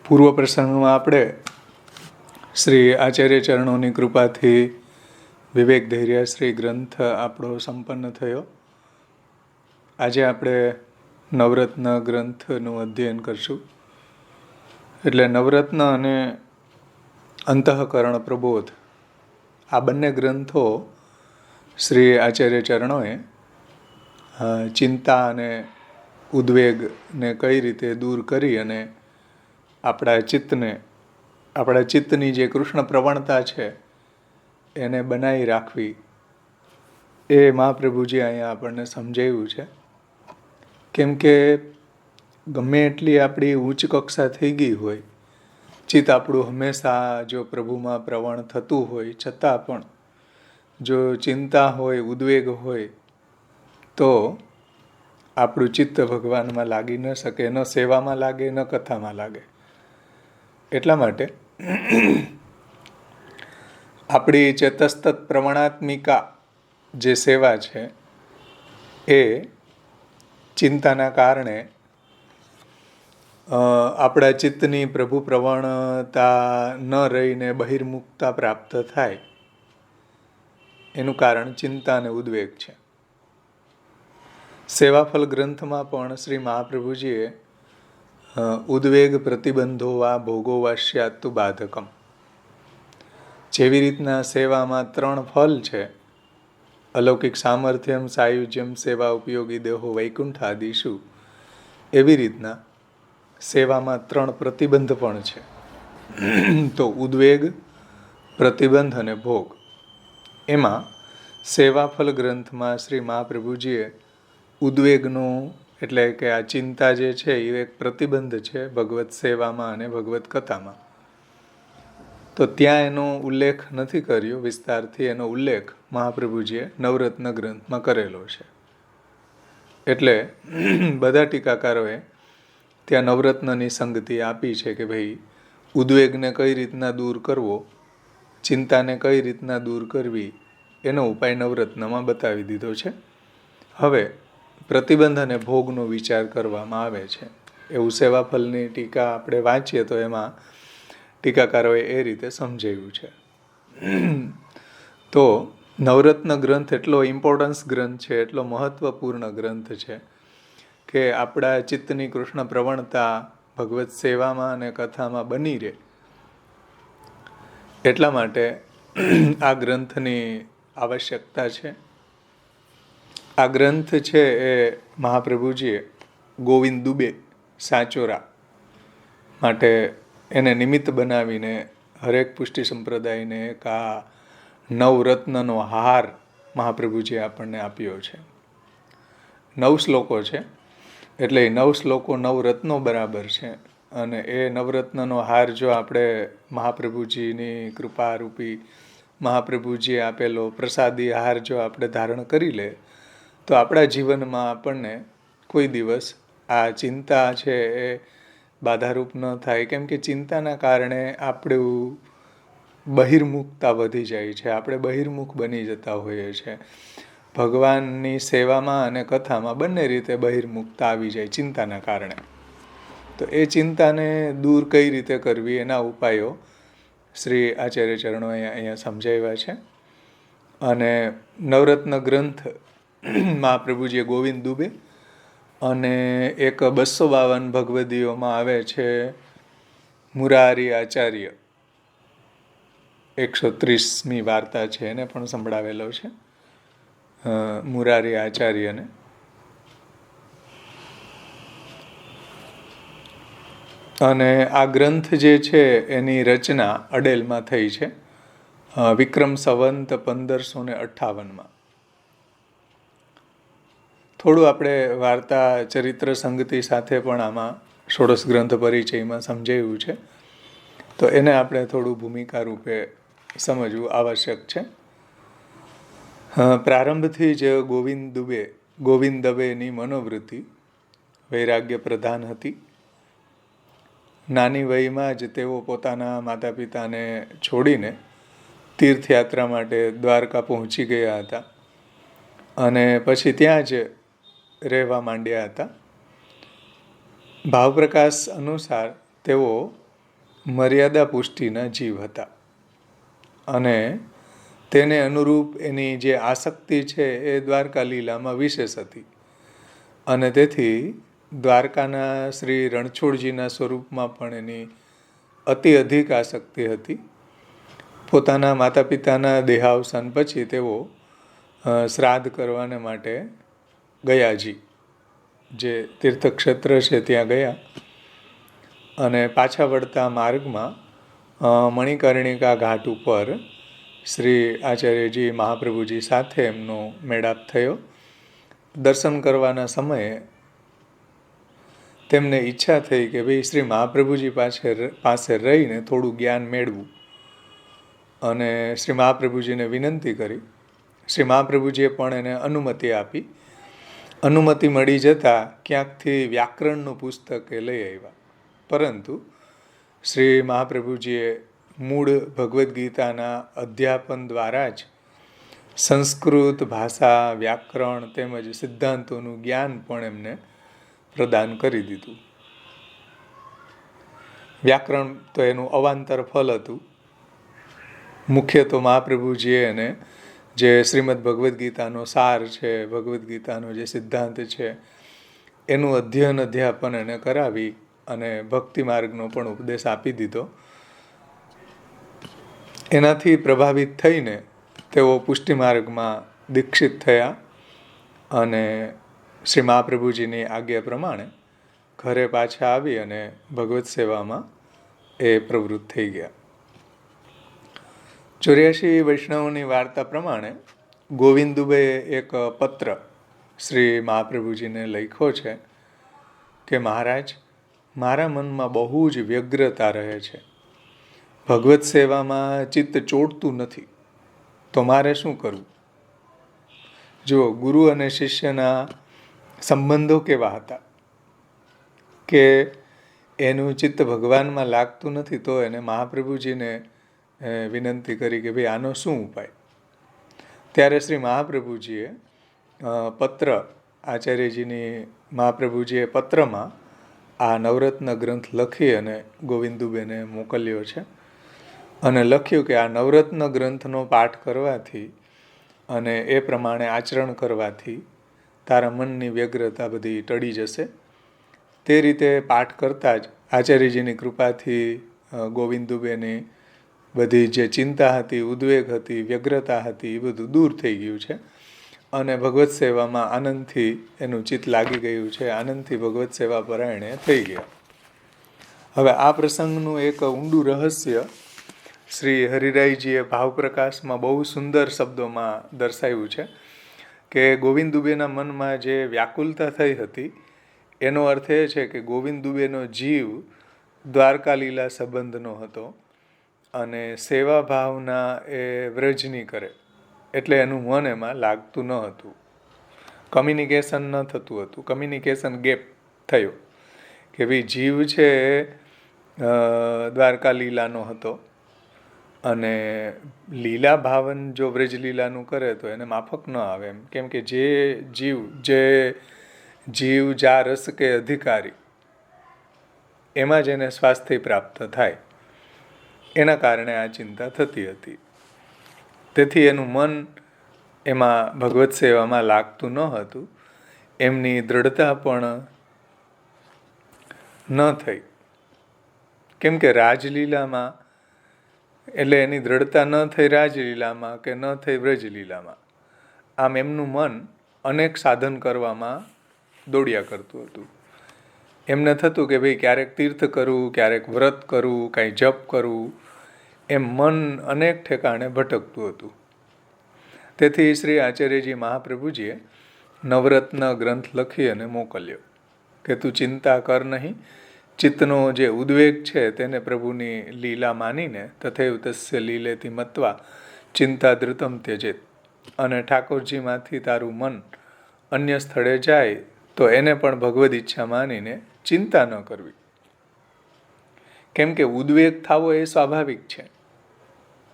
પૂર્વ પ્રસંગમાં આપણે શ્રી આચાર્ય ચરણોની કૃપાથી વિવેક ધૈર્યશ્રી ગ્રંથ આપણો સંપન્ન થયો. આજે આપણે નવરત્ન ગ્રંથનું અધ્યયન કરશું. એટલે નવરત્ન અને અંતઃકરણ પ્રબોધ આ બંને ગ્રંથો શ્રી આચાર્ય ચરણોએ ચિંતા અને ઉદ્વેગને કઈ રીતે દૂર કરી અને આપણા ચિત્તની જે કૃષ્ણ પ્રવણતા છે એને બનાવી રાખવી, એ મહાપ્રભુજી અહીંયા આપણને સમજાવ્યું છે. કેમ કે ગમે એટલી આપણી ઉચ્ચ કક્ષા થઈ ગઈ હોય, ચિત્ત આપણું હંમેશા જો પ્રભુમાં પ્રવણ થતું હોય છતાં પણ જો ચિંતા હોય, ઉદ્વેગ હોય, તો આપણું ચિત્ત ભગવાનમાં લાગી ન શકે, ન સેવામાં લાગે, ન કથામાં લાગે. એટલા માટે આપણી ચેતસ્તત પ્રવણાત્મિકા જે સેવા છે એ ચિંતાના કારણે આપણા ચિત્તની પ્રભુ પ્રવણતા ન રહીને બહિર્મુખતા પ્રાપ્ત થાય, એનું કારણ ચિંતા અને ઉદ્વેગ છે. સેવાફલ ગ્રંથમાં પણ શ્રી મહાપ્રભુજીએ ઉદ્વેગ પ્રતિબંધો વા ભોગો વા સ્યાત્તુ બાધકમ, જેવી રીતના સેવામાં 3 ફલ છે, અલૌકિક સામર્થ્યમ, સાયુજ્યમ, સેવા ઉપયોગી દેહો વૈકુંઠ આદિશુ, એવી રીતના સેવામાં 3 પ્રતિબંધ પણ છે. તો ઉદ્વેગ, પ્રતિબંધ અને ભોગ, એમાં સેવાફલ ગ્રંથમાં શ્રી મહાપ્રભુજીએ ઉદ્વેગનું, એટલે કે આ ચિંતા જે છે એ એક પ્રતિબંધ છે ભગવત સેવામાં અને ભગવત કથામાં. તો ત્યાં એનો ઉલ્લેખ નથી કર્યો વિસ્તારથી, એનો ઉલ્લેખ મહાપ્રભુજીએ નવરત્ન ગ્રંથમાં કરેલો છે. એટલે બધા ટીકાકારોએ ત્યાં નવરત્નની સંગતિ આપી છે કે ભાઈ ઉદ્વેગને કઈ રીતના દૂર કરવો, ચિંતાને કઈ રીતના દૂર કરવી, એનો ઉપાય નવરત્નમાં બતાવી દીધો છે. હવે પ્રતિબંધ અને ભોગનો વિચાર કરવામાં આવે છે. એવું સેવાફલની ટીકા આપણે વાંચીએ તો એમાં ટીકાકારોએ એ રીતે સમજાવ્યું છે. તો નવરત્ન ગ્રંથ એટલો ઇમ્પોર્ટન્સ ગ્રંથ છે, એટલો મહત્વપૂર્ણ ગ્રંથ છે કે આપણા ચિત્તની કૃષ્ણ પ્રવણતા ભગવત સેવામાં અને કથામાં બની રહે, એટલા માટે આ ગ્રંથની આવશ્યકતા છે. આ ગ્રંથ છે એ મહાપ્રભુજીએ ગોવિંદ દુબે સાચોરા માટે એને નિમિત્ત બનાવીને હરેક પુષ્ટિ સંપ્રદાયને એક આ નવરત્નનો હાર મહાપ્રભુજીએ આપણને આપ્યો છે. 9 શ્લોકો છે, એટલે એ 9 શ્લોકો 9 રત્નો બરાબર છે. અને એ નવરત્નનો હાર જો આપણે મહાપ્રભુજીની કૃપારૂપી મહાપ્રભુજીએ આપેલો પ્રસાદી હાર જો આપણે ધારણ કરી લે, તો આપણા જીવનમાં આપણને કોઈ દિવસ આ ચિંતા છે એ બાધારૂપ ન થાય. કેમ કે ચિંતાના કારણે આપણું બહિર્મુખતા વધી જાય છે, આપણે બહિર્મુખ બની જતા હોઈએ છીએ. ભગવાનની સેવામાં અને કથામાં બંને રીતે બહિર્મુખતા આવી જાય ચિંતાના કારણે. તો એ ચિંતાને દૂર કઈ રીતે કરવી, એના ઉપાયો શ્રી આચાર્ય ચરણોએ અહીંયા સમજાવ્યા છે. અને નવરત્ન ગ્રંથ મહાપ્રભુજીએ ગોવિંદ દુબે અને એક 252 ભગવદીઓમાં આવે છે મુરારી આચાર્ય, 130મી વાર્તા છે, એને પણ સંભળાવેલો છે મુરારી આચાર્યને. અને આ ગ્રંથ જે છે એની રચના અડેલમાં થઈ છે વિક્રમ સંવત 1558માં. થોડું આપણે વાર્તા ચરિત્ર સંગતિ સાથે પણ આમાં ષોડશ ગ્રંથ પરિચયમાં સમજાવ્યું છે, તો એને આપણે થોડું ભૂમિકા રૂપે સમજવું આવશ્યક છે. પ્રારંભથી જ ગોવિંદ દવેની મનોવૃત્તિ વૈરાગ્ય પ્રધાન હતી. નાની વયમાં જ તેઓ પોતાના માતા પિતાને છોડીને તીર્થયાત્રા માટે દ્વારકા પહોંચી ગયા હતા અને પછી ત્યાં જ રહેવા માંડ્યા હતા. ભાવપ્રકાશ અનુસાર તેઓ મર્યાદા પુષ્ટિના જીવ હતા અને તેને અનુરૂપ એની જે આસક્તિ છે એ દ્વારકા લીલામાં વિશેષ હતી અને તેથી દ્વારકાના શ્રી રણછોડજીના સ્વરૂપમાં પણ એની અતિ અધિક આસક્તિ હતી. પોતાના માતા પિતાના દેહાવસાન પછી તેઓ શ્રાદ્ધ કરવાને માટે ગયાજી, જે તીર્થક્ષેત્ર છે ત્યાં ગયા અને પાછા વળતા માર્ગમાં મણિકર્ણિકા ઘાટ ઉપર શ્રી આચાર્યજી મહાપ્રભુજી સાથે એમનો મેળાપ થયો. દર્શન કરવાના સમયે તેમને ઈચ્છા થઈ કે ભાઈ શ્રી મહાપ્રભુજી પાસે રહીને થોડું જ્ઞાન મેળવું અને શ્રી મહાપ્રભુજીને વિનંતી કરી. શ્રી મહાપ્રભુજીએ પણ એને અનુમતિ આપી. અનુમતિ મળી જતાં ક્યાંકથી વ્યાકરણનું પુસ્તક એ લઈ આવ્યા, પરંતુ શ્રી મહાપ્રભુજીએ મૂળ ભગવદ્ ગીતાના અધ્યાપન દ્વારા જ સંસ્કૃત ભાષા, વ્યાકરણ તેમજ સિદ્ધાંતોનું જ્ઞાન પણ એમને પ્રદાન કરી દીધું. વ્યાકરણ તો એનું અવાંતર ફલ હતું. મુખ્ય તો મહાપ્રભુજીએ એને જે શ્રીમદ ભગવદ્ ગીતાનો સાર છે, ભગવદ્ ગીતાનો જે સિદ્ધાંત છે એનું અધ્યયન અધ્યાપન એને કરાવી અને ભક્તિ માર્ગનો પણ ઉપદેશ આપી દીધો. એનાથી પ્રભાવિત થઈને તેઓ પુષ્ટિ માર્ગમાં દીક્ષિત થયા અને શ્રી મહાપ્રભુજીની આજ્ઞા પ્રમાણે ઘરે પાછા આવી અને ભગવત સેવામાં એ પ્રવૃત્ત થઈ ગયા. 84 વૈષ્ણવોની વાર્તા પ્રમાણે ગોવિંદ દુબેએ એક પત્ર શ્રી મહાપ્રભુજીને લખ્યો છે કે મહારાજ, મારા મનમાં બહુ જ વ્યગ્રતા રહે છે. ભગવત સેવામાં ચિત્ત ચોટતું નથી, તો મારે શું કરવું? જો ગુરુ અને શિષ્યના સંબંધો કેવા હતા કે એનું ચિત્ત ભગવાનમાં લાગતું નથી, તો એને મહાપ્રભુજીને વિનંતી કરી કે ભાઈ આનો શું ઉપાય? ત્યારે શ્રી મહાપ્રભુજીએ પત્ર આચાર્યજીની મહાપ્રભુજીએ પત્રમાં આ નવરત્ન ગ્રંથ લખી અને ગોવિંદ દુબેને મોકલ્યો છે અને લખ્યું કે આ નવરત્ન ગ્રંથનો પાઠ કરવાથી અને એ પ્રમાણે આચરણ કરવાથી તારા મનની વ્યગ્રતા બધી ટળી જશે. તે રીતે પાઠ કરતાં જ આચાર્યજીની કૃપાથી ગોવિંદ દુબેની બધી જે ચિંતા હતી, ઉદ્વેગ હતી, વ્યગ્રતા હતી એ બધું દૂર થઈ ગયું છે અને ભગવત સેવામાં આનંદથી એનું ચિત્ત લાગી ગયું છે. આનંદથી ભગવત સેવા પરાયણે થઈ ગયા. હવે આ પ્રસંગનું એક ઊંડું રહસ્ય શ્રી હરિરાયજીએ ભાવપ્રકાશમાં બહુ સુંદર શબ્દોમાં દર્શાવ્યું છે કે ગોવિંદ દુબેના મનમાં જે વ્યાકુલતા થઈ હતી એનો અર્થ એ છે કે ગોવિંદ દુબેનો જીવ દ્વારકા લીલા સંબંધનો હતો અને સેવા ભાવના એ વ્રજની કરે એટલે એનું મન એમાં લાગતું ન હતું. કમ્યુનિકેશન ન થતું હતું. કમ્યુનિકેશન ગેપ થયો કે ભાઈ જીવ છે દ્વારકા લીલાનો હતો અને લીલા ભાવન જો વ્રજ લીલાનું કરે તો એને માફક ન આવે એમ. કેમ કે જે જીવ જા રસ કે અધિકારી એમાં જ એને સ્વાસ્થ્ય પ્રાપ્ત થાય, એના કારણે આ ચિંતા થતી હતી. તેથી એનું મન એમાં ભગવત સેવામાં લાગતું ન હતું. એમની દ્રઢતા પણ ન થઈ. કેમ કે રાજલીલામાં એટલે એની દ્રઢતા ન થઈ રાજલીલામાં કે ન થઈ વ્રજલીલામાં. આમ એમનું મન અનેક સાધન કરવામાં દોડ્યા કરતું હતું. એમને થતું કે ભાઈ ક્યારેક તીર્થ કરવું, ક્યારેક વ્રત કરવું, કાંઈ જપ કરવું, એમ મન અનેક ઠેકાણે ભટકતું હતું. તેથી શ્રી આચાર્યજી મહાપ્રભુજીએ નવરત્ન ગ્રંથ લખી અને મોકલ્યો કે તું ચિંતા કર નહીં. ચિત્તનો જે ઉદ્વેગ છે તેને પ્રભુની લીલા માનીને તથૈવ તસ્ય લીલેથી મત્વા ચિંતા ધૃતમ ત્યજેત. અને ઠાકોરજીમાંથી તારું મન અન્ય સ્થળે જાય તો એને પણ ભગવદ ઈચ્છા માનીને ચિંતા ન કરવી. કેમ કે ઉદ્વેગ થવો એ સ્વાભાવિક છે,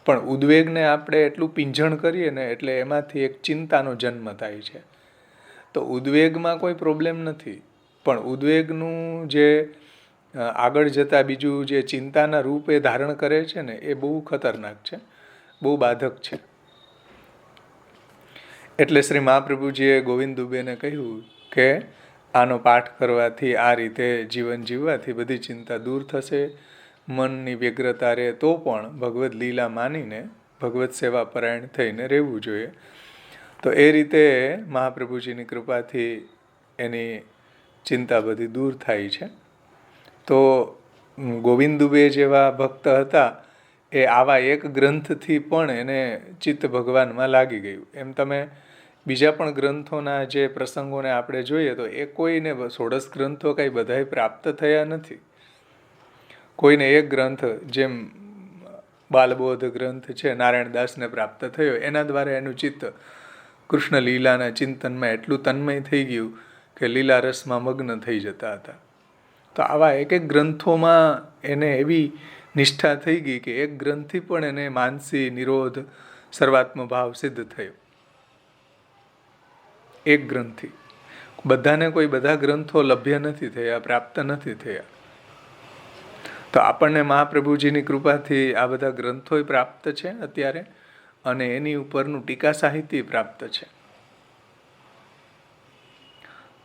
પણ ઉદ્વેગને આપણે એટલું પીંઝણ કરીએ ને એટલે એમાંથી એક ચિંતાનો જન્મ થાય છે. તો ઉદ્વેગમાં કોઈ પ્રોબ્લેમ નથી, પણ ઉદ્વેગનું જે આગળ જતાં બીજું જે ચિંતાના રૂપ એ ધારણ કરે છે ને, એ બહુ ખતરનાક છે, બહુ બાધક છે. એટલે શ્રી મહાપ્રભુજીએ ગોવિંદ દુબેને કહ્યું કે આનો પાઠ કરવાથી, આ રીતે જીવન જીવવાથી બધી ચિંતા દૂર થશે, મનની વ્યગ્રતા રહે તો પણ ભગવદ્ લીલા માનીને ભગવત સેવા પરાયણ થઈને રહેવું જોઈએ. તો એ રીતે મહાપ્રભુજીની કૃપાથી એની ચિંતા બધી દૂર થાય છે. તો ગોવિંદ દુબે જેવા ભક્ત હતા, એ આવા એક ગ્રંથથી પણ એને ચિત્ત ભગવાનમાં લાગી ગયું. એમ તમે બીજા પણ ગ્રંથોના જે પ્રસંગોને આપણે જોઈએ તો એ કોઈને 16 ગ્રંથો કાંઈ બધાય પ્રાપ્ત થયા નથી. કોઈને એક ગ્રંથ, જેમ બાલબોધ ગ્રંથ છે, નારાયણદાસને પ્રાપ્ત થયો, એના દ્વારા એનું ચિત્ત કૃષ્ણ લીલાના ચિંતનમાં એટલું તન્મય થઈ ગયું કે લીલા રસમાં મગ્ન થઈ જતા હતા. તો આવા એક એક ગ્રંથોમાં એને એવી નિષ્ઠા થઈ ગઈ કે એક ગ્રંથથી પણ એને માનસી નિરોધ સર્વાત્મ ભાવ સિદ્ધ થયો. એક ગ્રંથથી. બધાને કોઈ બધા ગ્રંથો લભ્ય નથી થયા, પ્રાપ્ત નથી થયા. તો આપણને મહાપ્રભુજીની કૃપાથી આ બધા ગ્રંથોય પ્રાપ્ત છે અત્યારે, અને એની ઉપરનું ટીકા સાહિત્ય પ્રાપ્ત છે.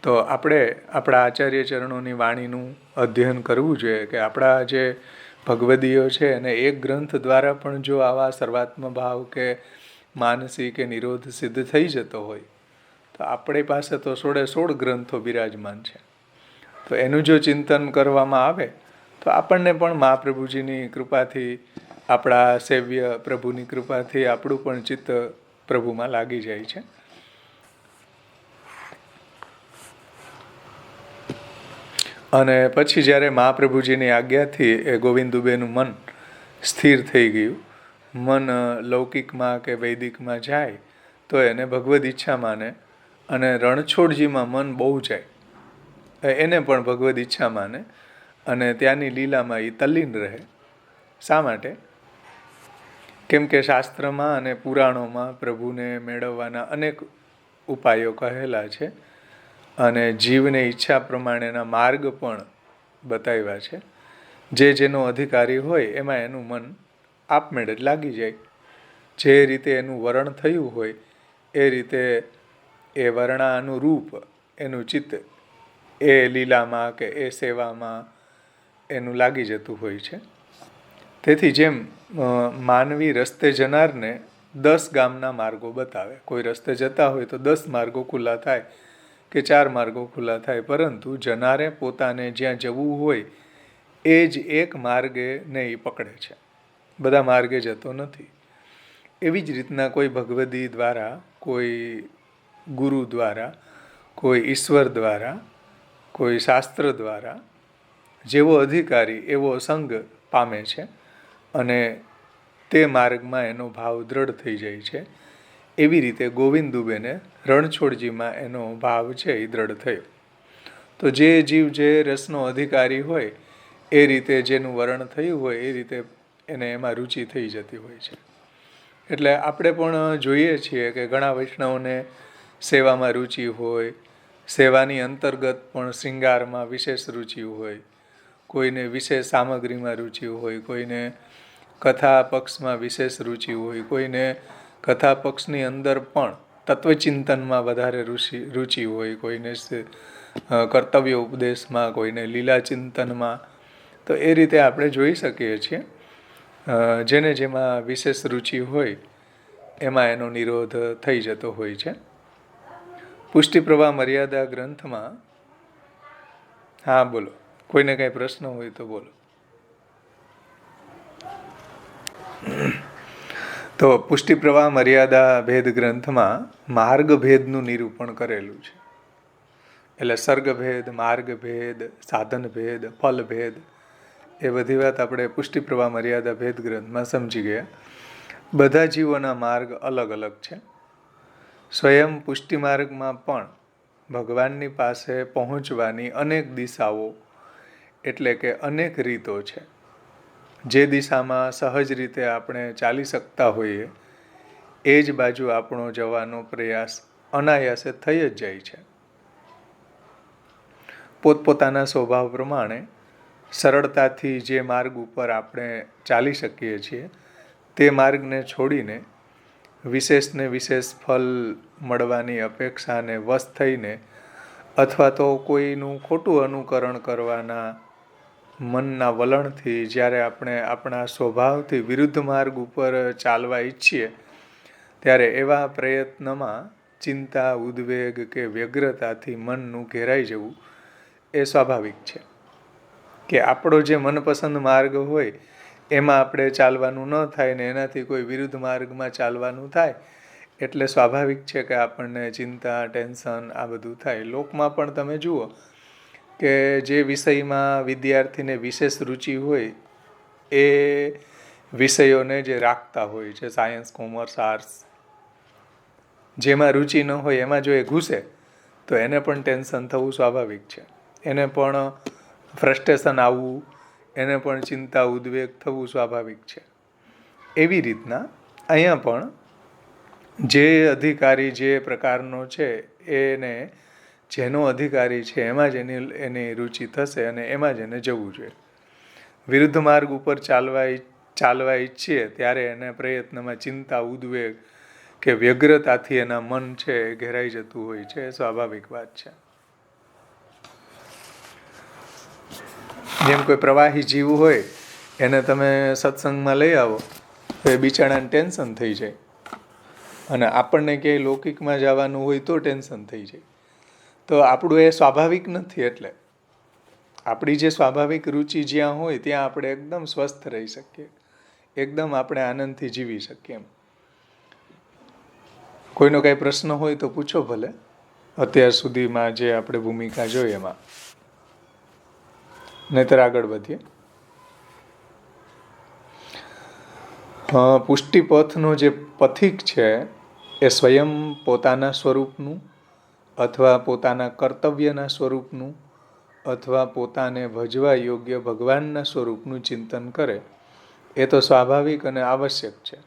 તો આપણે આપણા આચાર્ય ચરણોની વાણીનું અધ્યયન કરવું જોઈએ કે આપણા જે ભગવદીયો છે એને એક ગ્રંથ દ્વારા પણ જો આવા સર્વાત્મ ભાવ કે માનસી કે નિરોધ સિદ્ધ થઈ જતો હોય, તો આપણી પાસે તો 16 ગ્રંથો બિરાજમાન છે. તો એનું જો ચિંતન કરવામાં આવે તો આપણને પણ મહાપ્રભુજીની કૃપાથી, આપણા સેવ્ય પ્રભુની કૃપાથી આપણું પણ ચિત્ત પ્રભુમાં લાગી જાય છે. અને પછી જ્યારે મહાપ્રભુજીની આજ્ઞાથી એ ગોવિંદ દુબેનું મન સ્થિર થઈ ગયું, મન લૌકિકમાં કે વૈદિકમાં જાય તો એને ભગવદ ઈચ્છા માને, અને રણછોડજીમાં મન બહુ જાય એને પણ ભગવદ ઈચ્છા માને, અને ત્યાંની લીલામાં એ તલ્લીન રહે. શા માટે? કેમ કે શાસ્ત્રમાં અને પુરાણોમાં પ્રભુને મેળવવાના અનેક ઉપાયો કહેલા છે, અને જીવને ઈચ્છા પ્રમાણેના માર્ગ પણ બતાવ્યા છે. જે જેનો અધિકારી હોય એમાં એનું મન આપમેળે જ લાગી જાય. જે રીતે એનું વરણ થયું હોય એ રીતે એ વર્ણાનુરૂપ એનું ચિત્ત એ લીલામાં કે એ સેવામાં એનું લાગી જતું હોય છે. તેથી જેમ માનવી રસ્તે જનારને 10 ગામના માર્ગો બતાવે, કોઈ રસ્તે જતા હોય તો 10 માર્ગો ખુલ્લા થાય કે 4 માર્ગો ખુલ્લા થાય, પરંતુ જનારે પોતાને જ્યાં જવું હોય એ જ એક માર્ગે ને એ પકડે છે, બધા માર્ગે જતો નથી. એવી જ રીતના કોઈ ભગવદી દ્વારા, કોઈ ગુરુ દ્વારા, કોઈ ઈશ્વર દ્વારા, કોઈ શાસ્ત્ર દ્વારા જેવો અધિકારી એવો સંગ પામે છે, અને તે માર્ગમાં એનો ભાવ દ્રઢ થઈ જાય છે. એવી રીતે ગોવિંદ દુબેને રણછોડજીમાં એનો ભાવ છે એ દ્રઢ થયો. તો જે જીવ જે રસનો અધિકારી હોય એ રીતે જેનું વરણ થયું હોય એ રીતે એને એમાં રુચિ થઈ જતી હોય છે. એટલે આપણે પણ જોઈએ છીએ કે ઘણા વૈષ્ણવોને સેવામાં રુચિ હોય, સેવાની અંતર્ગત પણ શૃંગારમાં વિશેષ રુચિ હોય, કોઈને વિશેષ સામગ્રીમાં રુચિ હોય, કોઈને કથા પક્ષમાં વિશેષ રુચિ હોય, કોઈને કથા પક્ષની અંદર પણ તત્વચિંતનમાં વધારે રુચિ હોય, કોઈને કર્તવ્ય ઉપદેશમાં, કોઈને લીલા ચિંતનમાં. તો એ રીતે આપણે જોઈ શકીએ છીએ જેને જેમાં વિશેષ રુચિ હોય એમાં એનો નિરોધ થઈ જતો હોય છે. પુષ્ટિ પ્રવાહ મર્યાદા ગ્રંથમાં, હા બોલો, કોઈને કંઈ પ્રશ્ન હોય તો બોલો. તો પુષ્ટિ પ્રવાહ મર્યાદા ભેદ ગ્રંથમાં માર્ગ ભેદનું નિરૂપણ કરેલું છે. એટલે સર્ગભેદ, માર્ગભેદ, સાધન ભેદ, ફલ ભેદ, એ બધી વાત આપણે પુષ્ટિ પ્રવાહ મર્યાદા ભેદ ગ્રંથમાં સમજી ગયા. બધા જીવોના માર્ગ અલગ અલગ છે. સ્વયં પુષ્ટિ માર્ગમાં પણ ભગવાનની પાસે પહોંચવાની અનેક દિશાઓ એટલે કે અનેક રીતો છે. જે દિશામાં સહજ રીતે આપણે ચાલી શકતા હોઈએ એ જ બાજુ આપણો જવાનો પ્રયાસ અનાયાસે થઈ જ જાય છે. પોતપોતાના સ્વભાવ પ્રમાણે સરળતાથી જે માર્ગ ઉપર આપણે ચાલી શકીએ છીએ તે માર્ગને છોડીને વિશેષને વિશેષ ફલ મળવાની અપેક્ષાને વશ થઈને અથવા તો કોઈનું ખોટું અનુકરણ કરવાના મનના વલણથી જ્યારે આપણે આપણા સ્વભાવથી વિરુદ્ધ માર્ગ ઉપર ચાલવા ઈચ્છીએ ત્યારે એવા પ્રયત્નમાં ચિંતા, ઉદ્વેગ કે વ્યગ્રતાથી મનનું ઘેરાઈ જવું એ સ્વાભાવિક છે. કે આપણો જે મનપસંદ માર્ગ હોય એમાં આપણે ચાલવાનું ન થાય ને એનાથી કોઈ વિરુદ્ધ માર્ગમાં ચાલવાનું થાય એટલે સ્વાભાવિક છે કે આપણને ચિંતા, ટેન્શન આ બધું થાય. લોકમાં પણ તમે જુઓ કે જે વિષયમાં વિદ્યાર્થીને વિશેષ રુચિ હોય એ વિષયોને જે રાખતા હોય છે, સાયન્સ, કોમર્સ, આર્ટ્સ, જેમાં રુચિ ન હોય એમાં જો એ ઘૂસે તો એને પણ ટેન્શન થવું સ્વાભાવિક છે, એને પણ ફ્રસ્ટ્રેશન આવવું, એને પણ ચિંતા, ઉદ્વેગ થવું સ્વાભાવિક છે. એવી રીતના અહીંયા પણ જે અધિકારી જે પ્રકારનો છે એને જેનો અધિકારી છે એમાં જ એની રુચિ થશે અને એમાં જ એને જવું જોઈએ. વિરુદ્ધ માર્ગ ઉપર ચાલવા ઈચ્છીએ ત્યારે એને પ્રયત્નમાં ચિંતા, ઉદ્વેગ કે વ્યગ્રતાથી એના મન છે એ ઘેરાઈ જતું હોય છે, એ સ્વાભાવિક વાત છે. જેમ કોઈ પ્રવાહી જીવ હોય એને તમે સત્સંગમાં લઈ આવો તો એ બિચારાને ટેન્શન થઈ જાય અને આપણને ક્યાંય લૌકિકમાં જવાનું હોય તો ટેન્શન થઈ જાય. તો આપણું એ સ્વાભાવિક નથી. એટલે આપણી જે સ્વાભાવિક રુચિ જ્યાં હોય ત્યાં આપણે એકદમ સ્વસ્થ રહી શકીએ, એકદમ આપણે આનંદથી જીવી શકીએ. એમ કોઈનો કાંઈ પ્રશ્ન હોય તો પૂછો ભલે, અત્યાર સુધીમાં જે આપણે ભૂમિકા જોઈ એમાં, નહીંતર આગળ વધીએ. પુષ્ટિપથનો જે પથિક છે એ સ્વયં પોતાના સ્વરૂપનું અથવા પોતાના કર્તવ્યના સ્વરૂપનું અથવા પોતાને ભજવા યોગ્ય ભગવાનના સ્વરૂપનું ચિંતન કરે એ તો સ્વાભાવિક અને આવશ્યક છે.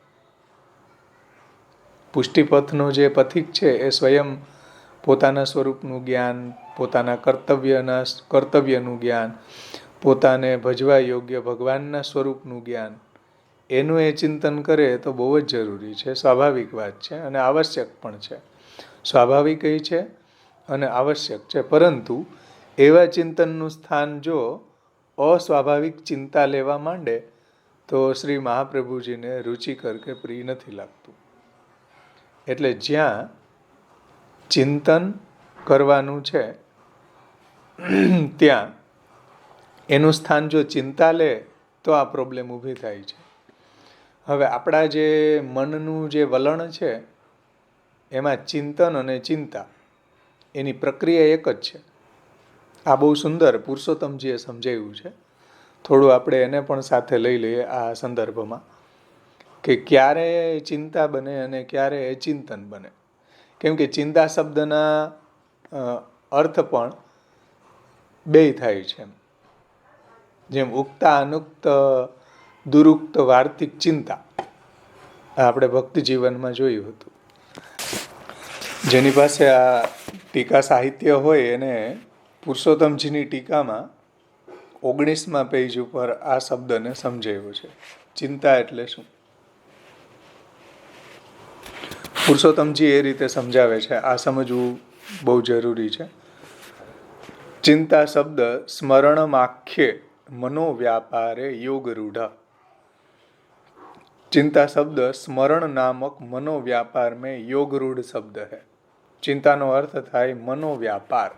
પુષ્ટિપથનો જે પથિક છે એ સ્વયં પોતાના સ્વરૂપનું જ્ઞાન, પોતાના કર્તવ્યનું જ્ઞાન, પોતાને ભજવા યોગ્ય ભગવાનના સ્વરૂપનું જ્ઞાન, એનું એ ચિંતન કરે તો બહુ જ જરૂરી છે, સ્વાભાવિક વાત છે અને આવશ્યક પણ છે. સ્વાભાવિક છે અને આવશ્યક છે. પરંતુ એવા ચિંતનનું સ્થાન જો અસ્વાભાવિક ચિંતા લેવા માંડે તો શ્રી મહાપ્રભુજીને રુચિકર કે પ્રિય નથી લાગતું. એટલે જ્યાં ચિંતન કરવાનું છે ત્યાં એનું સ્થાન જો ચિંતા લે તો આ પ્રોબ્લેમ ઊભી થાય છે. હવે આપણા જે મનનું જે વલણ છે એમાં ચિંતન અને ચિંતા એની પ્રક્રિયા એક જ છે. આ બહુ સુંદર પુરુષોત્તમજીએ સમજાવ્યું છે. થોડું આપણે એને પણ સાથે લઈ લઈએ આ સંદર્ભમાં કે ક્યારે ચિંતા બને અને ક્યારે એ ચિંતન બને. કેમ કે ચિંતા શબ્દના અર્થ પણ બેય થાય છે. જેમ ઉક્તા, અનુક્ત, દુરુક્ત, વાર્તિક ચિંતા આપણે ભક્તિ જીવનમાં જોયું હતું. જેની પાસે આ ટીકા સાહિત્ય હોય એને પુરુષોત્તમજીની ટીકામાં 19મા પેજ ઉપર આ શબ્દને સમજાવ્યો છે. ચિંતા એટલે શું? પુરુષોત્તમજી એ રીતે સમજાવે છે, આ સમજવું બહુ જરૂરી છે. ચિંતા શબ્દ સ્મરણમાખ્યે મનોવ્યાપારે યોગરૂઢ. चिंता शब्द स्मरण नामक मनोव्यापार में योगरूढ़ शब्द है. चिंता नो अर्थ था मनोव्यापार,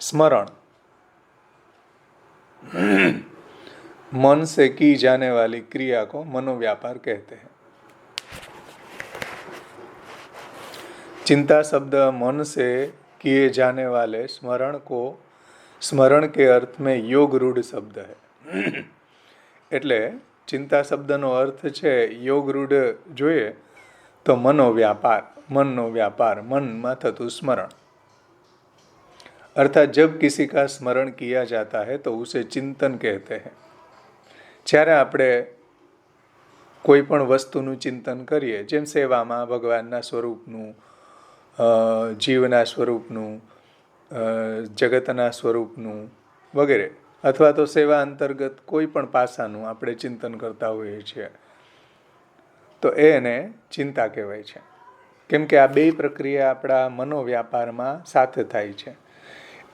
स्मरण, मन से की जाने वाली क्रिया को मनोव्यापार कहते हैं. चिंता शब्द मन से किए जाने वाले स्मरण को स्मरण के अर्थ में योगरूढ़ शब्द है. એટલે ચિંતા શબ્દનો અર્થ છે યોગરૂઢ જોઈએ તો મનોવ્યાપાર, મનનો વ્યાપાર, મનમાં થતું સ્મરણ. अर्थात जब किसी का स्मरण किया जाता है तो उसे चिंतन कहते हैं. જ્યારે આપણે કોઈ પણ વસ્તુનું ચિંતન કરીએ, જેમ સેવામાં ભગવાનના સ્વરૂપનું, જીવના સ્વરૂપનું, જગતના સ્વરૂપનું વગેરે, અથવા તો સેવા અંતર્ગત કોઈ પણ પાસાનું આપણે ચિંતન કરતા હોઈએ છીએ, તો એને ચિંતા કહેવાય છે. કેમ કે આ બે પ્રક્રિયા આપણા મનોવ્યાપારમાં સાથે થાય છે.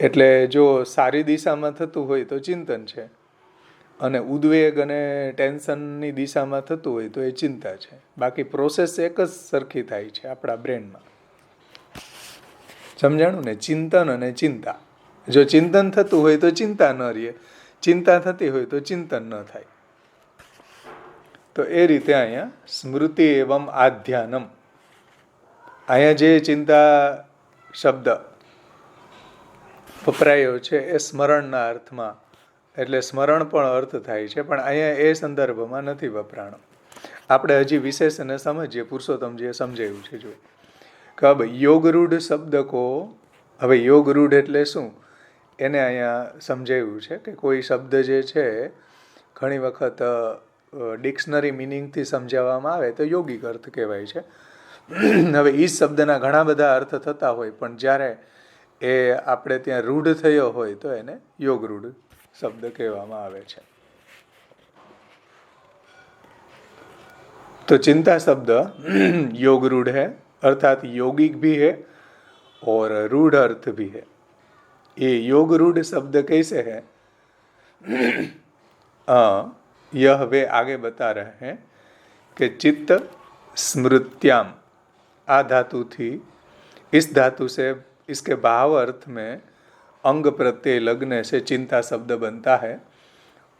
એટલે જો સારી દિશામાં થતું હોય તો ચિંતન છે, અને ઉદ્વેગ અને ટેન્શનની દિશામાં થતું હોય તો એ ચિંતા છે. બાકી પ્રોસેસ એક જ સરખી થાય છે આપણા બ્રેનમાં. સમજાણું ને? ચિંતન અને ચિંતા. જો ચિંતન થતું હોય તો ચિંતા ન રહે, ચિંતા થતી હોય તો ચિંતન ન થાય. તો એ રીતે અહીંયા સ્મૃતિ એવમ આધ્યાનમ, અહીંયા જે ચિંતા શબ્દ વપરાયો છે એ સ્મરણના અર્થમાં, એટલે સ્મરણ પણ અર્થ થાય છે, પણ અહીંયા એ સંદર્ભમાં નથી વપરાણો. આપણે હજી વિશેષ એને સમજીએ, પુરુષોત્તમજીએ સમજાવ્યું છે. જો કે હવે યોગરૂઢ શબ્દ કો, હવે યોગરૂઢ એટલે શું એને અહીંયા સમજાવ્યું છે કે કોઈ શબ્દ જે છે ઘણી વખત ડિક્શનરી મિનિંગથી સમજાવવામાં આવે તો યોગિક અર્થ કહેવાય છે. હવે એ શબ્દના ઘણા બધા અર્થ થતા હોય, પણ જ્યારે એ આપણે ત્યાં રૂઢ થયો હોય તો એને યોગરૂઢ શબ્દ કહેવામાં આવે છે. तो चिंता शब्द योग रूढ़ है, अर्थात यौगिक भी है और रूढ़ अर्थ भी है. ये योग रूढ़ शब्द कैसे है, यह वे आगे बता रहे हैं कि चित्त स्मृत्याम, आ धातु थी, इस धातु से इसके भाव अर्थ में अंग प्रत्यय लगने से चिंता शब्द बनता है.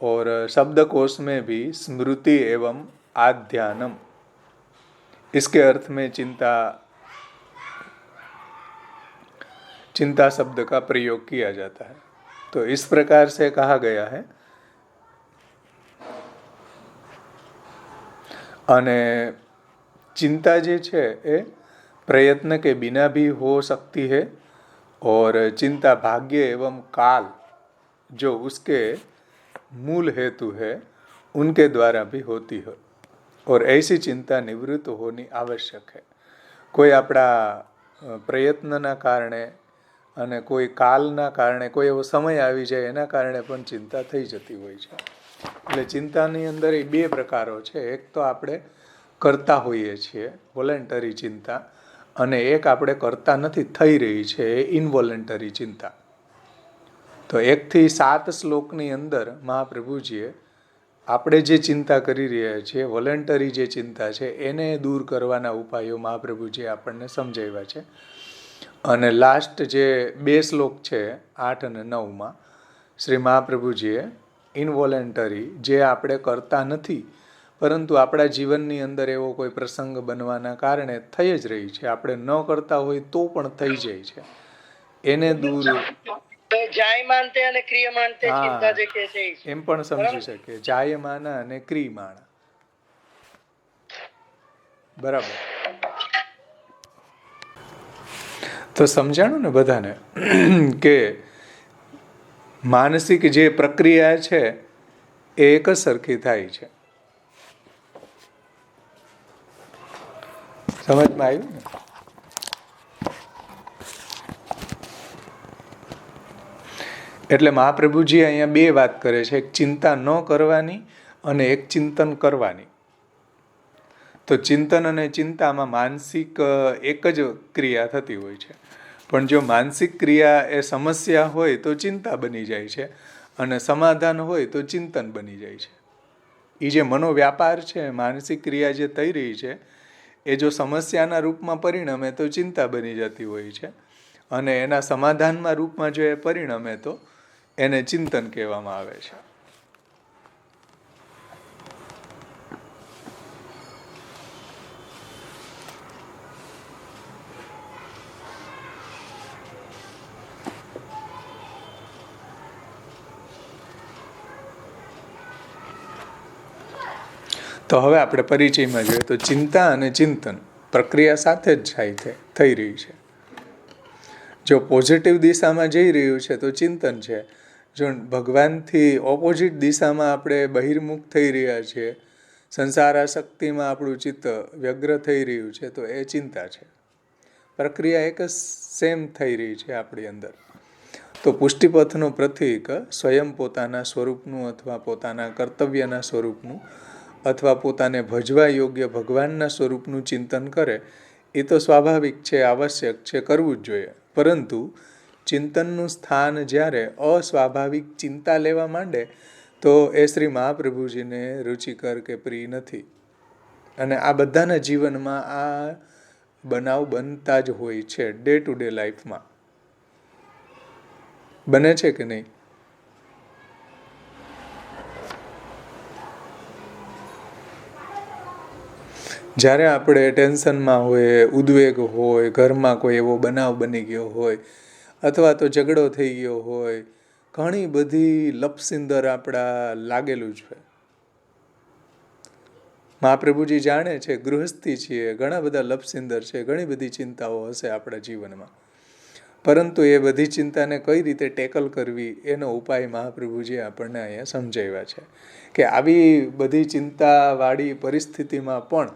और शब्दकोश में भी स्मृति एवं आध्यानम, इसके अर्थ में चिंता शब्द का प्रयोग किया जाता है. तो इस प्रकार से कहा गया है. અને चिंता જે છે એ प्रयत्न के बिना भी हो सकती है, और चिंता भाग्य एवं काल जो उसके मूल हेतु है उनके द्वारा भी होती है, और ऐसी चिंता निवृत्त होनी आवश्यक है. કોઈ આપણા પ્રયત્નના કારણે અને કોઈ કાલના કારણે, કોઈ એવો સમય આવી જાય એના કારણે પણ ચિંતા થઈ જતી હોય છે. એટલે ચિંતાની અંદર એ બે પ્રકારો છે. એક તો આપણે કરતા હોઈએ છીએ વોલેન્ટરી ચિંતા, અને એક આપણે કરતા નથી, થઈ રહી છે એ ઇનવોલેન્ટરી ચિંતા. તો 1 થી 7 શ્લોકની અંદર મહાપ્રભુજીએ આપણે જે ચિંતા કરી રહ્યા છીએ, વોલેન્ટરી જે ચિંતા છે, એને દૂર કરવાના ઉપાયો મહાપ્રભુજીએ આપણને સમજાવ્યા છે. અને લાસ્ટ જે 2 શ્લોક છે 8 અને 9માં શ્રી મહાપ્રભુજીએ ઇનવોલેન્ટરી, જે આપણે કરતા નથી પરંતુ આપણા જીવનની અંદર એવો કોઈ પ્રસંગ બનવાના કારણે થઈ જ રહી છે, આપણે ન કરતા હોય તો પણ થઈ જાય છે, એને દૂર એમ પણ સમજી શકે. જાયમાના અને ક્રિયમાણા. બરાબર. તો સમજાણું ને બધાને કે માનસિક જે પ્રક્રિયા છે એ એક જ સરખી થાય છે. સમજમાં આવ્યું ને? એટલે મહાપ્રભુજી અહીંયા 2 વાત કરે છે, એક ચિંતા ન કરવાની અને એક ચિંતન કરવાની. તો ચિંતન અને ચિંતામાં માનસિક એક જ ક્રિયા થતી હોય છે, પણ જો માનસિક ક્રિયા એ સમસ્યા હોય તો ચિંતા બની જાય છે, અને સમાધાન હોય તો ચિંતન બની જાય છે. એ જે મનોવ્યાપાર છે, માનસિક ક્રિયા જે થઈ રહી છે, એ જો સમસ્યાના રૂપમાં પરિણમે તો ચિંતા બની જતી હોય છે, અને એના સમાધાનમાં રૂપમાં જો એ પરિણમે તો એને ચિંતન કહેવામાં આવે છે. તો હવે આપણે પરિચયમાં જોઈએ તો ચિંતા અને ચિંતન પ્રક્રિયા સાથે જ થઈ રહી છે. જો પોઝિટિવ દિશામાં જઈ રહ્યું છે તો ચિંતન છે. જો ભગવાનથી ઓપોઝિટ દિશામાં આપણે બહિર્મુખ થઈ રહ્યા છીએ, સંસાર આસક્તિમાં આપણું ચિત્ત વ્યગ્ર થઈ રહ્યું છે, તો એ ચિંતા છે. પ્રક્રિયા એક જ સેમ થઈ રહી છે આપણી અંદર. તો પુષ્ટિપથનું પ્રતીક સ્વયં પોતાના સ્વરૂપનું અથવા પોતાના કર્તવ્યના સ્વરૂપનું અથવા પોતાને ભજવા યોગ્ય ભગવાનના સ્વરૂપનું ચિંતન કરે એ તો સ્વાભાવિક છે, આવશ્યક છે, કરવું જ જોઈએ. પરંતુ ચિંતનનું સ્થાન જ્યારે અસ્વાભાવિક ચિંતા લેવા માંડે તો એ શ્રી મહાપ્રભુજીને રુચિકર કે પ્રિય નથી. અને આ બધાના જીવનમાં આ બનાવ બનતા જ હોય છે. ડે ટુ ડે લાઈફમાં બને છે કે નહીં? જ્યારે આપણે ટેન્શનમાં હોય, ઉદ્વેગ હોય, ઘરમાં કોઈ એવો બનાવ બની ગયો હોય અથવા તો ઝઘડો થઈ ગયો હોય, ઘણી બધી લપસિંદર આપણા લાગેલું છે. મહાપ્રભુજી જાણે છે, ગૃહસ્થી છીએ, ઘણા બધા લપસિંદર છે, ઘણી બધી ચિંતાઓ હશે આપણા જીવનમાં. પરંતુ એ બધી ચિંતાને કઈ રીતે ટેકલ કરવી એનો ઉપાય મહાપ્રભુજી આપણને અહીંયા સમજાવ્યા છે કે આવી બધી ચિંતાવાળી પરિસ્થિતિમાં પણ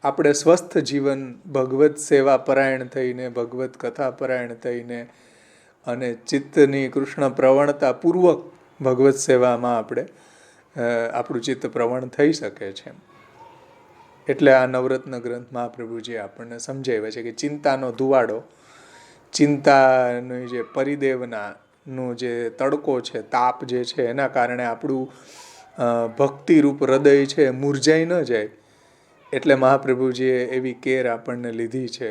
આપણે સ્વસ્થ જીવન ભગવત સેવા પરાયણ થઈને, ભગવત કથા પરાયણ થઈને અને ચિત્તની કૃષ્ણ પ્રવણતા પૂર્વક ભગવત સેવામાં આપણું ચિત્ત પ્રવણ થઈ શકે છે. એટલે આ નવરત્ન ગ્રંથ મહાપ્રભુજી આપણને સમજાવે છે કે ચિંતાનો ધુવાડો, ચિંતાની જે પરિદેવનાનો જે તડકો છે, તાપ જે છે, એના કારણે આપણું ભક્તિરૂપ હૃદય છે મુરઝાઈ ન જાય. એટલે મહાપ્રભુજીએ એવી કેર આપણને લીધી છે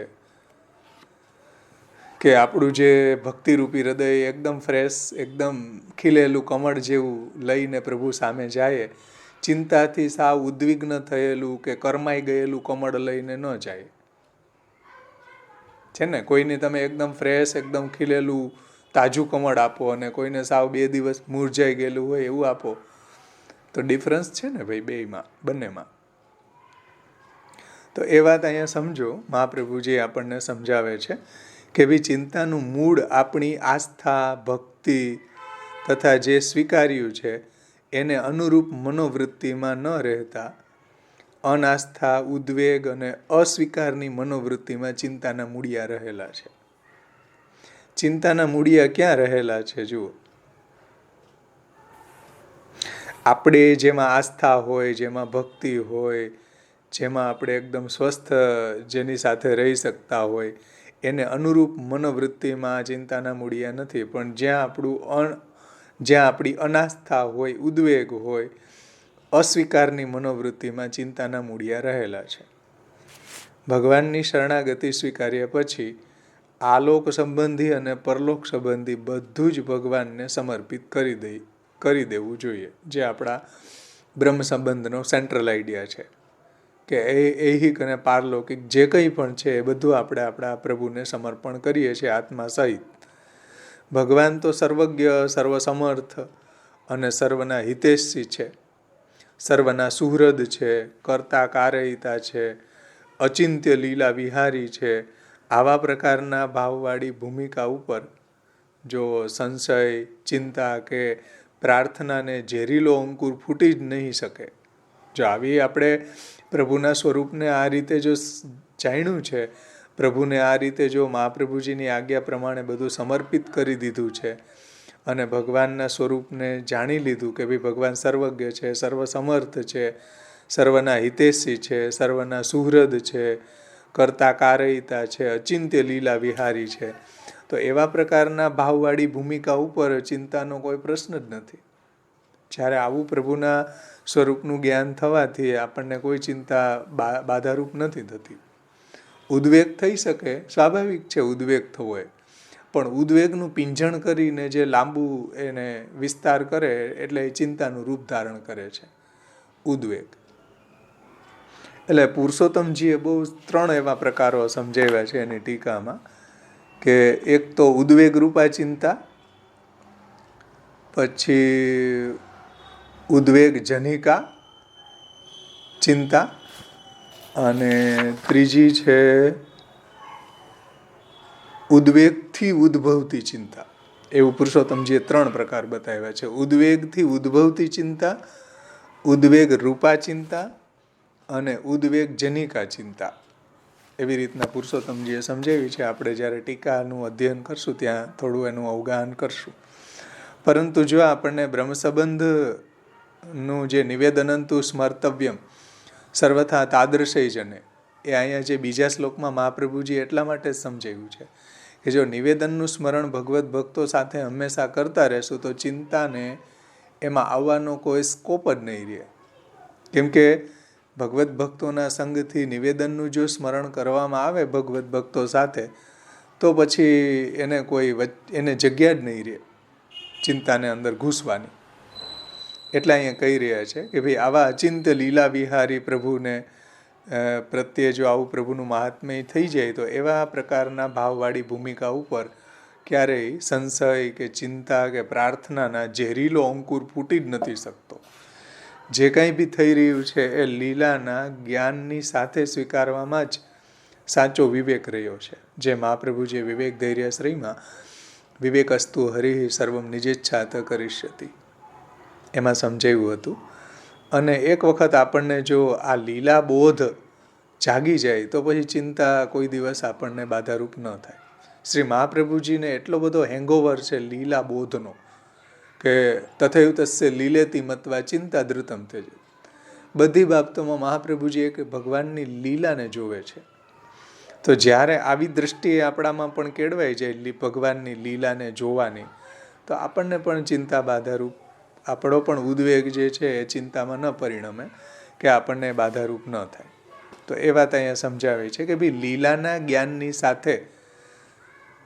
કે આપણું જે ભક્તિરૂપી હૃદય એકદમ ફ્રેશ, એકદમ ખીલેલું કમળ જેવું લઈને પ્રભુ સામે જાય. ચિંતાથી સાવ ઉદ્વિગ્ન થયેલું કે કરમાઈ ગયેલું કમળ લઈને ન જાય. છે ને, કોઈને તમે એકદમ ફ્રેશ, એકદમ ખીલેલું તાજું કમળ આપો અને કોઈને સાવ 2 દિવસ મુરઝાઈ ગયેલું હોય એવું આપો તો ડિફરન્સ છે ને ભાઈ બેયમાં, બંનેમાં. તો એ વાત અહીંયા સમજો. મહાપ્રભુજી આપણને સમજાવે છે કે ભાઈ ચિંતાનું મૂળ આપણી આસ્થા, ભક્તિ તથા જે સ્વીકાર્યું છે એને અનુરૂપ મનોવૃત્તિમાં ન રહેતા અનાસ્થા, ઉદ્વેગ અને અસ્વીકારની મનોવૃત્તિમાં ચિંતાના મૂળિયા રહેલા છે. ચિંતાના મૂળિયા ક્યાં રહેલા છે? જુઓ, આપણે જેમાં આસ્થા હોય, જેમાં ભક્તિ હોય, જેમાં આપણે એકદમ સ્વસ્થ જેની સાથે રહી શકતા હોય એને અનુરૂપ મનોવૃત્તિમાં ચિંતાના મૂળિયા નથી. પણ જ્યાં આપણી અનાસ્થા હોય, ઉદ્વેગ હોય, અસ્વીકારની મનોવૃત્તિમાં ચિંતાના મૂળિયા રહેલા છે. ભગવાનની શરણાગતિ સ્વીકાર્યા પછી આલોક સંબંધી અને પરલોક સંબંધી બધું જ ભગવાનને સમર્પિત કરી દેવું જોઈએ. જે આપણા બ્રહ્મ સંબંધનો સેન્ટ્રલ આઈડિયા છે કે ઐહિક અને પારલૌકિક જે કંઈ પણ છે એ બધું આપણે આપણા પ્રભુને સમર્પણ કરીએ છીએ આત્મા સહિત. ભગવાન તો સર્વજ્ઞ, સર્વસમર્થ અને સર્વના હિતેશી છે, સર્વના સુહૃદ છે, કર્તા કારયિતા છે, અચિંત્ય લીલા વિહારી છે. આવા પ્રકારના ભાવવાળી ભૂમિકા ઉપર જો સંશય, ચિંતા કે પ્રાર્થનાને ઝેરીલો અંકુર ફૂટી જ નહીં શકે. જો આવી આપણે પ્રભુના સ્વરૂપને આ રીતે જો જાણ્યું છે, પ્રભુને આ રીતે જો મહાપ્રભુજીની આજ્ઞા પ્રમાણે બધું સમર્પિત કરી દીધું છે અને ભગવાનના સ્વરૂપને જાણી લીધું કે ભાઈ ભગવાન સર્વજ્ઞ છે, સર્વસમર્થ છે, સર્વના હિતેશી છે, સર્વના સુહૃદ છે, કર્તા કારયિતા છે, અચિંત્ય લીલા વિહારી છે, તો એવા પ્રકારના ભાવવાળી ભૂમિકા ઉપર ચિંતાનો કોઈ પ્રશ્ન જ નથી. જ્યારે આવું પ્રભુના સ્વરૂપનું જ્ઞાન થવાથી આપણને કોઈ ચિંતા બાધારૂપ નથી થતી. ઉદ્વેગ થઈ શકે, સ્વાભાવિક છે ઉદ્વેગ થવો એ, પણ ઉદ્વેગનું પીંઝણ કરીને જે લાંબુ એને વિસ્તાર કરે એટલે એ ચિંતાનું રૂપ ધારણ કરે છે ઉદ્વેગ. એટલે પુરુષોત્તમજીએ બહુ 3 એવા પ્રકારો સમજાવ્યા છે એની ટીકામાં કે એક તો ઉદ્વેગ રૂપા ચિંતા, પછી ઉદ્વેગ જનિકા ચિંતા અને ત્રીજી છે ઉદ્વેગથી ઉદ્ભવતી ચિંતા. એવું પુરુષોત્તમજીએ 3 પ્રકાર બતાવ્યા છે. ઉદ્વેગથી ઉદ્ભવતી ચિંતા, ઉદ્વેગ રૂપા ચિંતા અને ઉદ્વેગ જનિકા ચિંતા. એવી રીતના પુરુષોત્તમજીએ સમજાવી છે. આપણે જ્યારે ટીકાનું અધ્યયન કરશું ત્યાં થોડું એનું અવગાહન કરશું. પરંતુ જો આપણને બ્રહ્મસંબંધનું જે નિવેદનંતુ સ્મર્તવ્યમ સર્વથા તાદૃશય જને, એ અહીંયા જે બીજા શ્લોકમાં મહાપ્રભુજી એટલા માટે જ સમજાવ્યું છે કે જો નિવેદનનું સ્મરણ ભગવત ભક્તો સાથે હંમેશા કરતા રહેશું તો ચિંતાને એમાં આવવાનો કોઈ સ્કોપ જ નહીં રહે. કેમ કે ભગવત ભક્તોના સંગથી નિવેદનનું જો સ્મરણ કરવામાં આવે ભગવત ભક્તો સાથે, તો પછી એને જગ્યા જ નહીં રહે ચિંતાને અંદર ઘૂસવાની. એટલે અહીંયા કહી રહ્યા છે કે ભાઈ આવા અચિંત્ય લીલા વિહારી પ્રભુને પ્રત્યે જો આવું પ્રભુનું મહાત્મ્ય થઈ જાય તો એવા પ્રકારના ભાવવાળી ભૂમિકા ઉપર ક્યારેય સંશય કે ચિંતા કે પ્રાર્થનાના ઝેરીલો અંકુર ફૂટી જ નથી શકતો. જે કંઈ બી થઈ રહ્યું છે એ લીલાના જ્ઞાનની સાથે સ્વીકારવામાં જ સાચો વિવેક રહ્યો છે. જે મહાપ્રભુજીએ વિવેક ધૈર્યશ્રીમાં વિવેકસ્તુ હરિ સર્વમ નિજેચ્છાત કરિષ્યતિ એમાં સમજાવ્યું હતું. અને એક વખત આપણને જો આ લીલા બોધ જાગી જાય તો પછી ચિંતા કોઈ દિવસ આપણને બાધારૂપ ન થાય. શ્રી મહાપ્રભુજીને એટલો બધો હેંગઓવર છે લીલા બોધનો કે તથૈવતસ્ય લીલેતી મત્વા ચિંતા ધૃતમ તેજ. બધી બાબતોમાં મહાપ્રભુજી એક ભગવાનની લીલાને જોવે છે. તો જ્યારે આવી દ્રષ્ટિએ આપણામાં પણ કેળવાઈ જાય ભગવાનની લીલાને જોવાની, તો આપણને પણ ચિંતા બાધારૂપ, આપણો પણ ઉદ્વેગ જે છે એ ચિંતામાં ન પરિણમે કે આપણને બાધારૂપ ન થાય. તો એ વાત અહીંયા સમજાવે છે કે ભાઈ લીલાના જ્ઞાનની સાથે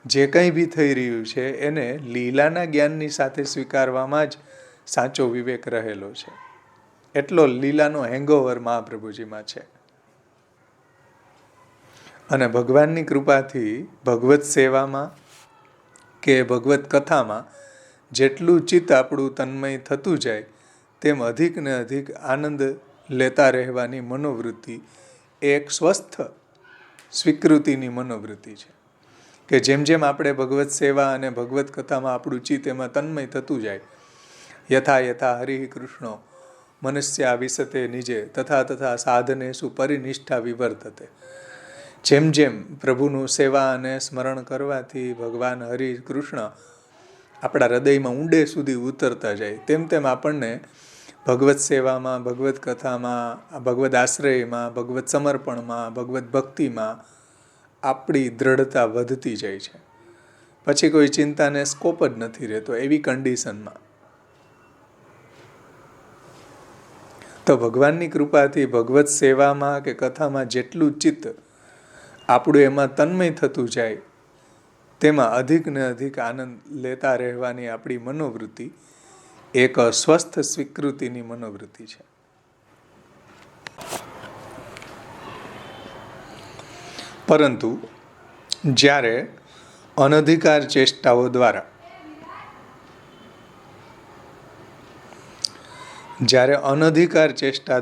જે કંઈ બી થઈ રહ્યું છે એને લીલાના જ્ઞાનની સાથે સ્વીકારવામાં જ સાચો વિવેક રહેલો છે. એટલો લીલાનો હેંગઓવર મહાપ્રભુજીમાં છે. અને ભગવાનની કૃપાથી ભગવત સેવામાં કે ભગવત કથામાં જેટલું ચિત્ત આપણું તન્મય થતું જાય તેમ અધિક ને અધિક આનંદ લેતા રહેવાની મનોવૃત્તિ એક સ્વસ્થ સ્વીકૃતિની મનોવૃત્તિ છે. કે જેમ જેમ આપણે ભગવત સેવા અને ભગવત કથામાં આપણું ચિત્ત એમાં તન્મય થતું જાય, યથા યથા હરિ કૃષ્ણો મનુષ્યા વિશતે નિજે તથા તથા સાધનેષુ પરિનિષ્ઠા વિવર્તતે. જેમ જેમ પ્રભુનું સેવા અને સ્મરણ કરવાથી ભગવાન હરિ કૃષ્ણ આપણા હૃદયમાં ઊંડે સુધી ઉતરતા જાય, તેમ તેમ આપણને ભગવત સેવામાં, ભગવત કથામાં, ભગવદ આશ્રયમાં, ભગવત સમર્પણમાં, ભગવત ભક્તિમાં આપણી દ્રઢતા વધતી જાય છે. પછી કોઈ ચિંતાને સ્કોપ જ નથી રહેતો. એવી કન્ડિશનમાં તો ભગવાનની કૃપાથી ભગવત સેવામાં કે કથામાં જેટલું ચિત્ત આપણું એમાં તન્મય થતું જાય તેમાં અધિક ને અધિક આનંદ લેતા રહેવાની આપણી મનોવૃત્તિ એક સ્વસ્થ સ્વીકૃતિની મનોવૃત્તિ છે. પરંતુ જ્યારે અનધિકાર ચેષ્ટાઓ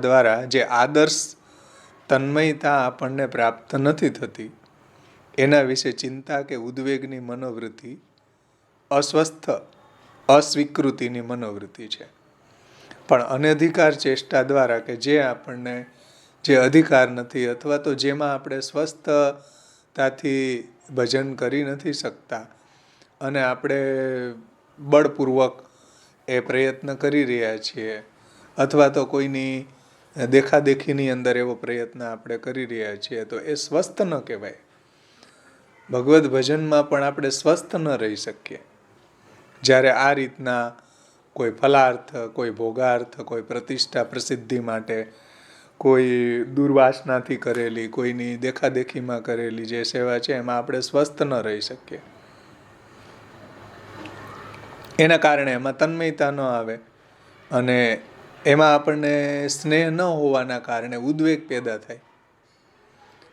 દ્વારા જે આદર્શ તન્મયતા આપણને પ્રાપ્ત નથી થતી, એના વિશે ચિંતા કે ઉદ્વેગની મનોવૃત્તિ અસ્વસ્થ અસ્વીકૃતિની મનોવૃત્તિ છે. પણ અનધિકાર ચેષ્ટા દ્વારા કે જે આપણને જે અધિકાર નથી અથવા તો જેમાં આપણે સ્વસ્થતાથી ભજન કરી નથી શકતા અને આપણે બળપૂર્વક એ પ્રયત્ન કરી રહ્યા છીએ અથવા તો કોઈની દેખાદેખીની અંદર એવો પ્રયત્ન આપણે કરી રહ્યા છીએ, તો એ સ્વસ્થ ન કહેવાય. ભગવદ્ ભજનમાં પણ આપણે સ્વસ્થ ન રહી શકીએ જ્યારે આ રીતના કોઈ ફલાર્થ, કોઈ ભોગાર્થ, કોઈ પ્રતિષ્ઠા પ્રસિદ્ધિ માટે, કોઈ દુર્વાસનાથી કરેલી, કોઈની દેખાદેખીમાં કરેલી જે સેવા છે એમાં આપણે સ્વસ્થ ન રહી શકીએ. એના કારણે એમાં તન્મયતા ન આવે અને એમાં આપણને સ્નેહ ન હોવાના કારણે ઉદ્વેગ પેદા થાય.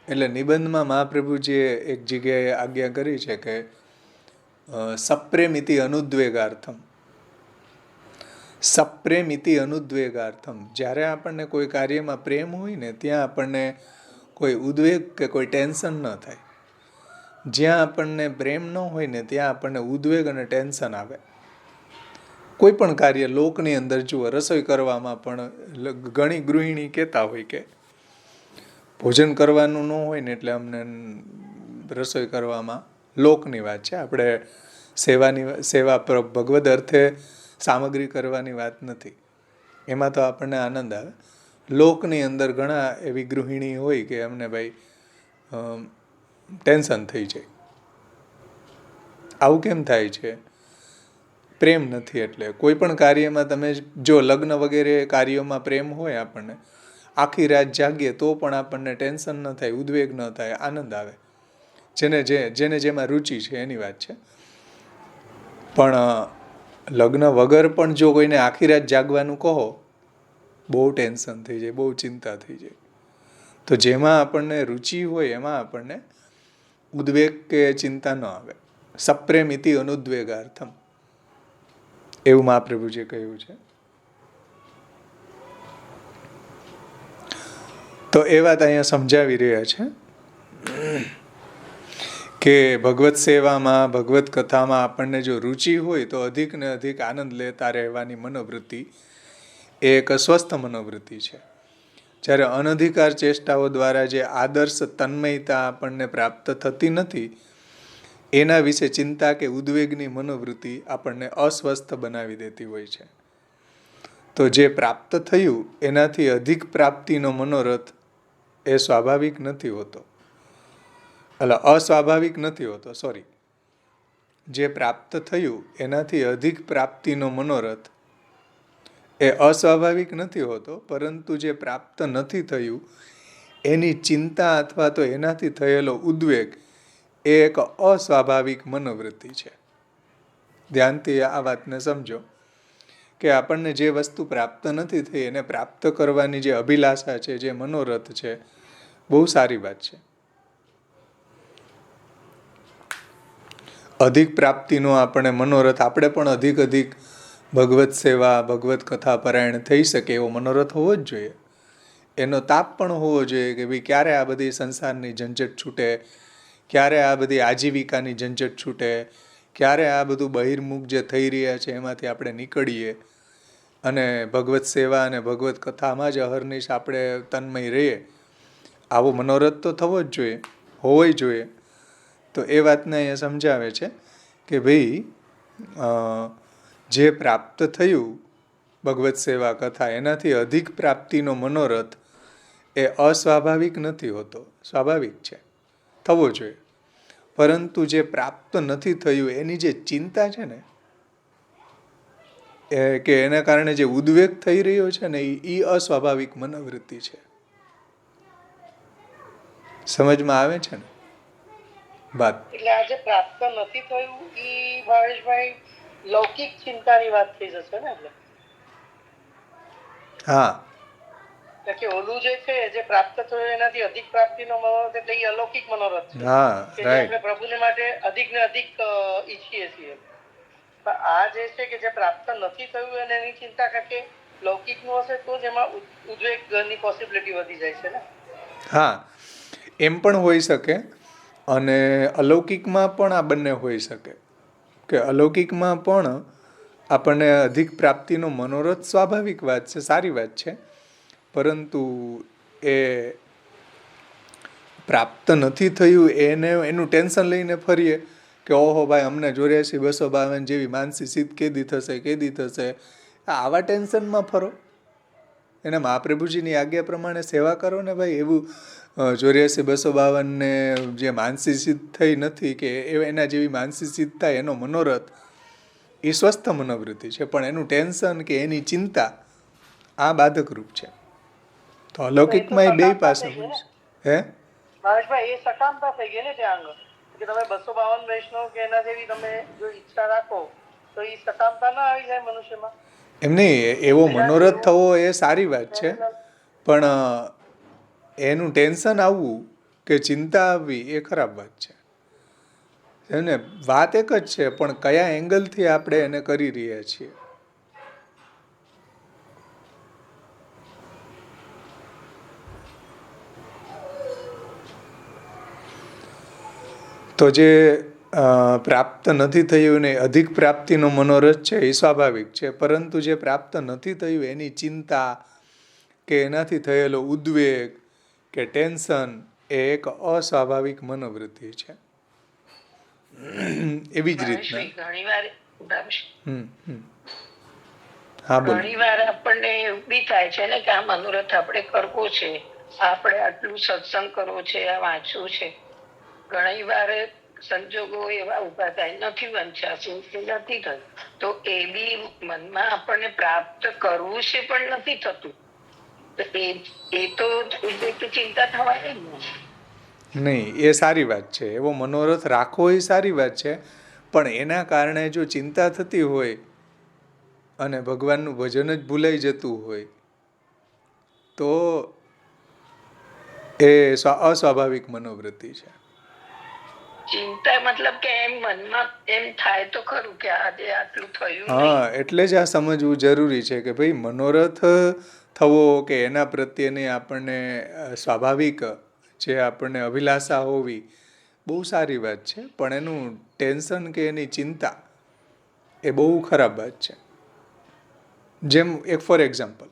એટલે નિબંધમાં મહાપ્રભુજીએ એક જગ્યાએ આજ્ઞા કરી છે કે સપ્રેમિતિ અનુદ્વેગાર્થમ. સપ્રેમિતિ અનુદ્વેગાર્થમ, જ્યારે આપણને કોઈ કાર્યમાં પ્રેમ હોય ને ત્યાં આપણને કોઈ ઉદ્વેગ કે કોઈ ટેન્શન ન થાય. જ્યાં આપણને પ્રેમ ન હોય ને ત્યાં આપણને ઉદ્વેગ અને ટેન્શન આવે. કોઈ પણ કાર્ય લોકની અંદર જુઓ, રસોઈ કરવામાં પણ ઘણી ગૃહિણી કહેતા હોય કે ભોજન કરવાનું ન હોય ને એટલે અમને રસોઈ કરવામાં લોકની વાત છે. આપણે સેવા ભગવદ અર્થે સામગ્રી કરવાની વાત નથી. એમાં તો આપણને આનંદ આવે. લોકની અંદર ઘણા એવી ગૃહિણી હોય કે અમને ભાઈ ટેન્શન થઈ જાય. આવું કેમ થાય છે? પ્રેમ નથી. એટલે કોઈ પણ કાર્યમાં તમે જો લગ્ન વગેરે કાર્યોમાં પ્રેમ હોય, આપણને આખી રાત જાગીએ તો પણ આપણને ટેન્શન ન થાય, ઉદ્વેગ ન થાય, આનંદ આવે. જેને જેમાં રુચિ છે એની વાત છે. પણ લગ્ન વગર પણ જો કોઈને આખી રાત જાગવાનું કહો, બહુ ટેન્શન થઈ જાય, બહુ ચિંતા થઈ જાય. તો જેમાં આપણને રુચિ હોય એમાં આપણને ઉદ્વેગ કે ચિંતા ન આવે. સપ્રેમિતિ અનુદ્વેગાર્થમ, એવું મહાપ્રભુજીએ કહ્યું છે. તો એ વાત અહીંયા સમજાવી રહ્યા છે કે ભગવત સેવામાં, ભગવત કથામાં આપણને જો રુચિ હોય તો અધિક ને અધિક આનંદ લેતા રહેવાની મનોવૃત્તિ એ એક સ્વસ્થ મનોવૃત્તિ છે. જ્યારે અનધિકાર ચેષ્ટાઓ દ્વારા જે આદર્શ તન્મયતા આપણને પ્રાપ્ત થતી નથી, એના વિશે ચિંતા કે ઉદ્વેગની મનોવૃત્તિ આપણને અસ્વસ્થ બનાવી દેતી હોય છે. તો જે પ્રાપ્ત થયું એનાથી અધિક પ્રાપ્તિનો મનોરથ એ સ્વાભાવિક નથી હોતો, અસ્વાભાવિક નથી હોતો. જે પ્રાપ્ત થયું એનાથી અધિક પ્રાપ્તિનો મનોરથ એ અસ્વાભાવિક નથી હોતો, પરંતુ જે પ્રાપ્ત નથી થયું એની ચિંતા અથવા તો એનાથી થયેલો ઉદ્વેગ એ એક અસ્વાભાવિક મનોવૃત્તિ છે. ધ્યાનથી આ વાતને સમજો કે આપણને જે વસ્તુ પ્રાપ્ત નથી થઈ એને પ્રાપ્ત કરવાની જે અભિલાષા છે, જે મનોરથ છે, બહુ સારી વાત છે. અધિક પ્રાપ્તિનો આપણે મનોરથ, આપણે પણ અધિક ભગવત સેવા, ભગવત કથા પરાયણ થઈ શકે એવો મનોરથ હોવો જ જોઈએ. એનો તાપ પણ હોવો જોઈએ કે ભાઈ ક્યારે આ બધી સંસારની ઝંઝટ છૂટે, ક્યારે આ બધી આજીવિકાની ઝંઝટ છૂટે, ક્યારે આ બધું બહિર્મુખ જે થઈ રહ્યા છે એમાંથી આપણે નીકળીએ અને ભગવત સેવા અને ભગવત કથામાં જ અહર્નિશ આપણે તન્મય રહીએ. આવો મનોરથ તો થવો જ જોઈએ, હોવો જોઈએ. તો એ વાતને અહીંયા સમજાવે છે કે ભાઈ જે પ્રાપ્ત થયું ભગવત સેવા કથા એનાથી અધિક પ્રાપ્તિનો મનોરથ એ અસ્વાભાવિક નથી હોતો, સ્વાભાવિક છે, થવો જોઈએ. પરંતુ જે પ્રાપ્ત નથી થયું એની જે ચિંતા છે ને, કે એના કારણે જે ઉદ્વેગ થઈ રહ્યો છે ને, એ અસ્વાભાવિક મનોવૃત્તિ છે. સમજમાં આવે છે ને વાત? એટલે આ જે પ્રાપ્ત નથી થયું એ ભાવેશભાઈ લૌકિક ચિંતાની વાત થઈ જશે ને? એટલે હા, કે ઓલું જે છે જે પ્રાપ્ત થયું એનાથી અધિક પ્રાપ્તિનો મનોરથ એટલે એ અલૌકિક મનોરથ છે. હા, કે આપણે પ્રભુને માટે અધિક ને અધિક ઈચ્છીએ છીએ. આ જે છે કે જે પ્રાપ્ત નથી થયું અને એની ચિંતા કે લૌકિક નું હશે તો જ એમાં ઉદ્વેગની પોસિબિલિટી વધી જાય છે ને? હા, એમ પણ હોઈ શકે અને અલૌકિકમાં પણ આ બંને હોઈ શકે કે અલૌકિકમાં પણ આપણને અધિક પ્રાપ્તિનો મનોરથ સ્વાભાવિક વાત છે, સારી વાત છે. પરંતુ એ પ્રાપ્ત નથી થયું એનું ટેન્શન લઈને ફરીએ કે ઓહો ભાઈ અમને 84,252 જેવી માનસી સિદ્ધ કેદી થશે. આવા ટેન્શનમાં ફરો. એને મહાપ્રભુજીની આજ્ઞા પ્રમાણે સેવા કરો ને ભાઈ. એવું 84,252 જે માનસી સિદ્ધ થઈ નથી કે એના જેવી માનસી સિદ્ધ થાય એનો મનોરથ એ સ્વસ્થ મનોવૃત્તિ છે, પણ એનું ટેન્શન કે એની ચિંતા આ બાધકરૂપ છે. તો અલૌકિકમાં એ બે પાસા હોય છે. હે ભાવેશભાઈ, એ સકામતા થઈ ગઈ ને ત્યાં આગળ કે તમે 252 વૈષ્ણવ કે એના જેવી તમે જો ઈચ્છા રાખો તો એ સકામતા ના આવી જાય મનુષ્યમાં? એમ નહીં, એવો મનોરથ થવો એ સારી વાત છે, પણ એનું ટેન્શન આવવું કે ચિંતા આવવી એ ખરાબ વાત છે. એને વાત એક જ છે, પણ કયા એંગલથી આપણે એને કરી રહ્યા છીએ. તો જે પ્રાપ્ત નથી થયું ને અધિક પ્રાપ્તિનો મનોરથ છે એ સ્વાભાવિક છે, પરંતુ જે પ્રાપ્ત નથી થયું એની ચિંતા કે એનાથી થયેલો ઉદ્વેગ કે ટેન્શન એ એક અસ્વાભાવિક મનોવૃત્તિ છે. એવી જ રીતના ઘણી વાર આપણને એવું બી થાય છે ને કે આ મનોરથ આપણે કરવો છે, આપણે આટલું સત્સંગ કરવો છે, આ વાંચવું છે. ઘણી વાર સંજોગો એવા ઉભા થાય, નથી વંચાતું, નથી થતું, તો એ બી મનમાં આપણને પ્રાપ્ત કરવું છે પણ નથી થતું, એ તો ચિંતા થવાય જ નહીં. એ સારી વાત છે, એવો મનોરથ રાખવો એ સારી વાત છે, પણ એના કારણે જો ચિંતા થતી હોય અને ભગવાનનું ભજન જ ભૂલાઈ જતું હોય તો એ અસ્વાભાવિક મનોવૃત્તિ છે. ચિંતા મતલબ કે એમ મનમાં એમ થાય તો ખરું કે આજે આટલું થયું. હા, એટલે જ આ સમજવું જરૂરી છે કે ભાઈ મનોરથ થવો કે એના પ્રત્યેની આપણને સ્વાભાવિક જે આપણને અભિલાષા હોવી બહુ સારી વાત છે, પણ એનું ટેન્શન કે એની ચિંતા એ બહુ ખરાબ વાત છે. જેમ એક ફોર એક્ઝામ્પલ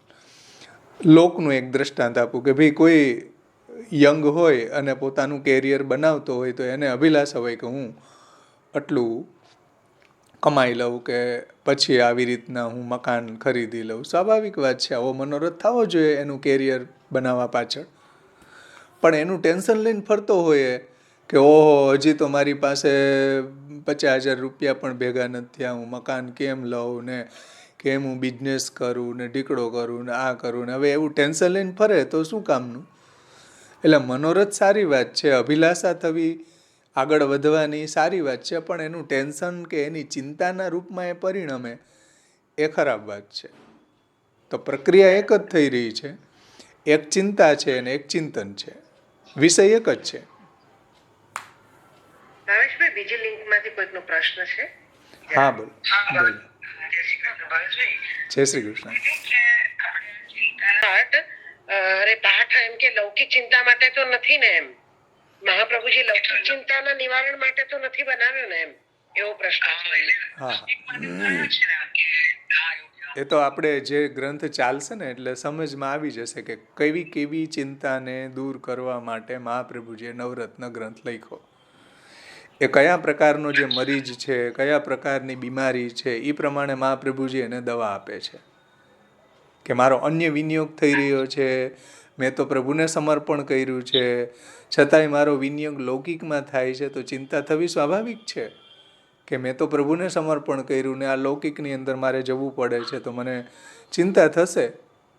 લોકનું એક દ્રષ્ટાંત આપું કે ભાઈ કોઈ યંગ હોય અને પોતાનું કેરિયર બનાવતો હોય તો એને અભિલાષા હોય કે હું આટલું કમાઈ લઉં કે પછી આવી રીતના હું મકાન ખરીદી લઉં. સ્વાભાવિક વાત છે, આવો મનોરથ થવો જોઈએ એનું કેરિયર બનાવવા પાછળ. પણ એનું ટેન્શન લઈને ફરતો હોય કે ઓહો હજી તો મારી પાસે 50,000 રૂપિયા પણ ભેગા નથી થયા, હું મકાન કેમ લઉં ને કેમ હું બિઝનેસ કરું ને ઢીકડો કરું ને આ કરું ને, હવે એવું ટેન્શન લઈને ફરે તો શું કામનું. એટલે મનોરથ સારી વાત છે, અભિલાષા થવી, આગળ વધવાની સારી વાત છે, પણ એનું ટેન્શન કે એની ચિંતાના રૂપમાં એ પરિણમે એ ખરાબ વાત છે. તો પ્રક્રિયા એક જ થઈ રહી છે, એક ચિંતા છે અને એક ચિંતન છે, વિષય એક જ છે. ભાવેશભાઈ, બીજી લિંકમાંથી કોઈકનો પ્રશ્ન છે? હા, બોલો. જય શ્રી કૃષ્ણ. અરે પાઠ એમ કે લૌકિક ચિંતા માટે તો નથી ને, એમ મહાપ્રભુજી લૌકિક ચિંતાના નિવારણ માટે તો નથી બનાવ્યો ને, એમ એવો પ્રશ્ન છે. હા, એ તો આપણે જે ગ્રંથ ચાલશે ને એટલે સમજમાં આવી જશે કે કેવી કેવી ચિંતાને દૂર કરવા માટે મહાપ્રભુજીએ નવરત્ન ગ્રંથ લખ્યો. એ કયા પ્રકારનો જે મરીજ છે, કયા પ્રકારની બીમારી છે, એ પ્રમાણે મહાપ્રભુજી એને દવા આપે છે. કે મારો અન્ય વિનિયોગ થઈ રહ્યો છે, મેં તો પ્રભુને સમર્પણ કર્યું છે, છતાંય મારો વિનિયોગ લૌકિકમાં થાય છે, તો ચિંતા થવી સ્વાભાવિક છે કે મેં તો પ્રભુને સમર્પણ કર્યું ને આ લૌકિકની અંદર મારે જવું પડે છે, તો મને ચિંતા થશે.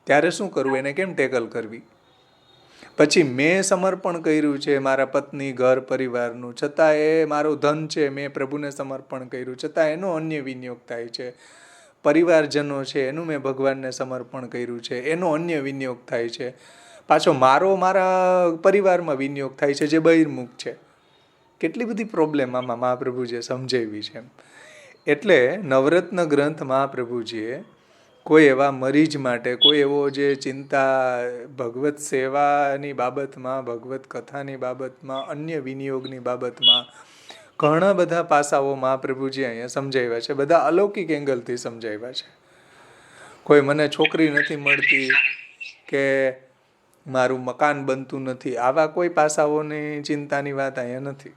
ત્યારે શું કરવું, એને કેમ ટેકલ કરવી. પછી મેં સમર્પણ કર્યું છે મારા પત્ની ઘર પરિવારનું, છતાં એ મારું ધન છે, મેં પ્રભુને સમર્પણ કર્યું, છતાં એનો અન્ય વિનિયોગ થાય છે. પરિવારજનો છે એનું મેં ભગવાનને સમર્પણ કર્યું છે, એનો અન્ય વિનિયોગ થાય છે. પાછો મારા પરિવારમાં વિનિયોગ થાય છે જે બહિર્મુખ છે. કેટલી બધી પ્રોબ્લેમ આમાં મહાપ્રભુજીએ સમજાવી છે. એટલે નવરત્ન ગ્રંથ મહાપ્રભુજીએ કોઈ એવા મરીજ માટે, કોઈ એવો જે ચિંતા ભગવત સેવાની બાબતમાં, ભગવત કથાની બાબતમાં, અન્ય વિનિયોગની બાબતમાં ઘણા બધા પાસાઓ મહાપ્રભુજી અહીંયા સમજાવ્યા છે. બધા અલૌકિક એંગલથી સમજાવ્યા છે. કોઈ મને છોકરી નથી મળતી કે મારું મકાન બનતું નથી, આવા કોઈ પાસાઓની ચિંતાની વાત અહીંયા નથી.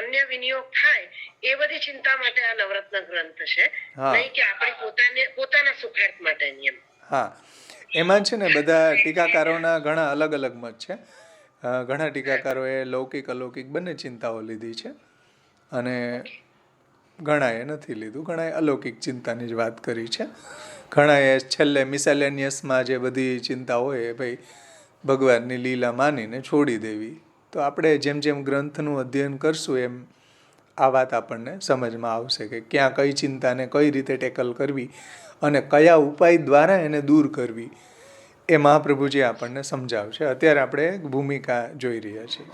અન્ય વિનિયોગ થાય એ બધી ચિંતા માટે આ નવરત્ન ગ્રંથ છે, નહીં કે આપણે પોતાના સુખાર્થ માટે. હા, એમાં છે ને બધા ટીકાકારોના ઘણા અલગ અલગ મત છે. ઘણા ટીકાકારોએ લૌકિક અલૌકિક બંને ચિંતાઓ લીધી છે અને ઘણાએ નથી લીધું. ઘણાએ અલૌકિક ચિંતાની જ વાત કરી છે. ઘણાએ છેલ્લે મિસેલેનિયસમાં જે બધી ચિંતા હોય એ ભાઈ ભગવાનની લીલા માનીને છોડી દેવી. તો આપણે જેમ જેમ ગ્રંથનું અધ્યયન કરશું એમ આ વાત આપણને સમજમાં આવશે કે ક્યાં કઈ ચિંતાને કઈ રીતે ટેકલ કરવી અને કયા ઉપાય દ્વારા એને દૂર કરવી, એ મહાપ્રભુજી આપણને સમજાવશે. અત્યારે આપણે ભૂમિકા જોઈ રહ્યા છીએ.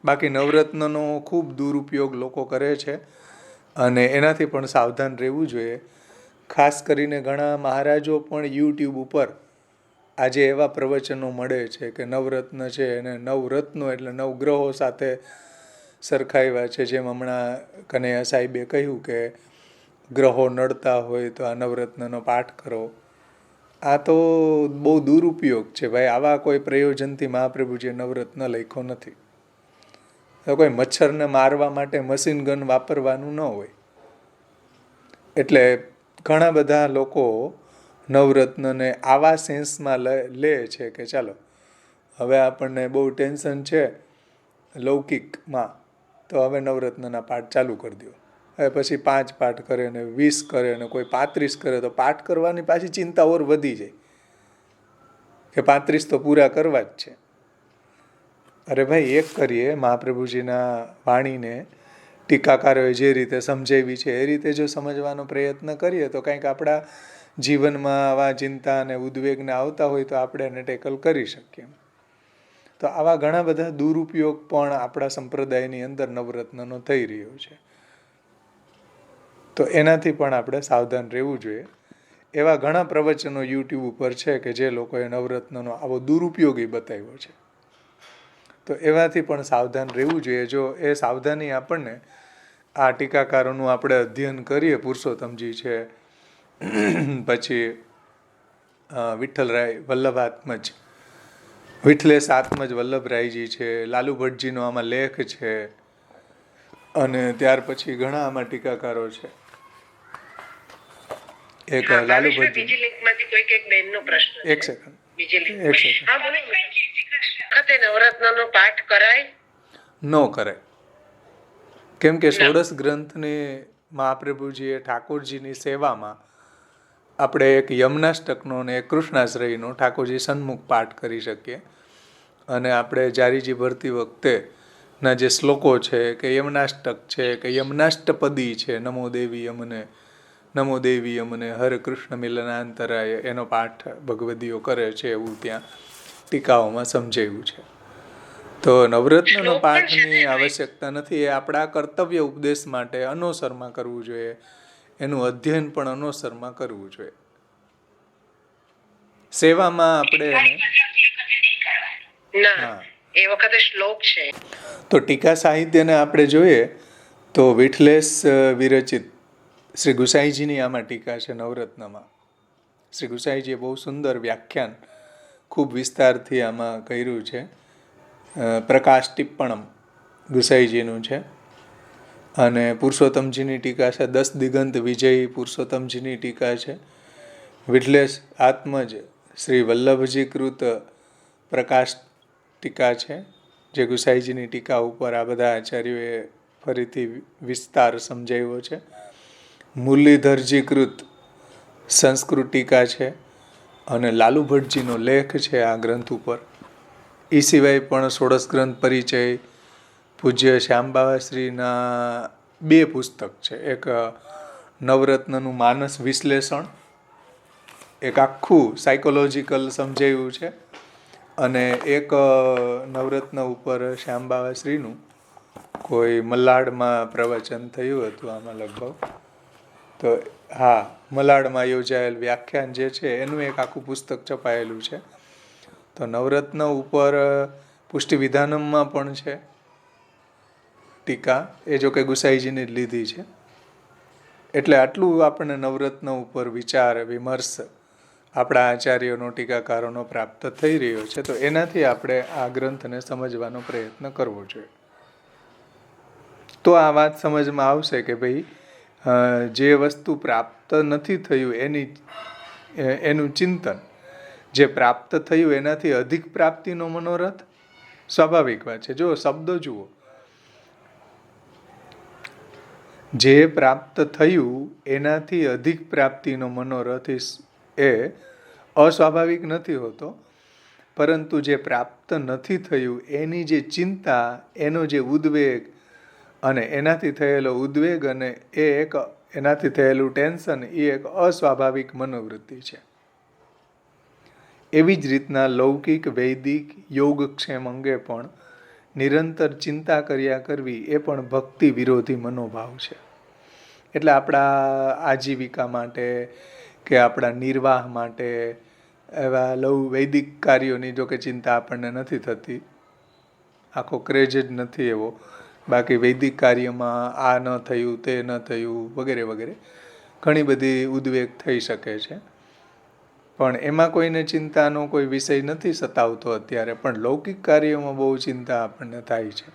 બાકી નવરત્નનો ખૂબ દુરુપયોગ લોકો કરે છે અને એનાથી પણ સાવધાન રહેવું જોઈએ. ખાસ કરીને ઘણા મહારાજો પણ યુટ્યુબ ઉપર આજે એવા પ્રવચનો મળે છે કે નવરત્ન છે અને નવરત્નો એટલે નવગ્રહો સાથે સરખાવ્યા છે. જેમ હમણાં કનૈયા સાહેબે કહ્યું કે ગ્રહો નડતા હોય તો આ નવરત્નનો પાઠ કરો. આ તો બહુ દુરુપયોગ છે ભાઈ. આવા કોઈ પ્રયોજનથી મહાપ્રભુજીએ નવરત્ન લખ્યો નથી. કોઈ મચ્છરને મારવા માટે મશીન ગન વાપરવાનું ન હોય. એટલે ઘણા બધા લોકો નવરત્નને આવા સેન્સમાં લે છે કે ચાલો હવે આપણને બહુ ટેન્શન છે લૌકિકમાં, તો હવે નવરત્નના પાઠ ચાલુ કરી દો. હવે પછી 5 પાઠ કરે ને 20 કરે ને કોઈ 35 કરે તો પાઠ કરવાની પાછી ચિંતા ઓર વધી જાય કે 35 તો પૂરા કરવા જ છે. અરે ભાઈ, એક કરીએ. મહાપ્રભુજીના વાણીને ટીકાકારોએ જે રીતે સમજાવી છે એ રીતે જો સમજવાનો પ્રયત્ન કરીએ તો કંઈક આપણા જીવનમાં આવા ચિંતા અને ઉદ્વેગને આવતા હોય તો આપણે એને ટેકલ કરી શકીએ. તો આવા ઘણા બધા દુરુપયોગ પણ આપણા સંપ્રદાયની અંદર નવરત્નનો થઈ રહ્યો છે. તો એનાથી પણ આપણે સાવધાન રહેવું જોઈએ. એવા ઘણા પ્રવચનો યુટ્યુબ ઉપર છે કે જે લોકોએ નવરત્નનો આવો દુરુપયોગી બતાવ્યો છે. તો એવાથી પણ સાવધાન રહેવું જોઈએ. જો એ સાવધાની આપણને આ ટીકાકારોનું આપણે અધ્યયન કરીએ, પુરુષોત્તમજી છે, પછી વિઠ્ઠલરાય વલ્લભાત્મજ, વિઠ્ઠલેશ આત્મજ વલ્લભરાયજી છે, લાલુ ભટ્ટજીનો આમાં લેખ છે, અને ત્યાર પછી ઘણા આમાં ટીકાકારો છે. એક લાલુ ભટ્ટજી, બીજી લિંકમાંથી કોઈક એક બેનનો પ્રશ્ન છે. એક સેકન્ડ. બીજી લિંક. હા, બોલો. વખતે નવરત્નનો પાઠ કરાય? ન કરાય. કેમ કે ષોડશ ગ્રંથની મહાપ્રભુજીએ ઠાકોરજીની સેવામાં આપણે એક યમનાષ્ટકનો અને એક કૃષ્ણાશ્રયનો ઠાકોરજી સન્મુખ પાઠ કરી શકીએ. અને આપણે જારીજી ભરતી વખતે ના જે શ્લોકો છે કે યમનાષ્ટક છે કે યમનાષ્ટપદી છે, નમો દેવી યમને, નમો દેવી યમને, હરે કૃષ્ણ મિલનાંતરાય, એનો પાઠ ભગવદીઓ કરે છે એવું ત્યાં ટીકાઓમાં સમજાવ્યું છે. તો નવરત્નનો પાઠની આવશ્યકતા નથી. એ આપણા કર્તવ્ય ઉપદેશ માટે અનોસરમાં કરવું જોઈએ. એનું અધ્યયન પણ અનોસરમાં કરવું જોઈએ. સેવામાં આપણે ના, એ વખતે શ્લોક છે. તો ટીકા સાહિત્યને આપણે જોઈએ તો વિઠ્ઠલેશ વિરચિત શ્રી ગુસાઈજીની આમાં ટીકા છે નવરત્નમાં. શ્રી ગુસાઈજીએ બહુ સુંદર વ્યાખ્યાન ખૂબ વિસ્તારથી આમાં કર્યું છે. પ્રકાશ ટિપ્પણમ ગુસાઈજીનું છે. અને પુરુષોત્તમજીની ટીકા છે, 10 દિગંત વિજયી પુરુષોત્તમજીની ટીકા છે. વિઠ્ઠલેશ આત્મજ શ્રી વલ્લભજી કૃત પ્રકાશ ટીકા છે, જે ગુસાઈજીની ટીકા ઉપર આ બધા આચાર્યોએ ફરીથી વિસ્તાર સમજાવ્યો છે. મુરલીધરજી કૃત સંસ્કૃત ટીકા છે, અને લાલુ ભટ્ટજીનો લેખ છે આ ગ્રંથ ઉપર. એ સિવાય પણ ષોડશ ગ્રંથ પરિચય, પૂજ્ય શ્યામબાવાશ્રીના 2 પુસ્તક છે. એક નવરત્નનું માનસ વિશ્લેષણ, એક આખું સાયકોલોજીકલ સમજાવ્યું છે, અને એક નવરત્ન ઉપર શ્યામબાવાશ્રીનું કોઈ મલાડમાં પ્રવચન થયું હતું આમાં લગભગ. તો હા, મલાડમાં યોજાયેલ વ્યાખ્યાન જે છે એનું એક આખું પુસ્તક છપાયેલું છે. તો નવરત્ન ઉપર પુષ્ટિ વિધાનમમાં પણ છે ટીકા. એ જો કે ગુસાઈજીને જ લીધી છે. એટલે આટલું આપણને નવરત્ન ઉપર વિચાર વિમર્શ આપણા આચાર્યોનો ટીકાકારોનો પ્રાપ્ત થઈ રહ્યો છે. તો એનાથી આપણે આ ગ્રંથને સમજવાનો પ્રયત્ન કરવો જોઈએ. તો આ વાત સમજમાં આવશે કે ભાઈ જે વસ્તુ પ્રાપ્ત નથી થયું એનું ચિંતન, જે પ્રાપ્ત થયું એનાથી અધિક પ્રાપ્તિનો મનોરથ સ્વાભાવિક વાત છે. જો શબ્દો જુઓ, જે પ્રાપ્ત થયું એનાથી અધિક પ્રાપ્તિનો મનોરથ એ અસ્વાભાવિક નથી હોતો, પરંતુ જે પ્રાપ્ત નથી થયું એની જે ચિંતા, એનો જે ઉદ્વેગ, અને એનાથી થયેલો ઉદ્વેગ અને એનાથી થયેલું ટેન્શન એ એક અસ્વાભાવિક મનોવૃત્તિ છે. એવી જ રીતના લૌકિક વૈદિક યોગક્ષેમ અંગે પણ નિરંતર ચિંતા કર્યા કરવી એ પણ ભક્તિ વિરોધી મનોભાવ છે. એટલે આપણા આજીવિકા માટે કે આપણા નિર્વાહ માટે એવા વૈદિક કાર્યોની જો કે ચિંતા આપણને નથી થતી, આખો ક્રેઝ જ નથી એવો. બાકી વૈદિક કાર્યમાં આ ન થયું, તે ન થયું, વગેરે વગેરે ઘણી બધી ઉદ્વેગ થઈ શકે છે. પણ એમાં કોઈને ચિંતાનો કોઈ વિષય નથી સતાવતો અત્યારે. પણ લૌકિક કાર્યોમાં બહુ ચિંતા આપણને થાય છે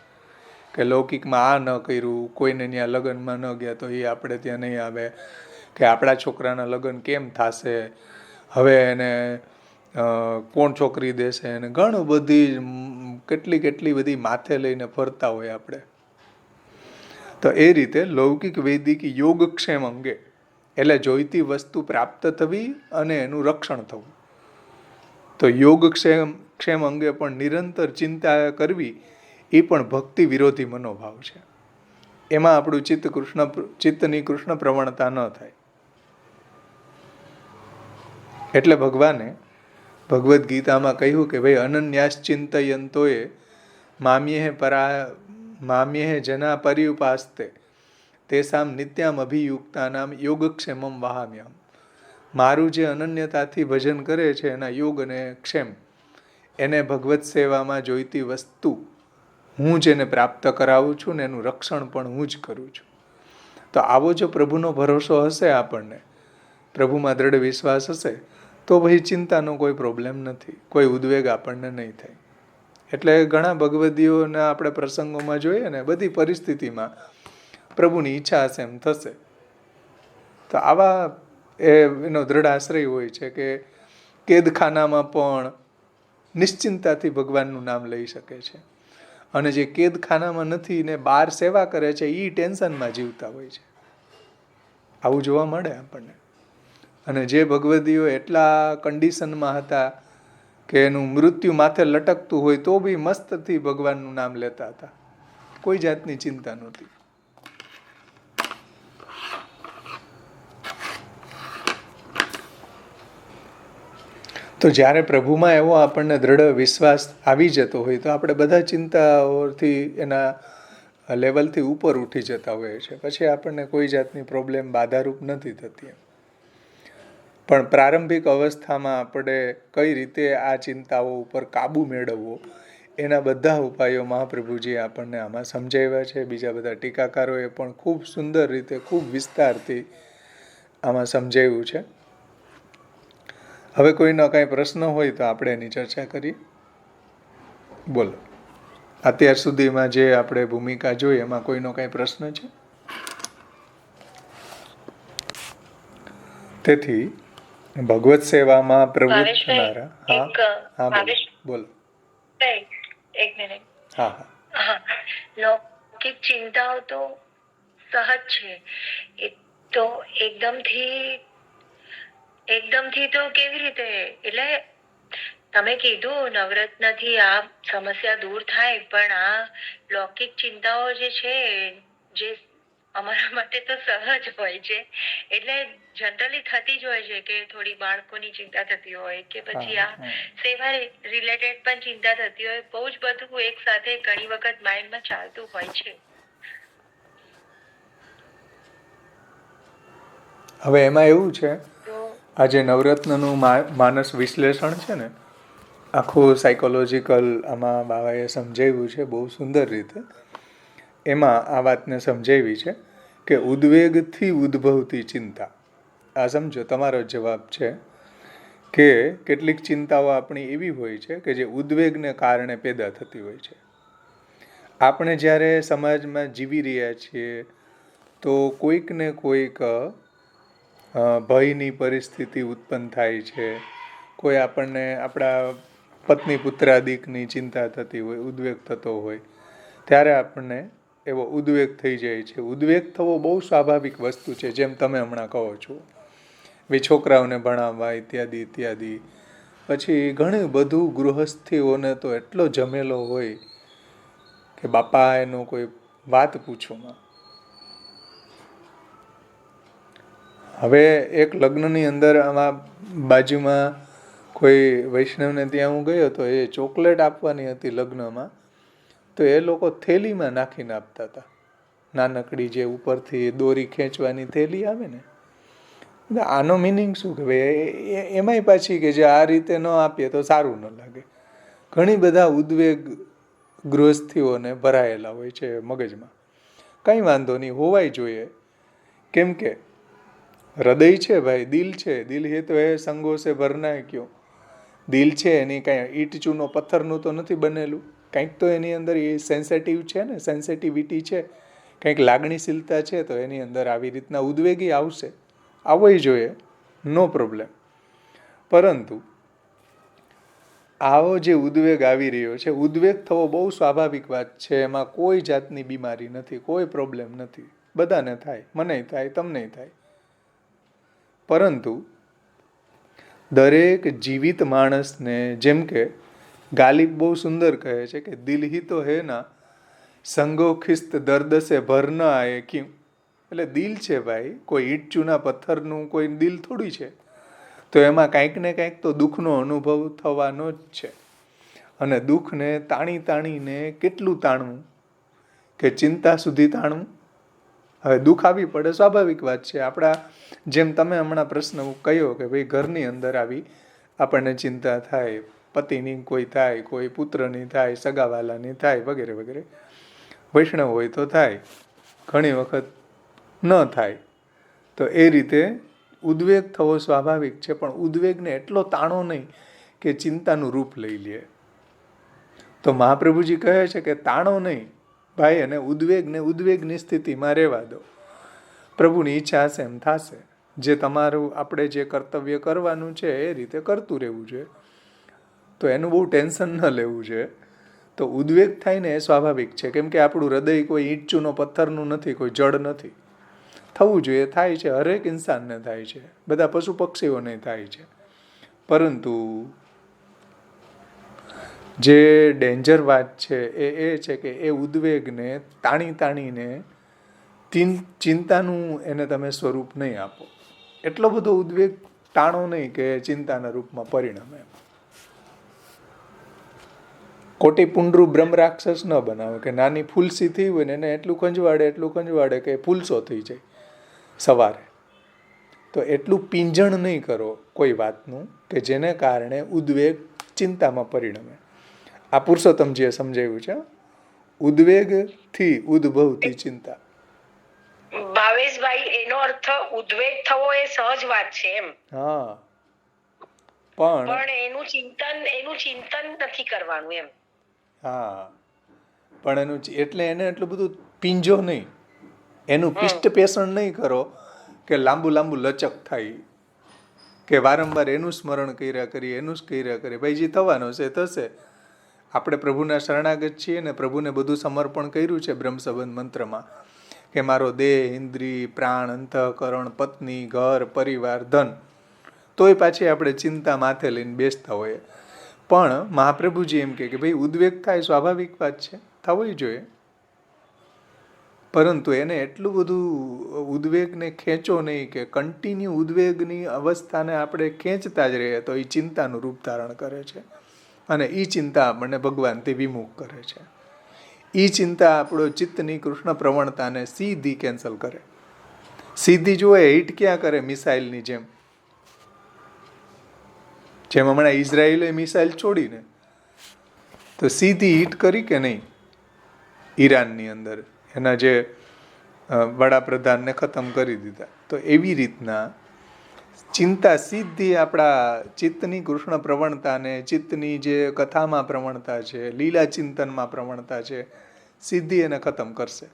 કે લૌકિકમાં આ ન કર્યું, કોઈને ત્યાં લગ્નમાં ન ગયા તો એ આપણે ત્યાં નહીં આવે, કે આપણા છોકરાના લગ્ન કેમ થશે, હવે એને કોણ છોકરી દેશે, અને ઘણું બધી કેટલી બધી માથે લઈને ફરતા હોય આપણે. તો એ રીતે લૌકિક વૈદિક યોગક્ષેમ અંગે, એટલે જોઈતી વસ્તુ પ્રાપ્ત થવી અને એનું રક્ષણ થવું. તો યોગક્ષેમ અંગે પણ નિરંતર ચિંતા કરવી એ પણ ભક્તિ વિરોધી મનોભાવ છે. એમાં આપણું ચિત્તની કૃષ્ણ પ્રવણતા ન થાય. એટલે ભગવાને ભગવદ્ ગીતામાં કહ્યું કે ભાઈ અનન્યાસ ચિંતયંતોએ મામ્યેહ જના પર્યુપાસ્તે તેસામ નિત્યામ અભિયુક્તાનામ યોગક્ષેમમ વહામ્યહમ. મારું જે અનન્યતાથી ભજન કરે છે એના યોગ અને ક્ષેમ, એને ભગવત સેવામાં જોઈતી વસ્તુ હું જેને પ્રાપ્ત કરાવું છું ને એનું રક્ષણ પણ હું જ કરું છું. તો આવો જો પ્રભુનો ભરોસો હશે, આપણને પ્રભુમાં દ્રઢ વિશ્વાસ હશે, તો ભાઈ ચિંતાનો કોઈ પ્રોબ્લેમ નથી, કોઈ ઉદ્વેગ આપણને નહીં થાય. એટલે ઘણા ભગવદીઓના આપણે પ્રસંગોમાં જોઈએ ને, બધી પરિસ્થિતિમાં પ્રભુની ઈચ્છા હશે એમ થશે. તો આવા એનો દ્રઢ આશ્રય હોય છે કે કેદખાનામાં પણ નિશ્ચિંતાથી ભગવાનનું નામ લઈ શકે છે. અને જે કેદખાનામાં નથી ને બહાર સેવા કરે છે એ ટેન્શનમાં જીવતા હોય છે. આવું જોવા મળે આપણને. અને જે ભગવદીઓ એટલા કન્ડિશનમાં હતા કે એનું મૃત્યુ માથે લટકતું હોય તો બી મસ્તથી ભગવાનનું નામ લેતા હતા, કોઈ જાતની ચિંતા નહોતી. તો જ્યારે પ્રભુમાં એવો આપણને દ્રઢ વિશ્વાસ આવી જતો હોય તો આપણે બધા ચિંતાઓથી એના લેવલથી ઉપર ઉઠી જતા હોઈએ છીએ. પછી આપણને કોઈ જાતની પ્રોબ્લેમ બાધારૂપ નથી થતી. પણ પ્રારંભિક અવસ્થામાં આપણે કઈ રીતે આ ચિંતાઓ ઉપર કાબુ મેળવવો, એના બધા ઉપાયો મહાપ્રભુજીએ આપણને આમાં સમજાવ્યા છે. બીજા બધા ટીકાકારોએ પણ ખૂબ સુંદર રીતે, ખૂબ વિસ્તારથી આમાં સમજાવ્યું છે. હવે કોઈનો કાંઈ પ્રશ્ન હોય તો આપણે એની ચર્ચા કરીએ. બોલો, અત્યાર સુધીમાં જે આપણે ભૂમિકા જોઈ એમાં કોઈનો કાંઈ પ્રશ્ન છે? તેથી ભગવત સેવામાં પ્રવૃત્ત થનારા. હા બોલો. એક મિનિટ. હા. લૌકિક ચિંતાઓ તો સહજ છે. એ તો એકદમથી તો કેવી રીતે, એટલે તમે કીધું નવરત્નથી આ સમસ્યા દૂર થાય, પણ આ લૌકિક ચિંતાઓ જે છે, જે અમારા માટે તો સહજ હોય છે, એટલે જનરલી થતી જ હોય છે કે થોડી બાળકોની ચિંતા થતી હોય કે પછી આ સેવા રિલેટેડ પણ ચિંતા થતી હોય, બહુ જ બધું એક સાથે ઘણી વખત માઇન્ડમાં ચાલતું હોય છે. હવે એમાં એવું છે, આ જે નવરત્નનું માનસ વિશ્લેષણ છે ને, આખું સાયકોલોજીકલ આમાં બાબાએ સમજાવ્યું છે બહુ સુંદર રીતે. એમાં આ વાતને સમજાવી છે કે ઉદ્વેગથી ઉદ્ભવતી ચિંતા. આ સમજો, તમારો જવાબ છે કે કેટલીક ચિંતાઓ આપણી એવી હોય છે કે જે ઉદ્વેગને કારણે પેદા થતી હોય છે. આપણે જ્યારે સમાજમાં જીવી રહ્યા છીએ તો કોઈક ને કોઈક ભયની પરિસ્થિતિ ઉત્પન્ન થાય છે. કોઈ આપણને આપણા પત્ની પુત્રાદિકની ચિંતા થતી હોય, ઉદ્વેગ થતો હોય, ત્યારે આપણને એવો ઉદ્વેગ થઈ જાય છે. ઉદ્વેગ થવો બહુ સ્વાભાવિક વસ્તુ છે, જેમ તમે હમણાં કહો છો, છોકરાઓને ભણાવવા ઇત્યાદિ. પછી ઘણું બધું ગૃહસ્થીઓને તો એટલો જમેલો હોય કે બાપા એનો કોઈ વાત પૂછોમાં. હવે એક લગ્નની અંદર આમાં બાજુમાં કોઈ વૈષ્ણવને ત્યાં હું ગયો તો એ ચોકલેટ આપવાની હતી લગ્નમાં, તો એ લોકો થેલીમાં નાખીને આપતા હતા. નાનકડી જે ઉપરથી દોરી ખેંચવાની થેલી આવે ને, આનો મિનિંગ શું કે ભાઈ એમાંય પાછી કે જે આ રીતે ન આપીએ તો સારું ન લાગે. ઘણી બધા ઉદ્વેગ ગૃહસ્થીઓને ભરાયેલા હોય છે મગજમાં. કંઈ વાંધો નહીં, હોવાય જોઈએ. કેમ કે હૃદય છે ભાઈ, દિલ છે. દિલ હે તો હે સંગો સે ભરના હે ક્યો. દિલ છે એની કાંઈ ઈંટ ચૂનો પથ્થરનું તો નથી બનેલું. કંઈક તો એની અંદર એ સેન્સિટિવ છે ને, સેન્સિટિવિટી છે, કંઈક લાગણીશીલતા છે. તો એની અંદર આવી રીતના ઉદ્વેગી આવશે, આવવું જોઈએ, નો પ્રોબ્લેમ. પરંતુ આવો જે ઉદ્વેગ આવી રહ્યો છે, ઉદ્વેગ થવો બહુ સ્વાભાવિક વાત છે. એમાં કોઈ જાતની બીમારી નથી, કોઈ પ્રોબ્લેમ નથી. બધાને થાય, મને થાય, તમને થાય. પરંતુ દરેક જીવિત માણસને, જેમ કે ગાલિબ બહુ સુંદર કહે છે કે દિલ હી તો હે ના સંગો ખિસ્ત દર્દ સે ભર ન આયે ક્યું. એટલે દિલ છે ભાઈ, કોઈ ઈંટ ચૂના પથ્થરનું કોઈ દિલ થોડી છે. તો એમાં કાંઈક ને કાંઈક તો દુઃખનો અનુભવ થવાનો જ છે. અને દુઃખને તાણી તાણીને કેટલું તાણવું, કે ચિંતા સુધી તાણવું. હવે દુઃખ આવી પડે, સ્વાભાવિક વાત છે. આપણા જેમ તમે હમણાં પ્રશ્ન કહ્યો કે ભાઈ ઘરની અંદર આવી આપણને ચિંતા થાય, પતિની કોઈ થાય, કોઈ પુત્રની થાય, સગાવાલાની થાય, વગેરે વગેરે. વૈષ્ણવ હોય તો થાય, ઘણી વખત ન થાય. તો એ રીતે ઉદ્વેગ થવો સ્વાભાવિક છે. પણ ઉદ્વેગને એટલો તાણો નહીં કે ચિંતાનું રૂપ લઈ લે. તો મહાપ્રભુજી કહે છે કે તાણો નહીં ભાઈ, અને ઉદ્વેગને ઉદ્વેગની સ્થિતિમાં રહેવા દો. પ્રભુની ઈચ્છા હશે એમ થશે. જે તમારું આપણે જે કર્તવ્ય કરવાનું છે એ રીતે કરતું રહેવું જોઈએ. તો એનું બહુ ટેન્શન ન લેવું જોઈએ. તો ઉદ્વેગ થાય ને એ સ્વાભાવિક છે. કેમ કે આપણું હૃદય કોઈ ઈંટ ચૂનો પથ્થરનું નથી, કોઈ જડ નથી. થવું જોઈએ, થાય છે, હરેક ઇન્સાનને થાય છે, બધા પશુ પક્ષીઓને થાય છે. પરંતુ જે ડેન્જર વાત છે એ છે કે એ ઉદ્વેગને તાણી તાણીને ચિંતાનું એને તમે સ્વરૂપ નહીં આપો. એટલો બધો ઉદ્વેગ તાણો નહીં કે ચિંતાના રૂપમાં પરિણમે. કોટી પુંડરું બ્રહ્મ રાક્ષસ ન બનાવે કે નાની ફૂલસી થઈ હોય ને એને એટલું ખંજવાડે કે ફૂલસો થઈ જાય સવારે. તો એટલું પીંજણ નહીં કરો કોઈ વાતનું કે જેને કારણે ઉદ્વેગ ચિંતામાં પરિણમે. આ પુરુષોત્તમજીએ સમજાવ્યું છે. ઉદ્વેગથી ઉદ્ભવતી ચિંતા. ભાવેશભાઈ, એનો અર્થ ઉદ્વેગ થવો એ સહજ વાત છે એમ. હા, પણ એનું ચિંતન નથી કરવાનું એમ. હા, પણ એટલે એને એટલું બધું પીંજો નહીં, એનું પિષ્ટ પેષણ નહીં કરો કે લાંબુ લચક થાય, કે વારંવાર એનું સ્મરણ કર્યા કરીએ. ભાઈ જે થવાનો છે થશે. આપણે પ્રભુના શરણાગત છીએ ને પ્રભુને બધું સમર્પણ કર્યું છે બ્રહ્મ સંબંધ મંત્રમાં, કે મારો દેહ, ઇન્દ્રિય, પ્રાણ, અંતઃકરણ, પત્ની, ઘર, પરિવાર, ધન. તોય પાછી આપણે ચિંતા માથે લઈને બેસતા હોઈએ. પણ મહાપ્રભુજી એમ કે ભાઈ ઉદ્વેગ થાય સ્વાભાવિક વાત છે, થવું જોઈએ. પરંતુ એને એટલું બધું ઉદ્વેગને ખેંચો નહીં કે કન્ટિન્યુ ઉદ્વેગની અવસ્થાને આપણે ખેંચતા જ રહીએ તો એ ચિંતાનું રૂપ ધારણ કરે છે. અને એ ચિંતા આપણને ભગવાનથી વિમુખ કરે છે. એ ચિંતા આપણો ચિત્તની કૃષ્ણ પ્રવણતાને સીધી કેન્સલ કરે. સીધી જુએ હિટ ક્યાં કરે, મિસાઇલની જેમ હમણાં ઇઝરાયલે મિસાઇલ છોડીને તો સીધી હિટ કરી કે નહીં ઈરાનની અંદર, એના જે વડાપ્રધાનને ખતમ કરી દીધા. તો એવી રીતના ચિંતા સીધી આપણા ચિત્તની કૃષ્ણ પ્રવણતાને, ચિત્તની જે કથામાં પ્રવણતા છે, લીલા ચિંતનમાં પ્રવણતા છે, સીધી એને ખતમ કરશે.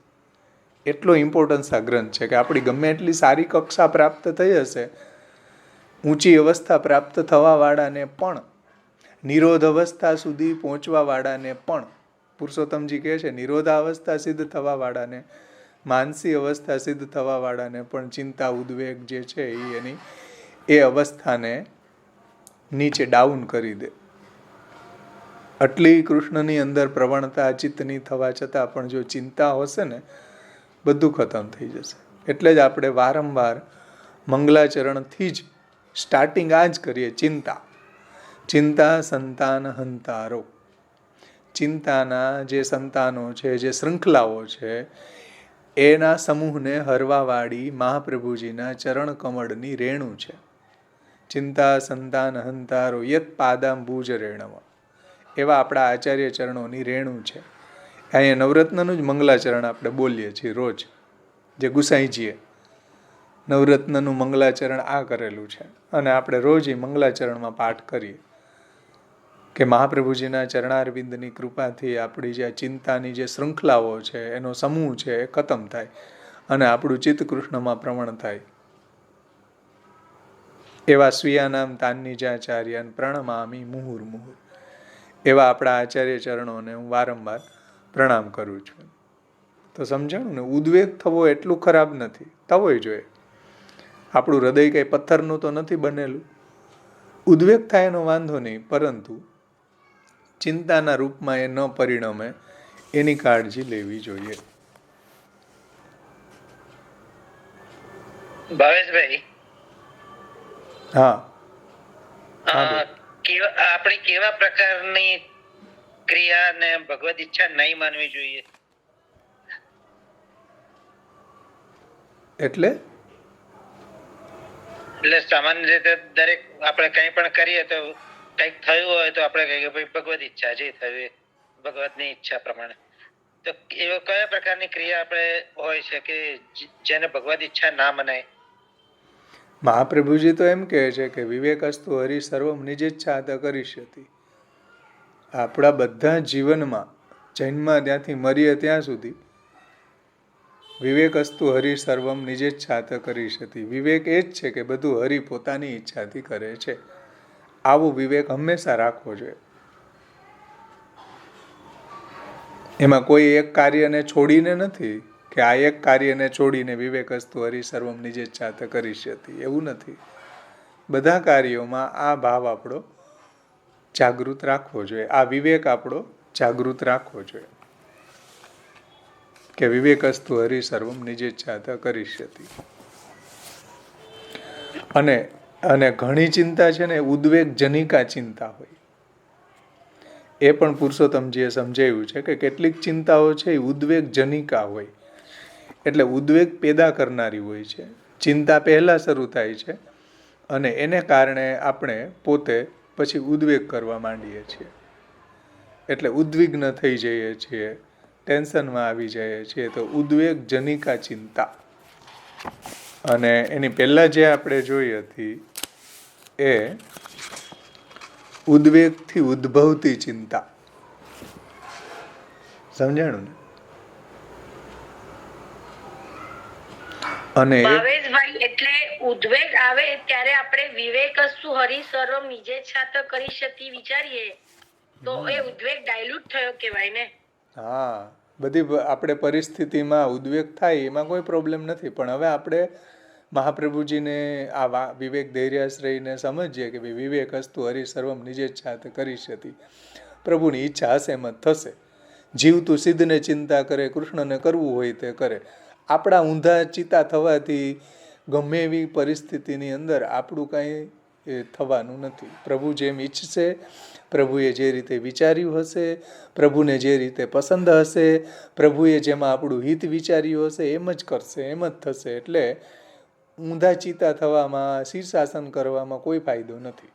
એટલો ઇમ્પોર્ટન્સ આ ગ્રંથ છે કે આપણી ગમે એટલી સારી કક્ષા પ્રાપ્ત થઈ હશે, ઊંચી અવસ્થા પ્રાપ્ત થવાવાળાને પણ, નિરોધ અવસ્થા સુધી પહોંચવાવાળાને પણ, પુરુષોત્તમજી કહે છે નિરોધાવસ્થા સિદ્ધ થવાવાળાને, માનસી અવસ્થા સિદ્ધ થવાવાળાને પણ ચિંતા ઉદ્વેગ જે છે એની એ અવસ્થાને નીચે ડાઉન કરી દે. આટલી કૃષ્ણની અંદર પ્રવણતા ચિત્તની થવા છતાં પણ જો ચિંતા હશે ને બધું ખતમ થઈ જશે. એટલે જ આપણે વારંવાર મંગલાચરણથી જ સ્ટાર્ટિંગ આ જ કરીએ. ચિંતા સંતાન હંતારો. ચિંતાના જે સંતાનો છે, જે શૃંખલાઓ છે, એના સમૂહને હરવાવાળી મહાપ્રભુજીના ચરણ કમળની રેણુ છે. ચિંતા સંતાન હંતારો યત પાદાંબુજ રેણવ, એવા આપણા આચાર્ય ચરણોની રેણુ છે. અહીંયા નવરત્નનું જ મંગલાચરણ આપણે બોલીએ છીએ રોજ, જે ગુસાઈજીએ નવરત્નનું મંગલાચરણ આ કરેલું છે, અને આપણે રોજ એ મંગલાચરણમાં પાઠ કરીએ કે મહાપ્રભુજીના ચરણારવિંદની કૃપાથી આપણી જે ચિંતાની જે શૃંખલાઓ છે, એનો સમૂહ છે, એ ખતમ થાય અને આપણું ચિત્ત કૃષ્ણમાં પ્રવણ થાય. એવા સ્વીયાનામ તાન્નિજાચાર્યાન પ્રણમામી મુહુર મુહુર, એવા આપણા આચાર્ય ચરણોને હું વારંવાર પ્રણામ કરું છું. તો સમજાણું ને, ઉદ્વેગ થવો એટલું ખરાબ નથી, થવોય જોઈએ. આપણું હૃદય કંઈ પથ્થરનું તો નથી બનેલું. ઉદ્વેગ થાય એનો વાંધો નહીં, પરંતુ ચિંતાના રૂપમાં એ ન પરિણમે એની કાળજી લેવી જોઈએ. ભાવેશભાઈ, હા, આપણી કેવા પ્રકારની ક્રિયા ને ભગવદ ઈચ્છા નહીં માનવી જોઈએ? એટલે સામાન્ય રીતે દરેક આપણે કંઈ પણ કરીએ તો કંઈક થયું હોય તો આપણે કહીએ ભાઈ ભગવદ ઈચ્છા, જે થયું એ ભગવદની ઈચ્છા પ્રમાણે. તો એવો કયા પ્રકારની ક્રિયા આપણે હોય છે કે જેને ભગવદ ઈચ્છા ના મનાય? મહાપ્રભુજી તો એમ કહે છે કે વિવેકસ્તુ હરિ સર્વમ નિજેચ્છા ત કરીષ્યતિ. આપણા બધા જીવનમાં, જન્મમાં ત્યાંથી મરીએ ત્યાં સુધી, વિવેકસ્તુ હરિ સર્વમ નિજેચ્છા ત કરીષ્યતિ. વિવેક એ જ છે કે બધું હરિ પોતાની ઈચ્છાથી કરે છે. આવો વિવેક હંમેશા રાખવો જોઈએ. એમાં કોઈ એક કાર્યને છોડીને નથી કે આ એક કાર્યને છોડીને વિવેકસ્તુ હરિ સર્વમ નિજેચ્છા ત કરીષ્યતિ, એવું નથી. બધા કાર્યોમાં આ ભાવ આપણો જાગૃત રાખવો જોઈએ, આ વિવેક આપણો જાગૃત રાખવો જોઈએ કે વિવેકસ્તુ હરિ સર્વમ નિજેચ્છા ત કરીષ્યતિ. અને ઘણી ચિંતા છે ને ઉદ્વેગ જનિકા ચિંતા હોય. એ પણ પુરુષોત્તમજીએ સમજાવ્યું છે કે કેટલીક ચિંતાઓ છે એ ઉદ્વેગ જનિકા હોય, એટલે ઉદ્વેગ પેદા કરનારી હોય છે. ચિંતા પહેલાં શરૂ થાય છે અને એને કારણે આપણે પોતે પછી ઉદ્વેગ કરવા માંડીએ છીએ, એટલે ઉદ્વિગ્ન થઈ જઈએ છીએ, ટેન્શનમાં આવી જઈએ છીએ. તો ઉદ્વેગ જનિકા ચિંતા. અને એની પહેલાં જે આપણે જોઈ હતી એ ઉદ્વેગથી ઉદ્ભવતી ચિંતા. સમજાણું ને? અને ભાવેશભાઈ, એટલે ઉદ્વેગ આવે ત્યારે આપણે વિવેકસ્તુ હરિ સર્વમ નિજેચ્છા ત કરીષ્યતિ વિચારીએ તો એ ઉદ્વેગ ડાયલ્યુટ થયો કહેવાય ને? હા, બધી આપણે પરિસ્થિતિમાં ઉદ્વેગ થાય એમાં કોઈ પ્રોબ્લેમ નથી, પણ હવે આપણે મહાપ્રભુજીને આ વિવેક ધૈર્યાશ્રયને સમજીએ કે ભાઈ વિવેકસ્તુ હરિ સર્વમ નિજેચ્છા ત કરીષ્યતિ. પ્રભુની ઈચ્છા હશે એમ જ થશે. જીવતું સિદ્ધને ચિંતા કરે, કૃષ્ણને કરવું હોય તે કરે. આપણા ઊંધા ચિત્તા થવાથી ગમે એવી પરિસ્થિતિની અંદર આપણું કાંઈ થવાનું નથી. પ્રભુ જેમ ઈચ્છશે, પ્રભુએ જે રીતે વિચાર્યું હશે, પ્રભુને જે રીતે પસંદ હશે, પ્રભુએ જેમાં આપણું હિત વિચાર્યું હશે એમ જ કરશે, એમ જ થશે. એટલે ઊંધા ચિત્તા થવામાં, શીર્ષાસન કરવામાં કોઈ ફાયદો નથી.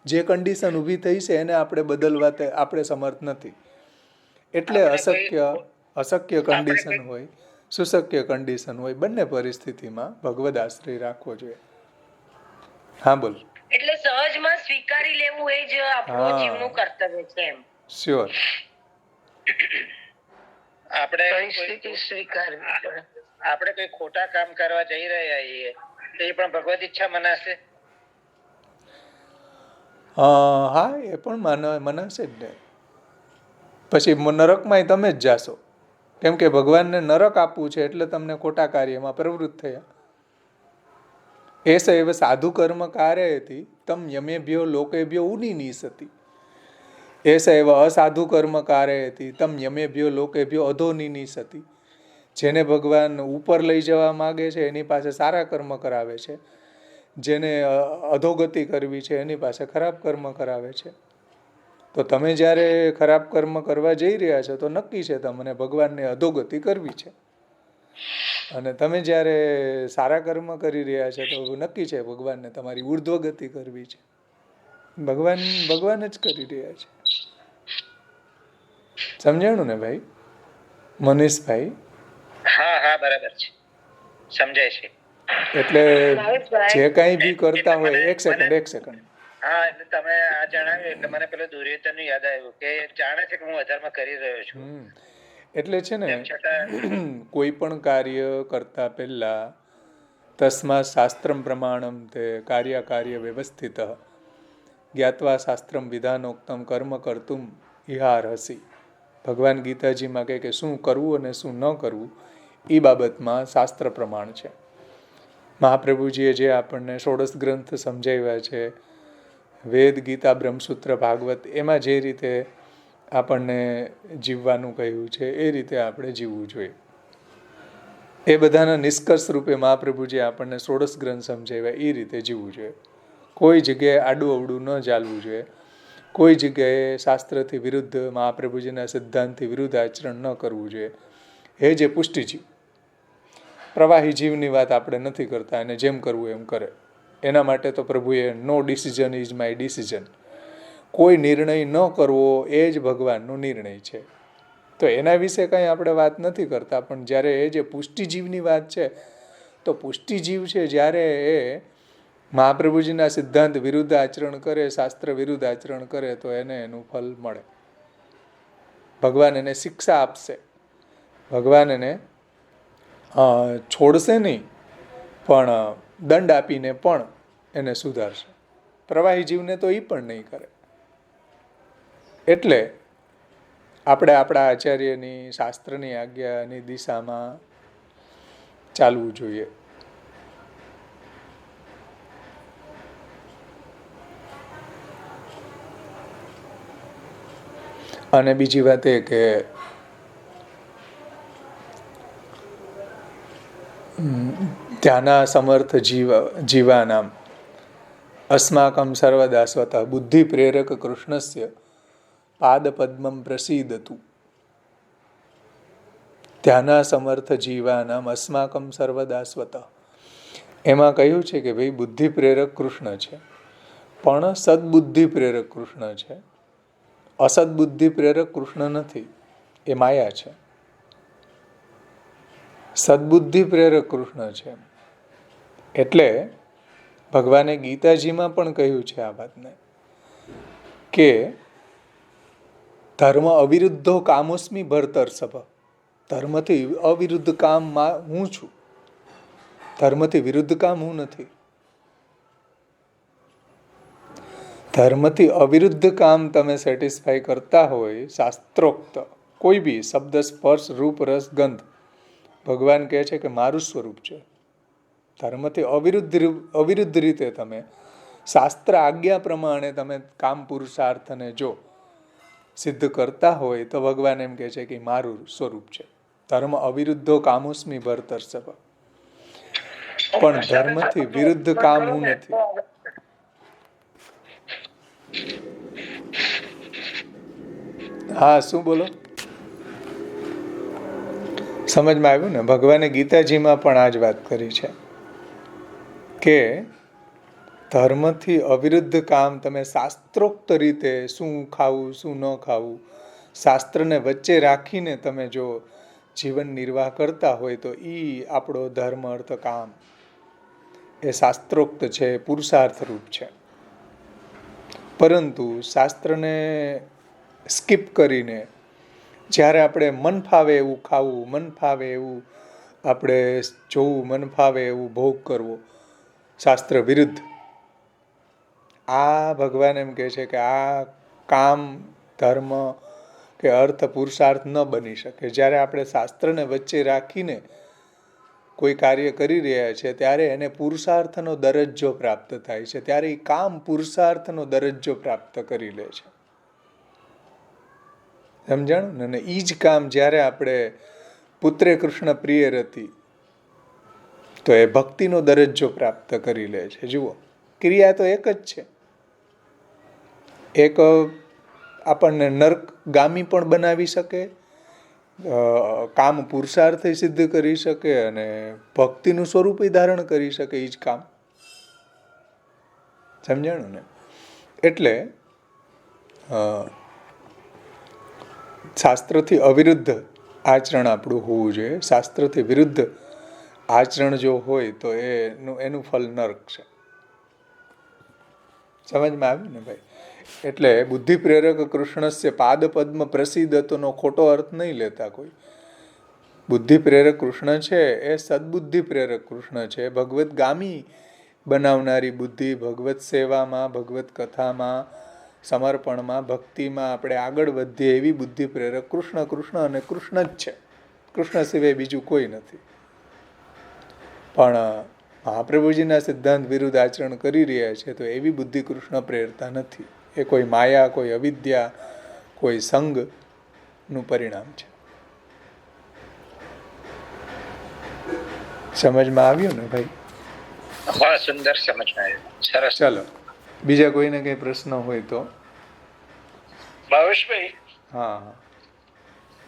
જે કન્ડિશન ઊભી થઈ છે એને આપણે બદલવા આપણે સમર્થ નથી. એટલે અશક્ય કન્ડિશન હોય, સુશક્ય કન્ડિશન હોય, બંને પરિસ્થિતિમાં ભગવદ આશ્રય રાખવો જોઈએ. હા, બોલ. એટલે સહજમાં સ્વીકારી લેવું એ જ આપણું જીવનું કર્તવ્ય છે એમ. શ્યોર. આપણે કોઈ ખોટા કામ કરવા જઈ રહ્યા છીએ તો એ પણ ભગવદ ઈચ્છા મનાશે? હા, એ પણ મનાશે જ ને. પછી નરકમાંય તમે જ જાશો, કેમ કે ભગવાનને નરક આપવું છે એટલે તમને ખોટા કાર્યમાં પ્રવૃત્ત થયા. એસ એવ સાધુ કર્મ કારેતી તમ યમેભ્યો લોકેભ્યો ઉનિનિસતિ. એસ એવ અસાધુ કર્મ કારેતી તમ યમેભ્યો લોકેભ્યો અધોનિનિસતિ. જેને ભગવાન ઉપર લઈ જવા માગે છે એની પાસે સારા કર્મ કરાવે છે, જેને અધોગતિ કરવી છે એની પાસે ખરાબ કર્મ કરાવે છે. તો તમે જ્યારે ખરાબ કર્મ કરવા જઈ રહ્યા છો તો નક્કી છે તમને ભગવાનને અધોગતિ કરવી છે. અને તમે જ્યારે સારા કર્મ કરી રહ્યા છો તો નક્કી છે ભગવાનને તમારી ઉર્ધ્વ ગતિ કરવી છે. ભગવાન જ કરી રહ્યા છે. સમજાણું ને ભાઈ મનીષભાઈ? હા હા બરાબર છે, સમજાય છે. એટલે જે કાંઈ બી કરતા હોય, એક સેકન્ડ. હા, એટલે તમે આ જણાવ્યું એટલે મને પેલો દુર્યોધન યાદ આવ્યું કે જાણે છે કે હું અધર્મ કરી રહ્યો છું. એટલે છે ને કોઈ પણ કાર્ય કરતા પહેલા તસ્માત શાસ્ત્રમ પ્રમાણમ તે કાર્ય વ્યવસ્થિત જ્ઞાત્વા શાસ્ત્રમ વિધાનોક્તમ કર્મ કર્તુમ ઇહારહસી. ભગવાન ગીતાજીમાં કહે કે શું કરવું અને શું ન કરવું એ બાબતમાં શાસ્ત્ર પ્રમાણ છે. મહાપ્રભુજીએ જે આપણને ષોડશ ગ્રંથ સમજાવ્યા છે, વેદ, ગીતા, બ્રહ્મસૂત્ર, ભાગવત, એમાં જે રીતે આપણને જીવવાનું કહ્યું છે એ રીતે આપણે જીવવું જોઈએ. એ બધાના નિષ્કર્ષ રૂપે મહાપ્રભુજી આપણને ષોડશ ગ્રંથ સમજાવ્યા એ રીતે જીવવું જોઈએ. કોઈ જગ્યાએ આડું અવડું ન ચાલવું જોઈએ. કોઈ જગ્યાએ શાસ્ત્રથી વિરુદ્ધ, મહાપ્રભુજીના સિદ્ધાંતથી વિરુદ્ધ આચરણ ન કરવું જોઈએ. એ જે પુષ્ટિજીવ પ્રવાહી જીવની વાત આપણે નથી કરતા, અને જેમ કરવું એમ કરે. એના માટે તો પ્રભુએ નો ડિસિઝન ઇઝ માય ડિસિઝન, કોઈ નિર્ણય ન કરવો એ જ ભગવાનનો નિર્ણય છે. તો એના વિશે કંઈ આપણે વાત નથી કરતા. પણ જ્યારે એ જે પુષ્ટિજીવની વાત છે, તો પુષ્ટિજીવ છે જ્યારે એ મહાપ્રભુજીના સિદ્ધાંત વિરુદ્ધ આચરણ કરે, શાસ્ત્ર વિરુદ્ધ આચરણ કરે, તો એને એનું ફલ મળે. ભગવાન એને શિક્ષા આપશે. ભગવાન એને છોડશે નહીં, પણ દંડ આપીને પણ એને સુધારશે. પ્રવાહી જીવને તો એ પણ નહીં કરે. એટલે આપણે આપણા આચાર્યની, શાસ્ત્રની આજ્ઞાની દિશામાં ચાલવું જોઈએ. અને બીજી વાત એ કે ધ્યાના સમર્થ જીવાનામ અસ્માકમ સર્વદા સ્વતઃ બુદ્ધિ પ્રેરક કૃષ્ણસ્ય પાદપદ્મમ પ્રસીદતું. ધ્યાના સમર્થ જીવાનામ અસ્માકમ સર્વદા સ્વતઃ. એમાં કહ્યું છે કે ભાઈ બુદ્ધિ પ્રેરક કૃષ્ણ છે, પણ સદબુદ્ધિ પ્રેરક કૃષ્ણ છે. અસદબુદ્ધિ પ્રેરક કૃષ્ણ નથી, એ માયા છે. સદબુદ્ધિ પ્રેરક કૃષ્ણ છે. એટલે ભગવાને ગીતાજીમાં પણ કહ્યું છે આ વાતને કે ધર્મ અવિરુદ્ધો કામોસ્મી ભરતર્ષભ. ધર્મથી અવિરુદ્ધ કામ હું છું, ધર્મથી વિરુદ્ધ કામ હું નથી. ધર્મથી અવિરુદ્ધ કામ તમે સેટિસ્ફાઈ કરતા હોય, શાસ્ત્રોક્ત કોઈ બી શબ્દ, સ્પર્શ, રૂપ, રસ, ગંધ, ભગવાન કહે છે કે મારું સ્વરૂપ છે. ધર્મથી અવિરુદ્ધ રીતે તમે શાસ્ત્ર આજ્ઞા પ્રમાણે તમે કામ પુરુષાર્થને જો સિદ્ધ કરતા હોય, તો ભગવાન એમ કહે છે કે મારું સ્વરૂપ છે. ધર્મ અવિરુદ્ધો કામોસ્મી ભરતર્ષભ. પણ ધર્મથી વિરુદ્ધ કામ હું નથી. હા, શું બોલો? સમજમાં આવ્યું ને? ભગવાને ગીતાજીમાં પણ આ જ વાત કરી છે કે ધર્મથી અવિરુદ્ધ કામ તમે શાસ્ત્રોક્ત રીતે શું ખાવું, શું ન ખાવું, શાસ્ત્રને વચ્ચે રાખીને તમે જો જીવન નિર્વાહ કરતા હોય, તો એ આપણો ધર્મ, અર્થ, કામ એ શાસ્ત્રોક્ત છે, પુરુષાર્થ રૂપ છે. પરંતુ શાસ્ત્રને સ્કીપ કરીને જ્યારે આપણે મન ફાવે એવું ખાવું, મન ફાવે એવું આપણે જોવું, મન ફાવે એવું ભોગ કરવો, શાસ્ત્ર વિરુદ્ધ, આ ભગવાન એમ કહે છે કે આ કામ, ધર્મ કે અર્થ, પુરુષાર્થ ન બની શકે. જ્યારે આપણે શાસ્ત્રને વચ્ચે રાખીને કોઈ કાર્ય કરી રહ્યા છે, ત્યારે એને પુરુષાર્થનો દરજ્જો પ્રાપ્ત થાય છે. ત્યારે એ કામ પુરુષાર્થનો દરજ્જો પ્રાપ્ત કરી લે છે. સમજાણું? અને એ જ કામ જ્યારે આપણે પુત્રે કૃષ્ણ પ્રિય રતિ, તો એ ભક્તિનો દરજ્જો પ્રાપ્ત કરી લે છે. જુઓ, ક્રિયા તો એક જ છે. એક આપણને નર્કગામી પણ બનાવી શકે, કામ પુરુષાર્થે સિદ્ધ કરી શકે અને ભક્તિનું સ્વરૂપ ધારણ કરી શકે એ જ કામ. સમજાણું ને? એટલે શાસ્ત્રથી અવિરુદ્ધ આચરણ આપણું હોવું જોઈએ. શાસ્ત્રથી વિરુદ્ધ આચરણ જો હોય તો એનું ફલ નર્ક છે. સમજમાં આવ્યું ને ભાઈ? એટલે બુદ્ધિ પ્રેરક કૃષ્ણસ્ય પાદ પદ્મ પ્રસિદ્ધતોનો ખોટો અર્થ નહીં લેતા કોઈ. બુદ્ધિ પ્રેરક કૃષ્ણ છે એ સદબુદ્ધિ પ્રેરક કૃષ્ણ છે. ભગવત ગામી બનાવનારી બુદ્ધિ, ભગવત સેવામાં, ભગવત કથામાં, સમર્પણમાં, ભક્તિમાં આપણે આગળ વધીએ એવી બુદ્ધિ પ્રેરક કૃષ્ણ. કૃષ્ણ અને કૃષ્ણ જ છે. કૃષ્ણ સિવાય બીજું કોઈ નથી. પણ મહાપ્રભુજીના સિદ્ધાંત વિરુદ્ધ આચરણ કરી રહ્યા છે તો એવી બુદ્ધિ કૃષ્ણ પ્રેરતા નથી. એ કોઈ માયા, કોઈ અવિદ્યા, કોઈ સંગનું પરિણામ છે. સમજમાં આવ્યું ને ભાઈ? હા, સુંદર સમજમાં આવ્યું. સરસ. ચાલો, બીજા કોઈને કઈ પ્રશ્ન હોય તો. ભાવેશભાઈ, હા,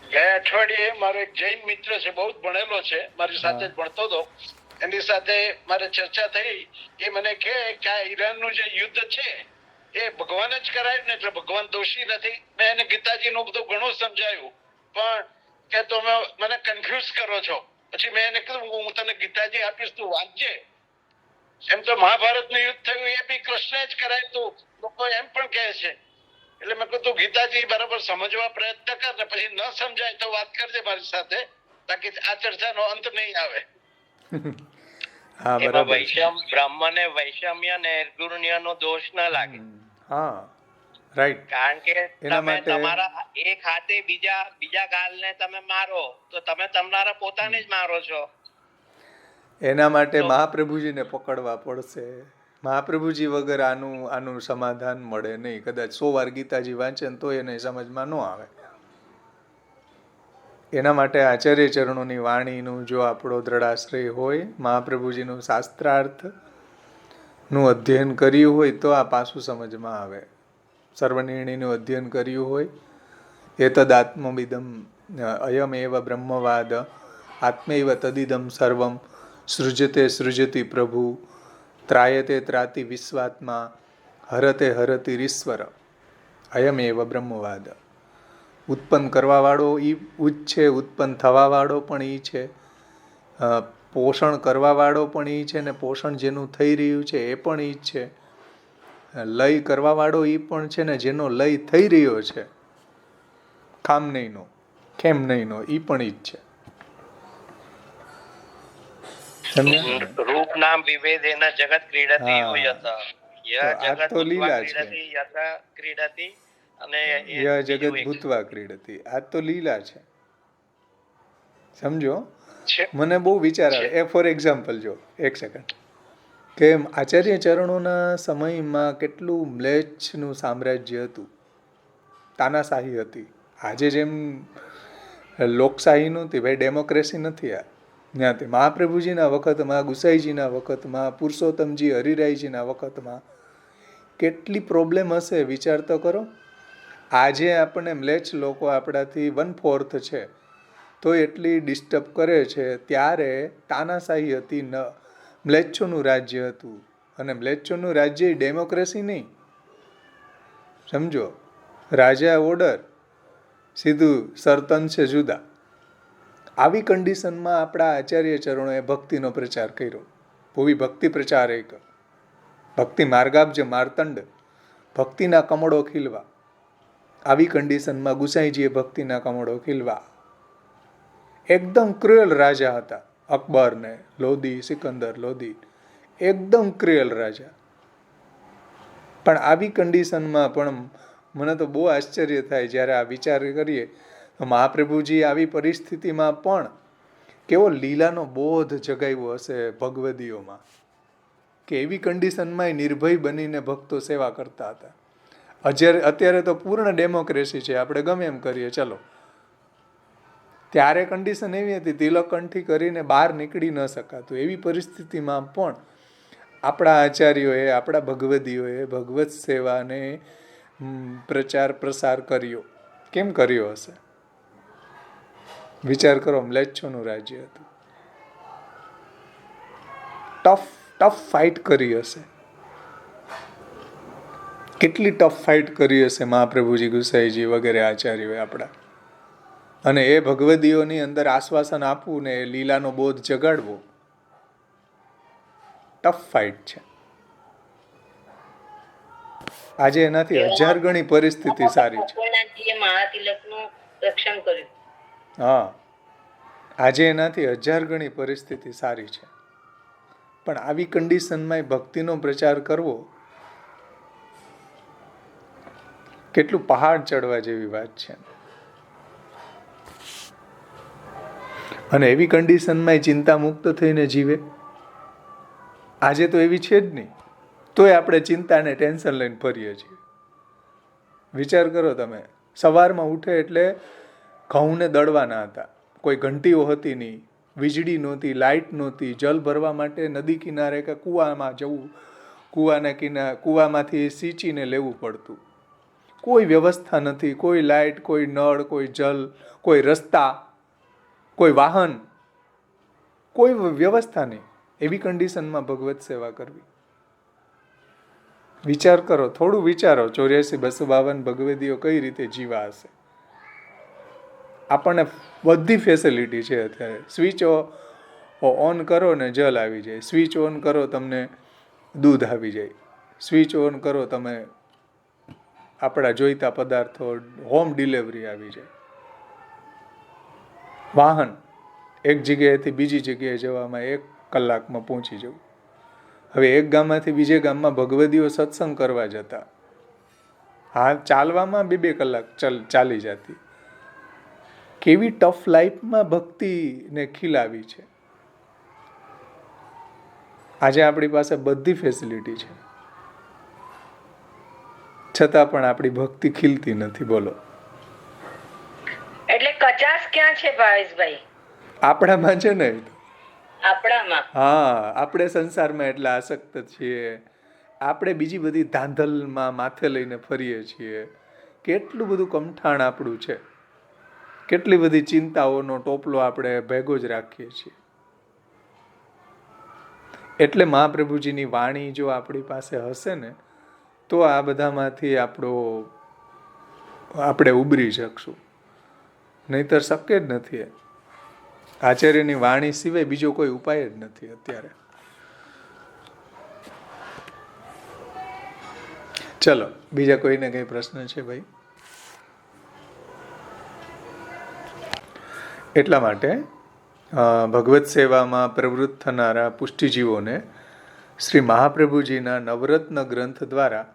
ગયા અઠવાડિયે મારો એક જૈન મિત્ર છે, બહુ જ ભણેલો છે, મારી સાથે જ ભણતો હતો. એની સાથે મારે ચર્ચા થઈ. એ મને કહે કે આ ઈરાનનું જે યુદ્ધ છે એ ભગવાન જ કરાયું ને, એટલે ભગવાન દોષી નથી. મેં એને ગીતાજીનું બધું ઘણું સમજાયું, પણ કે તમે મને કન્ફ્યુઝ કરો છો. પછી મેં એને કીધું હું તને ગીતાજી આપીશ, તું વાંચજે. એમ તો મહાભારતનું યુદ્ધ થયું એ બી કૃષ્ણ જ કરાયું તું, લોકો એમ પણ કહે છે. એટલે મેં કીધું ગીતાજી બરાબર સમજવા પ્રયત્ન કર ને પછી ન સમજાય તો વાત કરજે મારી સાથે, તાકી આ ચર્ચાનો અંત નહીં આવે. હા, એમાં બરાબર. બ્રાહ્મણે વૈષમ્ય ને ગુણ્યનો દોષ ન લાગે. હા, રાઈટ. કારણ કે એના તમે માટે તમારા એક હાથે બીજા ગાલને તમે મારો તો તમે તમારા પોતાને જ મારો છો. એના માટે મહાપ્રભુજીને પકડવા પડશે. મહાપ્રભુજી વગર આનું સમાધાન મળે નહીં. કદાચ 100 વાર ગીતાજી વાંચે ને તો એને સમજમાં ન આવે. એના માટે આચાર્ય ચરણોની વાણીનું જો આપણો દ્રઢાશ્રય હોય, મહાપ્રભુજીનું શાસ્ત્રાર્થનું અધ્યયન કર્યું હોય તો આ પાછું સમજમાં આવે. સર્વનિર્ણયનું અધ્યયન કર્યું હોય, એતદાત્મવિદમ અયમ એવ બ્રહ્મવાદ આત્મૈવ તદિદમ સર્વમ સૃજતે સૃજતિ પ્રભુ ત્રાયતે ત્રાતિ વિશ્વાત્મા હરતે હરતિરીશ્વર અયમ એવ બ્રહ્મવાદ. ઉત્પન્ન કરવાવાળો એ જ છે, ઉત્પન્ન થવાવાળો પણ એ છે, પોષણ કરવાવાળો પણ એ છે ને પોષણ જેનું થઈ રહ્યું છે એ પણ એ જ છે, લય કરવાવાળો એ પણ છે ને જેનો લય થઈ રહ્યો છે, ખામ નહીંનો ખેમ નહીંનો એ પણ એ જ છે. રૂપ નામ વિભેદ એના જગત ક્રીડતી યત આ તો લીલા છે. ક્રીડતી અને ય જગત ભૂતવા ક્રીડતી, આ તો લીલા છે. સમજો, મને બહુ વિચાર આવે. ફોર એક્ઝામ્પલ જો, એક સેકન્ડ, કે આચાર્ય ચરણોના સમયમાં કેટલું મ્લેચ્છનું સામ્રાજ્ય હતું, તાનાશાહી હતી. આજે જેમ લોકશાહી નહોતી ભાઈ, ડેમોક્રેસી નથી આ ત્યાંથી. મહાપ્રભુજીના વખતમાં, ગુસાઈજીના વખતમાં, પુરુષોત્તમજી હરિરાયજીના વખતમાં કેટલી પ્રોબ્લેમ હશે વિચાર તો કરો. આજે આપણને મ્લેચ્છ લોકો આપણાથી 1/4 છે તો એટલી ડિસ્ટર્બ કરે છે. ત્યારે તાનાશાહી હતી, મ્લેચ્છોનું રાજ્ય હતું. અને મ્લેચ્છોનું રાજ્ય ડેમોક્રેસી નહીં. સમજો, રાજા ઓર્ડર, સીધું સરતન છે જુદા. આવી કન્ડિશનમાં આપણા આચાર્ય ચરણોએ ભક્તિનો પ્રચાર કર્યો. ભૂવિ ભક્તિ પ્રચાર એક ભક્તિ માર્ગાબ્જ માર્તંડ, ભક્તિના કમળો ખીલવા. આવી કન્ડિશનમાં ગુસાઈજીએ ભક્તિના કમળો ખીલવા. એકદમ ક્રુઅલ રાજા હતા અકબર ને લોધી, સિકંદર લોધી, એકદમ ક્રુઅલ રાજા. પણ આવી કન્ડિશનમાં પણ મને તો બહુ આશ્ચર્ય થાય જ્યારે આ વિચાર કરીએ તો મહાપ્રભુજી આવી પરિસ્થિતિમાં પણ કેવો લીલાનો બોધ જગાવ્યો હશે ભગવદીઓમાં, કે એવી કન્ડિશનમાં નિર્ભય બનીને ભક્તો સેવા કરતા હતા. અત્યારે તો પૂર્ણ ડેમોક્રેસી છે, આપણે ગમે એમ કરીએ ચલો. ત્યારે કન્ડિશન એવી હતી, તિલકંઠી કરીને બહાર નીકળી ન શકાતું. એવી પરિસ્થિતિમાં પણ આપણા આચાર્યોએ, આપણા ભગવદીઓએ ભગવત સેવાને પ્રચાર પ્રસાર કર્યો. કેમ કર્યો હશે? વિચાર કરો, મ્લેચ્છોનું રાજ્ય હતું. ટફ ફાઇટ કરી હશે. કેટલી ટફ ફાઇટ કરી હશે મહાપ્રભુજી, ગુસાઈજી વગેરે આચાર્યોએ આપણા. અને એ ભગવદીઓની અંદર આશ્વાસન આપવું ને એ લીલાનો બોધ જગાડવો, ટફ ફાઇટ છે. આજે એનાથી 1000 ગણી પરિસ્થિતિ સારી છે. મહાતિલકનું રક્ષણ કર્યું. હા, આજે એનાથી 1000 ગણી પરિસ્થિતિ સારી છે. પણ આવી કન્ડિશનમાં ભક્તિનો પ્રચાર કરવો કેટલું પહાડ ચડવા જેવી વાત છે. અને એવી કન્ડિશનમાં ચિંતા મુક્ત થઈને જીવે. આજે તો એવી છે જ નહીં, તોય આપણે ચિંતા ને ટેન્શન લઈને ફરીએ છીએ. વિચાર કરો તમે, સવારમાં ઉઠે એટલે ઘઉંને દળવાના હતા, કોઈ ઘંટીઓ હતી નહીં, વીજળી નહોતી, લાઇટ નહોતી, જલ ભરવા માટે નદી કિનારે કે કૂવામાં જવું, કૂવામાંથી સિંચીને લેવું પડતું. કોઈ વ્યવસ્થા નથી, કોઈ લાઇટ, કોઈ નળ, કોઈ જલ, કોઈ રસ્તા, કોઈ વાહન, કોઈ વ્યવસ્થા નહીં. એવી કન્ડિશનમાં ભગવત સેવા કરવી. વિચાર કરો, થોડું વિચારો, 84-252 ભગવદીઓ કઈ રીતે જીવા હશે. આપણને બધી ફેસિલિટી છે અત્યારે. સ્વિચ ઓન કરો ને જલ આવી જાય, સ્વિચ ઓન કરો તમને દૂધ આવી જાય, સ્વિચ ઓન કરો તમે આપણા જોઈતા પદાર્થો હોમ ડિલિવરી આવી જાય. વાહન એક જગ્યાએથી બીજી જગ્યાએ જવામાં 1 કલાકમાં પહોંચી જવું. હવે એક ગામમાંથી બીજે ગામમાં ભગવદીઓ સત્સંગ કરવા જતા, હા ચાલવામાં 2-2 કલાક ચાલી જતી. કેવી ટફ લાઈફમાં ભક્તિને ખીલાવી છે. આજે આપણી પાસે બધી ફેસિલિટી છે, છતાં પણ આપણી ભક્તિ ખીલતી નથી. બોલો, એટલે કચાશ ક્યાં છે ભાવેશભાઈ? આપણામાં છે ને. આપણામાં. હા, આપણે સંસારમાં એટલા આસક્ત છીએ, આપણે બીજી બધી ધાંધલમાં માથે લઈને ફરીએ છીએ. કેટલું બધું કમઠાણ આપણું છે, કેટલી બધી ચિંતાઓનો ટોપલો આપણે ભેગો જ રાખીએ છીએ. એટલે મહાપ્રભુજીની વાણી જો આપણી પાસે હશે ને, તો આ બધામાંથી આપણે ઉભરી શકશું, નહીતર શક્ય જ નથી. આચાર્યની વાણી સિવાય બીજો કોઈ ઉપાય જ નથી અત્યારે. ચલો, બીજા કોઈને કઈ પ્રશ્ન છે ભાઈ? એટલા માટે ભગવત સેવામાં પ્રવૃત્ત થનારા પુષ્ટિજીવોને શ્રી મહાપ્રભુજીના નવરત્ન ગ્રંથ દ્વારા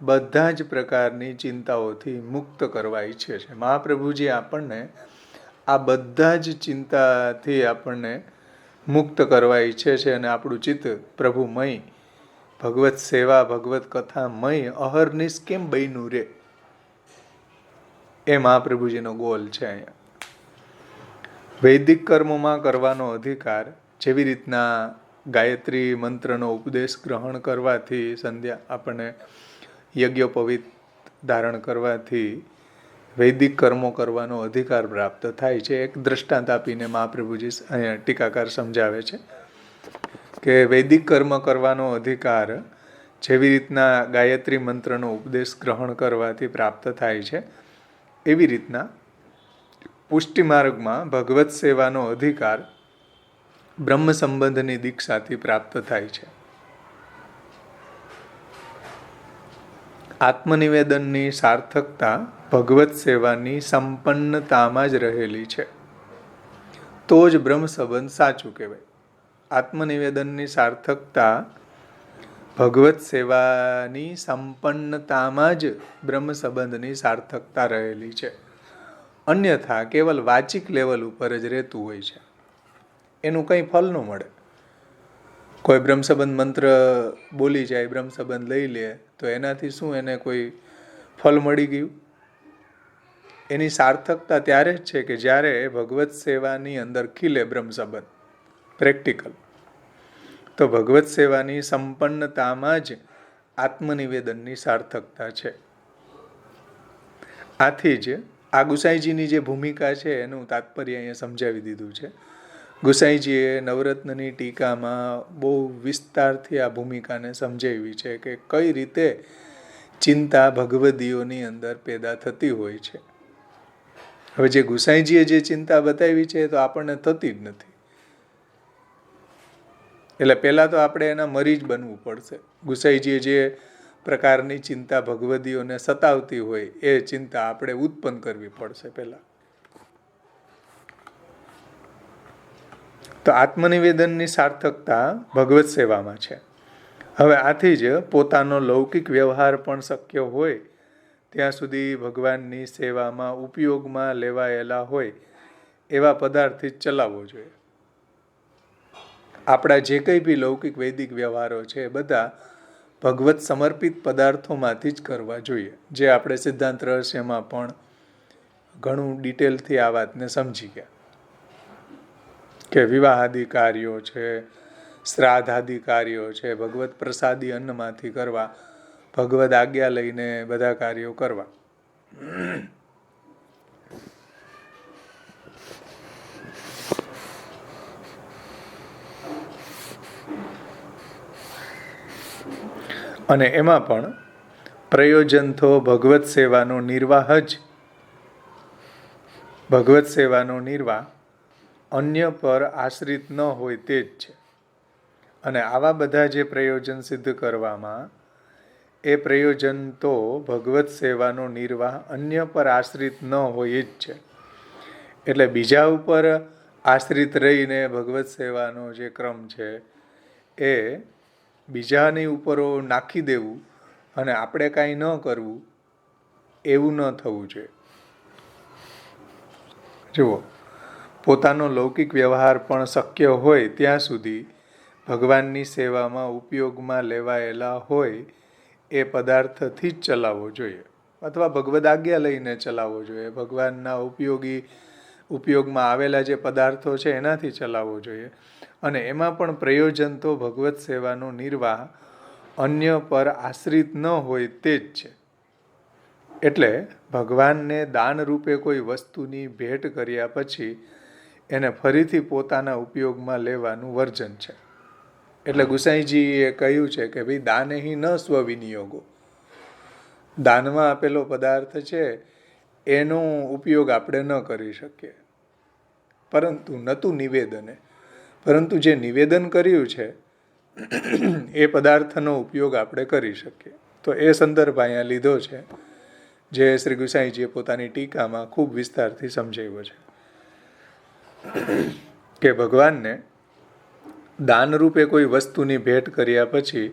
બધા જ પ્રકારની ચિંતાઓથી મુક્ત કરવા ઈચ્છે છે. મહાપ્રભુજી આપણને આ બધા જ ચિંતાથી આપણને મુક્ત કરવા ઈચ્છે છે અને આપણું ચિત્ત પ્રભુમય, ભગવત સેવા, ભગવત કથામય અહર્નિશ કેમ બન્યું રે, એ મહાપ્રભુજીનો ગોલ છે. અહીંયા વૈદિક કર્મોમાં કરવાનો અધિકાર, જેવી રીતના ગાયત્રી મંત્રનો ઉપદેશ ગ્રહણ કરવાથી, સંધ્યા આપણને યજ્ઞોપવિત ધારણ કરવાથી વૈદિક કર્મો કરવાનો અધિકાર પ્રાપ્ત થાય છે. એક દ્રષ્ટાંત આપીને મહાપ્રભુજી અહીંયા ટીકાકાર સમજાવે છે કે વૈદિક કર્મ કરવાનો અધિકાર જેવી રીતના ગાયત્રી મંત્રનો ઉપદેશ ગ્રહણ કરવાથી પ્રાપ્ત થાય છે, એવી રીતના પુષ્ટિ માર્ગમાં ભગવત સેવાનો અધિકાર બ્રહ્મ સંબંધની દીક્ષાથી પ્રાપ્ત થાય છે. આત્મનિવેદનની સાર્થકતા ભગવત સેવાની સંપન્નતામાં જ રહેલી છે, તો જ બ્રહ્મ સંબંધ સાચું કહેવાય. આત્મનિવેદનની સાર્થકતા ભગવત સેવાની સંપન્નતામાં જ બ્રહ્મ સંબંધની સાર્થકતા રહેલી છે. અન્યથા કેવલ વાચિક લેવલ ઉપર જ રહેતું હોય છે, એનું કંઈ ફલ ન મળે. કોઈ બ્રહ્મસંબંધ મંત્ર બોલી જાય, બ્રહ્મસંબંધ લઈ લે, તો એનાથી શું એને કોઈ ફલ મળી ગયું? એની સાર્થકતા ત્યારે જ છે કે જ્યારે ભગવત સેવાની અંદર ખીલે બ્રહ્મસંબંધ પ્રેક્ટિકલ. તો ભગવત સેવાની સંપન્નતામાં જ આત્મનિવેદનની સાર્થકતા છે. આથી જ આ ગુસાઈજીની જે ભૂમિકા છે એનું તાત્પર્ય અહીંયા સમજાવી દીધું છે. ગુસાઈજીએ નવરત્નની ટીકામાં બહુ વિસ્તારથી આ ભૂમિકાને સમજાવી છે કે કઈ રીતે ચિંતા ભગવદીઓની અંદર પેદા થતી હોય છે. હવે જે ગુસાઈજીએ જે ચિંતા બતાવી છે એ તો આપણને થતી જ નથી. એટલે પહેલાં તો આપણે એના મરીજ બનવું પડશે. ગુસાઈજીએ જે પ્રકારની ચિંતા ભગવદીઓને સતાવતી હોય એ ચિંતા આપણે ઉત્પન્ન કરવી પડશે પહેલાં. તો આત્મનિવેદનની સાર્થકતા ભગવત સેવામાં છે. હવે આથી જ પોતાનો લૌકિક વ્યવહાર પણ શક્ય હોય ત્યાં સુધી ભગવાનની સેવામાં ઉપયોગમાં લેવાયેલા હોય એવા પદાર્થથી જ ચલાવવો જોઈએ. આપણા જે કંઈ બી લૌકિક વૈદિક વ્યવહારો છે એ બધા ભગવત સમર્પિત પદાર્થોમાંથી જ કરવા જોઈએ, જે આપણે સિદ્ધાંત રહસ્યમાં પણ ઘણું ડિટેલથી આ વાતને સમજી ગયા કે વિવાહાદિ કાર્યો છે, શ્રાદ્ધાદિ કાર્યો છે, ભગવત પ્રસાદી અન્નમાંથી કરવા, ભગવદ આજ્ઞા લઈને બધા કાર્યો કરવા. અને એમાં પણ પ્રયોજન તો ભગવત સેવાનો નિર્વાહ જ. ભગવત સેવાનો નિર્વાહ અન્ય પર આશ્રિત ન હોય તે જ છે. અને આવા બધા જે પ્રયોજન સિદ્ધ કરવામાં એ પ્રયોજન તો ભગવત સેવાનો નિર્વાહ અન્ય પર આશ્રિત ન હોય જ છે. એટલે બીજા ઉપર આશ્રિત રહીને ભગવત સેવાનો જે ક્રમ છે એ બીજાની ઉપર નાખી દેવું અને આપણે કાંઈ ન કરવું એવું ન થવું જોઈએ. જુઓ, પોતાનો લૌકિક વ્યવહાર પણ શક્ય હોય ત્યાં સુધી ભગવાનની સેવામાં ઉપયોગમાં લેવાયેલા હોય એ પદાર્થથી જ ચલાવવો જોઈએ, અથવા ભગવદ આજ્ઞા લઈને ચલાવવો જોઈએ. ભગવાનના ઉપયોગમાં આવેલા જે પદાર્થો છે એનાથી ચલાવવો જોઈએ. અને એમાં પણ પ્રયોજન તો ભગવત સેવાનો નિર્વાહ અન્ય પર આશ્રિત ન હોય તે જ છે. એટલે ભગવાનને દાન રૂપે કોઈ વસ્તુની ભેટ કર્યા પછી એને ફરીથી પોતાના ઉપયોગમાં લેવાનું વર્જન છે. એટલે ગુસાઈજીએ કહ્યું છે કે ભાઈ દાનેહી ન સ્વવિનિયોગો. દાનમાં આપેલો પદાર્થ છે એનો ઉપયોગ આપણે ન કરી શકીએ, પરંતુ નતું નિવેદને. પરંતુ જે નિવેદન કર્યું છે એ પદાર્થનો ઉપયોગ આપણે કરી શકીએ. તો એ સંદર્ભ અહીંયા લીધો છે, જે શ્રી ગુસાઈજીએ પોતાની ટીકામાં ખૂબ વિસ્તારથી સમજાવ્યો છે કે ભગવાનને દાનરૂપે કોઈ વસ્તુની ભેટ કર્યા પછી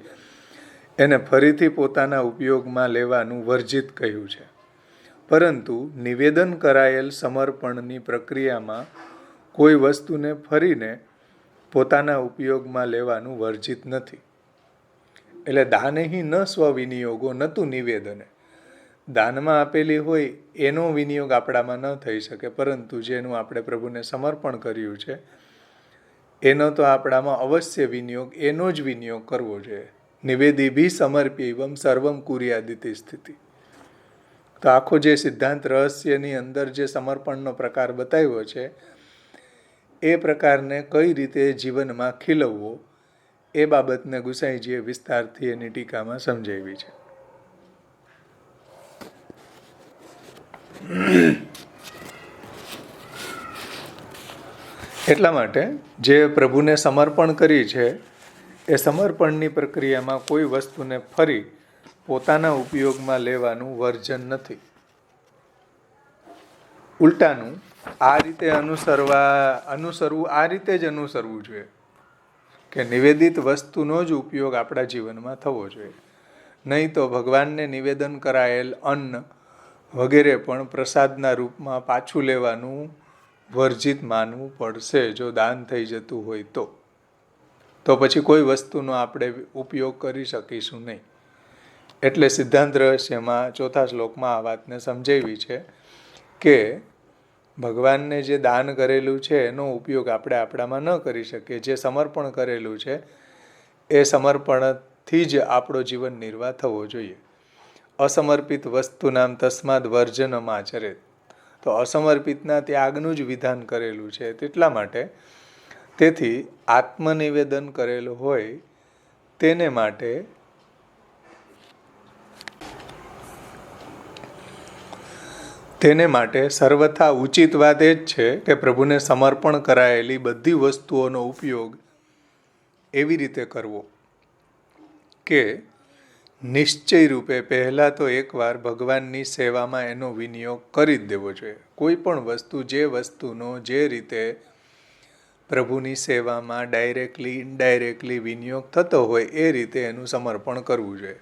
એને ફરીથી પોતાના ઉપયોગમાં લેવાનું વર્જિત કહ્યું છે. પરંતુ નિવેદન કરાયેલ સમર્પણની પ્રક્રિયામાં કોઈ વસ્તુને ફરીને પોતાના ઉપયોગમાં લેવાનું વર્જિત નથી. એટલે દાનેહી ન સ્વવિનિયોગો નતું નિવેદને. દાનમાં આપેલી હોય એનો વિનિયોગ આપણામાં ન થઈ શકે, પરંતુ જેનું આપણે પ્રભુને સમર્પણ કર્યું છે એનો તો આપણામાં અવશ્ય વિનિયોગ, એનો જ વિનિયોગ કરવો જોઈએ. નિવેદી ભી સમર્પ્યવમ સર્વમ કુર્યાદિતિ સ્થિતિ. તો આખો જે સિદ્ધાંત રહસ્યની અંદર જે સમર્પણનો પ્રકાર બતાવ્યો છે એ પ્રકારને કઈ રીતે જીવનમાં ખીલવવો એ બાબતને ગુસાઈજીએ વિસ્તારથી એની ટીકામાં સમજાવી છે. એટલા માટે જે પ્રભુને સમર્પણ કરી છે એ સમર્પણની પ્રક્રિયામાં કોઈ વસ્તુને ફરી પોતાના ઉપયોગમાં લેવાનું વર્જન નથી. ઉલટાનું આ રીતે અનુસરવું આ રીતે જ અનુસરવું જોઈએ કે નિવેદિત વસ્તુનો જ ઉપયોગ આપણા જીવનમાં થવો જોઈએ. નહીં તો ભગવાનને નિવેદન કરાયેલ અન્ન વગેરે પણ પ્રસાદના રૂપમાં પાછું લેવાનું વર્જિત માનવું પડશે. જો દાન થઈ જતું હોય તો પછી કોઈ વસ્તુનો આપણે ઉપયોગ કરી શકીશું નહીં. એટલે સિદ્ધાંત રહસ્યમાં ચોથા શ્લોકમાં આ વાતને સમજાવી છે કે ભગવાનને જે દાન કરેલું છે એનો ઉપયોગ આપણે આપણામાં ન કરી શકીએ. જે સમર્પણ કરેલું છે એ સમર્પણથી જ આપણો જીવન નિર્વાહ થવો જોઈએ. અસમર્પિત વસ્તુનામ તસ્માદ વર્જનમ આચરેત. તો અસમર્પિતના ત્યાગનું જ વિધાન કરેલું છે. તેટલા માટે તેથી આત્મનિવેદન કરેલું હોય તેને માટે સર્વથા ઉચિત વાત એ જ છે કે પ્રભુને સમર્પણ કરાયેલી બધી વસ્તુઓનો ઉપયોગ એવી રીતે કરવો કે નિશ્ચય રૂપે પહેલાં તો એકવાર ભગવાનની સેવામાં એનો વિનિયોગ કરી જ દેવો જોઈએ. કોઈ પણ વસ્તુ જે વસ્તુનો જે રીતે પ્રભુની સેવામાં ડાયરેક્ટલી ઇનડાયરેક્ટલી વિનિયોગ થતો હોય એ રીતે એનું સમર્પણ કરવું જોઈએ.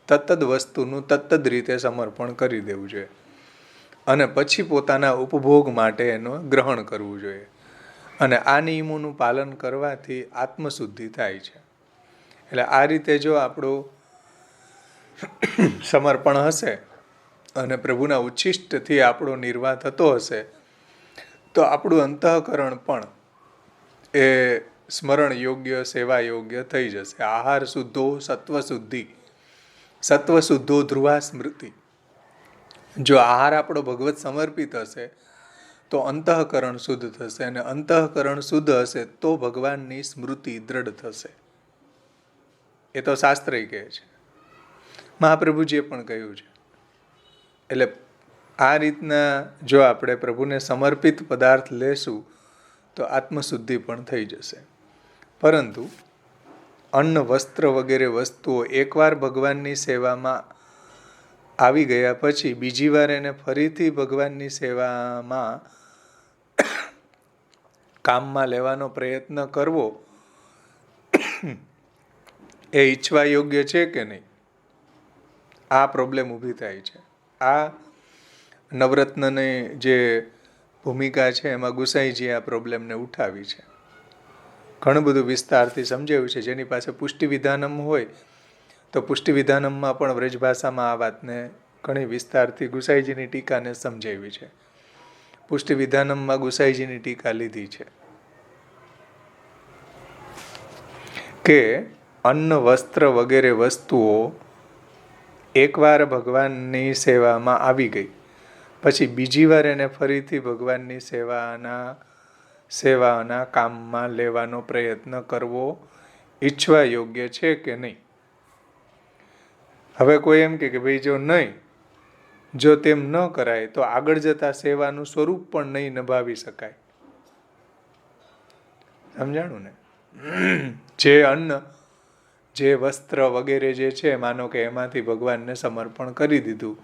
તત્તદ વસ્તુનું તત્તદ રીતે સમર્પણ કરી દેવું જોઈએ અને પછી પોતાના ઉપભોગ માટે એનું ગ્રહણ કરવું જોઈએ. અને આ નિયમોનું પાલન કરવાથી આત્મશુદ્ધિ થાય છે. એટલે આ રીતે જો આપણું સમર્પણ હશે અને પ્રભુના ઉચ્છિષ્ટથી આપણો નિર્વાહ થતો હશે તો આપણું અંતઃકરણ પણ એ સ્મરણ યોગ્ય સેવા યોગ્ય થઈ જશે. આહાર શુદ્ધો સત્વ શુદ્ધિ, સત્વ શુદ્ધો ધ્રુવા સ્મૃતિ. જો આહાર આપણો ભગવત સમર્પિત હશે તો અંતઃકરણ શુદ્ધ થશે અને અંતઃકરણ શુદ્ધ હશે તો ભગવાનની સ્મૃતિ દ્રઢ થશે. એ તો શાસ્ત્રય કહે છે, મહાપ્રભુજીએ પણ કહ્યું છે. એટલે આ રીતના જો આપણે પ્રભુને સમર્પિત પદાર્થ લેશું તો આત્મશુદ્ધિ પણ થઈ જશે. પરંતુ અન્ન વસ્ત્ર વગેરે વસ્તુઓ એકવાર ભગવાનની સેવામાં આવી ગયા પછી બીજી વાર એને ફરીથી ભગવાનની સેવામાં કામમાં લેવાનો પ્રયત્ન કરવો એ ઈચ્છવા યોગ્ય છે કે નહીં, આ પ્રોબ્લેમ ઊભી થાય છે. આ નવરત્નની જે ભૂમિકા છે એમાં ગુસાઈજીએ આ પ્રોબ્લેમને ઉઠાવી છે. ઘણું બધું વિસ્તારથી સમજાવ્યું છે. જેની પાસે પુષ્ટિ વિધાનમ હોય તો પુષ્ટિ વિધાનમમાં પણ વ્રજભાષામાં આ વાતને ઘણી વિસ્તારથી ગુસાઈજીની ટીકાને સમજાવી છે. પુષ્ટિ વિધાનમમાં ગુસાઈજીની ટીકા લીધી છે કે અન્ન વસ્ત્ર વગેરે વસ્તુઓ એકવાર ભગવાનની સેવામાં આવી ગઈ પછી બીજી વાર એને ફરીથી ભગવાનની સેવાના કામમાં લેવાનો પ્રયત્ન કરવો ઈચ્છવા યોગ્ય છે કે નહીં. હવે કોઈ એમ કે ભાઈ જો તેમ ન કરાય તો આગળ જતા સેવાનું સ્વરૂપ પણ નહીં નિભાવી શકાય. સમજાણું ને? જે અન્ન જે વસ્ત્ર વગેરે જે છે માનો કે એમાંથી ભગવાનને સમર્પણ કરી દીધું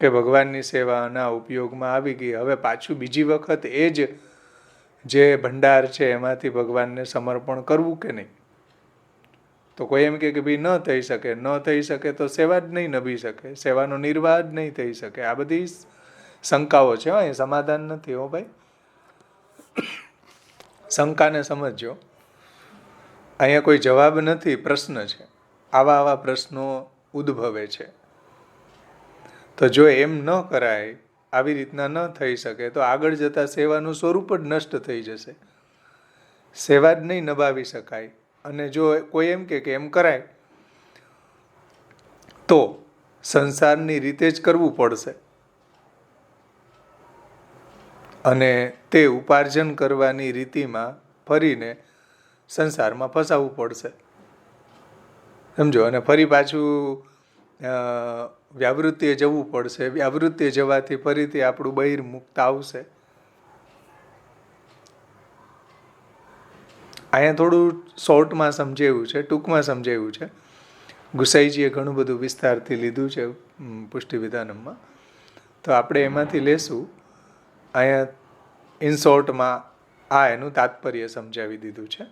કે ભગવાનની સેવાના ઉપયોગમાં આવી ગઈ, હવે પાછું બીજી વખત એ જ જે ભંડાર છે એમાંથી ભગવાનને સમર્પણ કરવું કે નહીં. તો કોઈ એમ કે ભાઈ ન થઈ શકે તો સેવા જ નહીં નભી શકે, સેવાનો નિર્વાહ જ નહીં થઈ શકે. આ બધી શંકાઓ છે. એ સમાધાન નથી. હો ભાઈ, શંકાને સમજો. અહીંયા કોઈ જવાબ નથી, પ્રશ્ન છે. આવા પ્રશ્નો ઉદ્ભવે છે. તો જો એમ ન કરાય, આવી રીતના ન થઈ શકે તો આગળ જતા સેવાનું સ્વરૂપ જ નષ્ટ થઈ જશે, સેવા જ નહીં નિભાવી શકાય. અને જો કોઈ એમ કે એમ કરાય તો સંસારની રીતે જ કરવું પડશે અને તે ઉપાર્જન કરવાની રીતિમાં ફરીને સંસારમાં ફસાવવું પડશે. સમજો? અને ફરી પાછું વ્યાવૃત્તિએ જવું પડશે. વ્યાવૃત્તિએ જવાથી ફરીથી આપણું બહિર્મુક્ત આવશે. અહીંયા થોડું શોર્ટમાં સમજાવ્યું છે, ટૂંકમાં સમજાવ્યું છે. ગુસાઈજીએ ઘણું બધું વિસ્તારથી લીધું છે પુષ્ટિ વિધાનમમાં, તો આપણે એમાંથી લેશું. અહીંયા ઇન શોર્ટમાં આ એનું તાત્પર્ય સમજાવી દીધું છે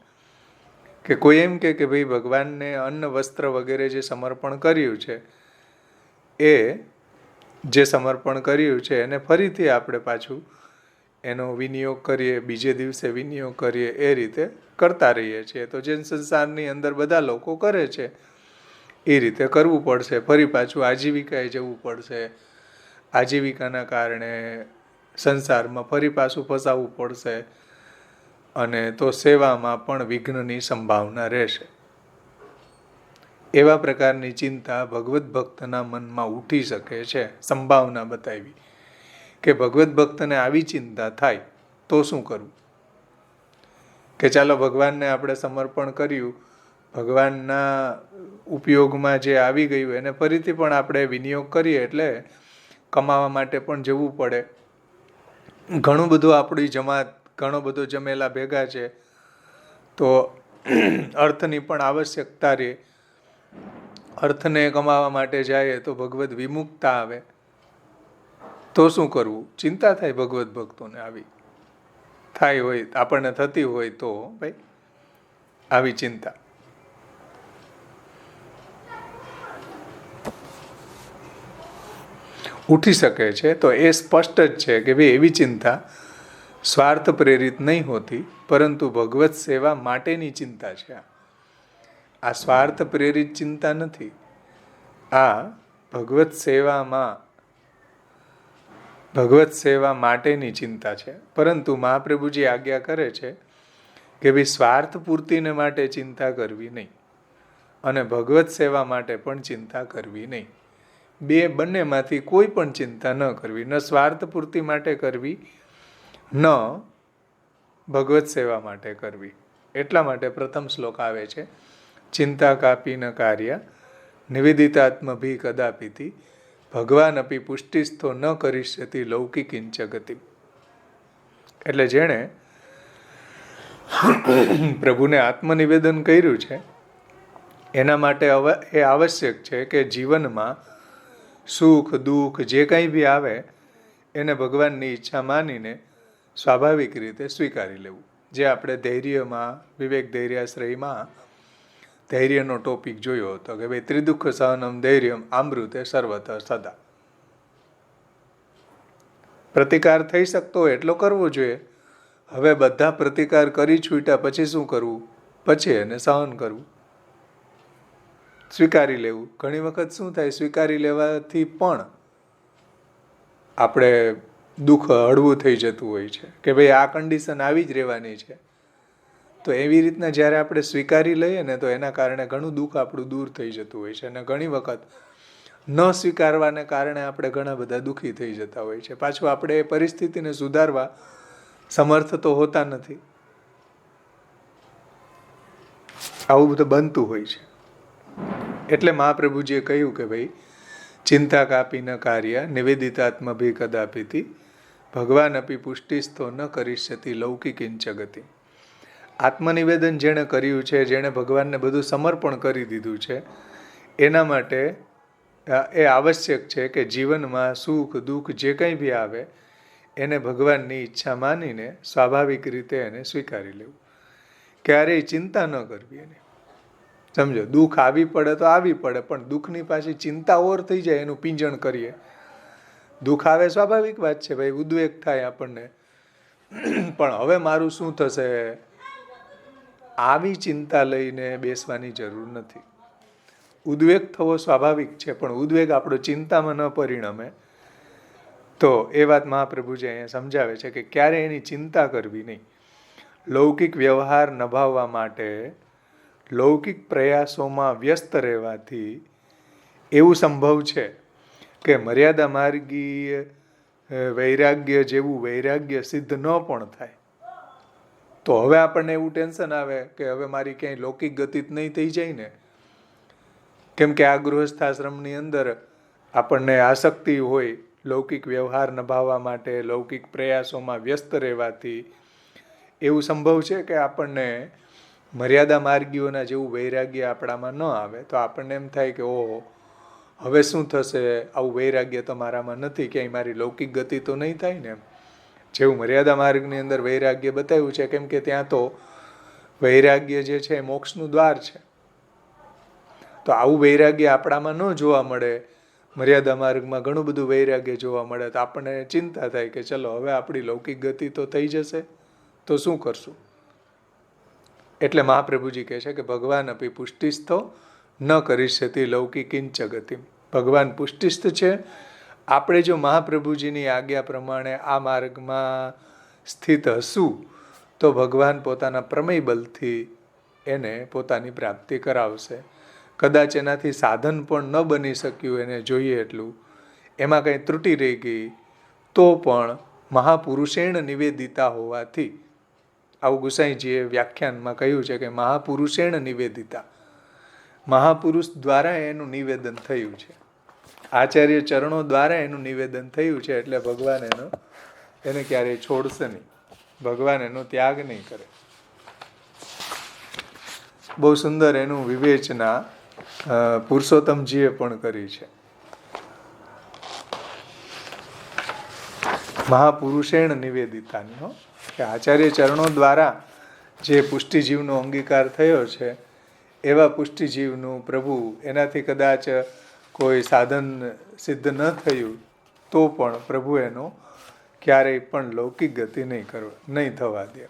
કે કોઈ એમ કે ભાઈ ભગવાનને અન્ન વસ્ત્ર વગેરે જે સમર્પણ કર્યું છે એ જે સમર્પણ કર્યું છે એને ફરીથી આપણે પાછું એનો વિનિયોગ કરીએ, બીજે દિવસે વિનિયોગ કરીએ, એ રીતે કરતા રહીએ છીએ. તો જે સંસારની અંદર બધા લોકો કરે છે એ રીતે કરવું પડશે. ફરી પાછું આજીવિકાએ જવું પડશે. આજીવિકાના કારણે સંસારમાં ફરી પાછું ફસાવવું પડશે અને તો સેવામાં પણ વિઘ્નની સંભાવના રહેશે. એવા પ્રકારની ચિંતા ભગવત ભક્તના મનમાં ઉઠી શકે છે. સંભાવના બતાવી કે ભગવત ભક્તને આવી ચિંતા થાય તો શું કરવું? કે ચાલો ભગવાનને આપણે સમર્પણ કર્યું, ભગવાનના ઉપયોગમાં જે આવી ગયું એને ફરીથી પણ આપણે વિનિયોગ કરીએ એટલે કમાવા માટે પણ જવું પડે. ઘણું બધું આપણી જમાત, ઘણો બધો જમેલા ભેગા છે, તો અર્થની પણ આવશ્યકતા રહે. અર્થને કમાવા માટે જાય તો ભગવત વિમુખતા આવે, તો શું કરવું? ચિંતા થાય ભગવત ભક્તોને. આવી થાય હોય, આપણને થતી હોય તો ભાઈ આવી ચિંતા. ઉઠી શકે છે. તો એ સ્પષ્ટ જ છે કે ભાઈ એવી ચિંતા સ્વાર્થ પ્રેરિત નહીં હોતી, પરંતુ ભગવત સેવા માટેની ચિંતા છે. આ સ્વાર્થ પ્રેરિત ચિંતા નથી, આ ભગવત સેવા માટેની ચિંતા છે. પરંતુ મહાપ્રભુજી આજ્ઞા કરે છે કે ભાઈ સ્વાર્થ પૂર્તિને માટે ચિંતા કરવી નહીં અને ભગવત સેવા માટે પણ ચિંતા કરવી નહીં. બંનેમાંથી કોઈ પણ ચિંતા ન કરવી, ન સ્વાર્થ પૂર્તિ માટે કરવી, ન ભગવત સેવા માટે કરવી. એટલા માટે પ્રથમ શ્લોક આવે છે, ચિંતા કાપી ન કાર્ય નિવેદિતાત્મભી કદાપિતિ ભગવાન અપી પુષ્ટિસ્થો ન કરીષ્યતિ લૌકિકિંચ ગતિ. એટલે જેણે પ્રભુને આત્મનિવેદન કર્યું છે એના માટે એ આવશ્યક છે કે જીવનમાં સુખ દુઃખ જે કંઈ બી આવે એને ભગવાનની ઈચ્છા માનીને સ્વાભાવિક રીતે સ્વીકારી લેવું. જે આપણે ધૈર્યમાં, વિવેક ધૈર્યાશ્રયમાં ધૈર્યનો ટોપિક જોયો હતો કે ભાઈ ત્રિદુઃખ સહનમ ધૈર્યમ આમૃતે સર્વતઃ સદા. પ્રતિકાર થઈ શકતો હોય એટલો કરવો જોઈએ. હવે બધા પ્રતિકાર કરી છૂટ્યા પછી શું કરવું? પછી એને સહન કરવું, સ્વીકારી લેવું. ઘણી વખત શું થાય, સ્વીકારી લેવાથી પણ આપણે દુઃખ હળવું થઈ જતું હોય છે કે ભાઈ આ કન્ડિશન આવી જ રહેવાની છે. તો એવી રીતના જ્યારે આપણે સ્વીકારી લઈએ ને તો એના કારણે ઘણું દુઃખ આપણું દૂર થઈ જતું હોય છે. અને ઘણી વખત ન સ્વીકારવાને કારણે આપણે ઘણા બધા દુઃખી થઈ જતા હોય છે. પાછું આપણે એ પરિસ્થિતિને સુધારવા સમર્થ તો હોતા નથી. આવું બધું બનતું હોય છે. એટલે મહાપ્રભુજીએ કહ્યું કે ભાઈ ચિંતા કાપી ન કાર્ય નિવેદિતાત્મભી કદાપિતિ ભગવાન અપી પુષ્ટિસ્થો ન કરીષ્યતિ લૌકિકિંચ ગતિ. આત્મનિવેદન જેણે કર્યું છે, જેણે ભગવાનને બધું સમર્પણ કરી દીધું છે, એના માટે એ આવશ્યક છે કે જીવનમાં સુખ દુઃખ જે કંઈ બી આવે એને ભગવાનની ઈચ્છા માનીને સ્વાભાવિક રીતે એને સ્વીકારી લેવું. ક્યારેય ચિંતા ન કરવી એની. સમજો, દુઃખ આવી પડે તો આવી પડે, પણ દુઃખની પાછી ચિંતા ઓર થઈ જાય એનું પીંજણ કરીએ. દુઃખ આવે સ્વાભાવિક વાત છે ભાઈ, ઉદ્વેગ થાય આપણને, પણ હવે મારું શું થશે, આવી ચિંતા લઈને બેસવાની જરૂર નથી. ઉદ્વેગ થવો સ્વાભાવિક છે, પણ ઉદ્વેગ આપણો ચિંતામાં ન પરિણમે. તો એ વાત મહાપ્રભુજી અહીંયા સમજાવે છે કે ક્યારે એની ચિંતા કરવી નહીં. લૌકિક વ્યવહાર નિભાવવા માટે લૌકિક પ્રયાસોમાં વ્યસ્ત રહેવાથી એવું સંભવ છે કે મર્યાદા માર્ગીય વૈરાગ્ય જેવું વૈરાગ્ય સિદ્ધ ન પણ થાય. તો હવે આપણને એવું ટેન્શન આવે કે હવે મારી ક્યાંય લૌકિક ગતિ નહીં થઈ જાય ને. કેમ કે આ ગૃહસ્થાશ્રમની અંદર આપણને આસક્તિ હોય લૌકિક વ્યવહાર નિભાવવા માટે, લૌકિક પ્રયાસોમાં વ્યસ્ત રહેવાથી એવું સંભવ છે કે આપણને મર્યાદા માર્ગીઓના જેવું વૈરાગ્ય આપણામાં ન આવે. તો આપણને એમ થાય કે ઓહો, હવે શું થશે, આવું વૈરાગ્ય તો મારામાં નથી, ક્યાંય મારી લૌકિક ગતિ તો નહીં થાય ને. જેવું મર્યાદા માર્ગની અંદર વૈરાગ્ય બતાવ્યું છે, કેમ કે ત્યાં તો વૈરાગ્ય જે છે એ મોક્ષનું દ્વાર છે. તો આવું વૈરાગ્ય આપણામાં ન જોવા મળે, મર્યાદા માર્ગમાં ઘણું બધું વૈરાગ્ય જોવા મળે, તો આપણને ચિંતા થાય કે ચલો હવે આપણી લૌકિક ગતિ તો થઈ જશે, તો શું કરશું. એટલે મહાપ્રભુજી કહે છે કે ભગવાન અપી પુષ્ટિસ્થો ન કરીષ્યતિ લૌકિકિંચ ગતિ. ભગવાન પુષ્ટિસ્થ છે. આપણે જો મહાપ્રભુજીની આજ્ઞા પ્રમાણે આ માર્ગમાં સ્થિત હશું તો ભગવાન પોતાના પ્રમેય બલથી એને પોતાની પ્રાપ્તિ કરાવશે. કદાચ એનાથી સાધન પણ ન બની શક્યું એને જોઈએ એટલું, એમાં કંઈ ત્રુટિ રહી ગઈ તો પણ મહાપુરુષેણ નિવેદિતા હોવાથી, આવું ગુસાઈજીએ વ્યાખ્યાનમાં કહ્યું છે કે મહાપુરુષેણ નિવેદિતા, મહાપુરુષ દ્વારા એનું નિવેદન થયું છે, આચાર્ય ચરણો દ્વારા એનું નિવેદન થયું છે, એટલે ભગવાન એને ક્યારેય છોડશે નહીં, ભગવાન એનો ત્યાગ નહીં કરે. બહુ સુંદર એનું વિવેચના પુરુષોત્તમજીએ પણ કરી છે. મહાપુરુષેણ નિવેદિતાની, કે આચાર્ય ચરણો દ્વારા જે પુષ્ટિજીવનો અંગીકાર થયો છે, એવા પુષ્ટિજીવનું પ્રભુ એનાથી કદાચ કોઈ સાધન સિદ્ધ ન થયું તો પણ પ્રભુ એનો ક્યારેય પણ લૌકિક ગતિ નહીં થવા દે.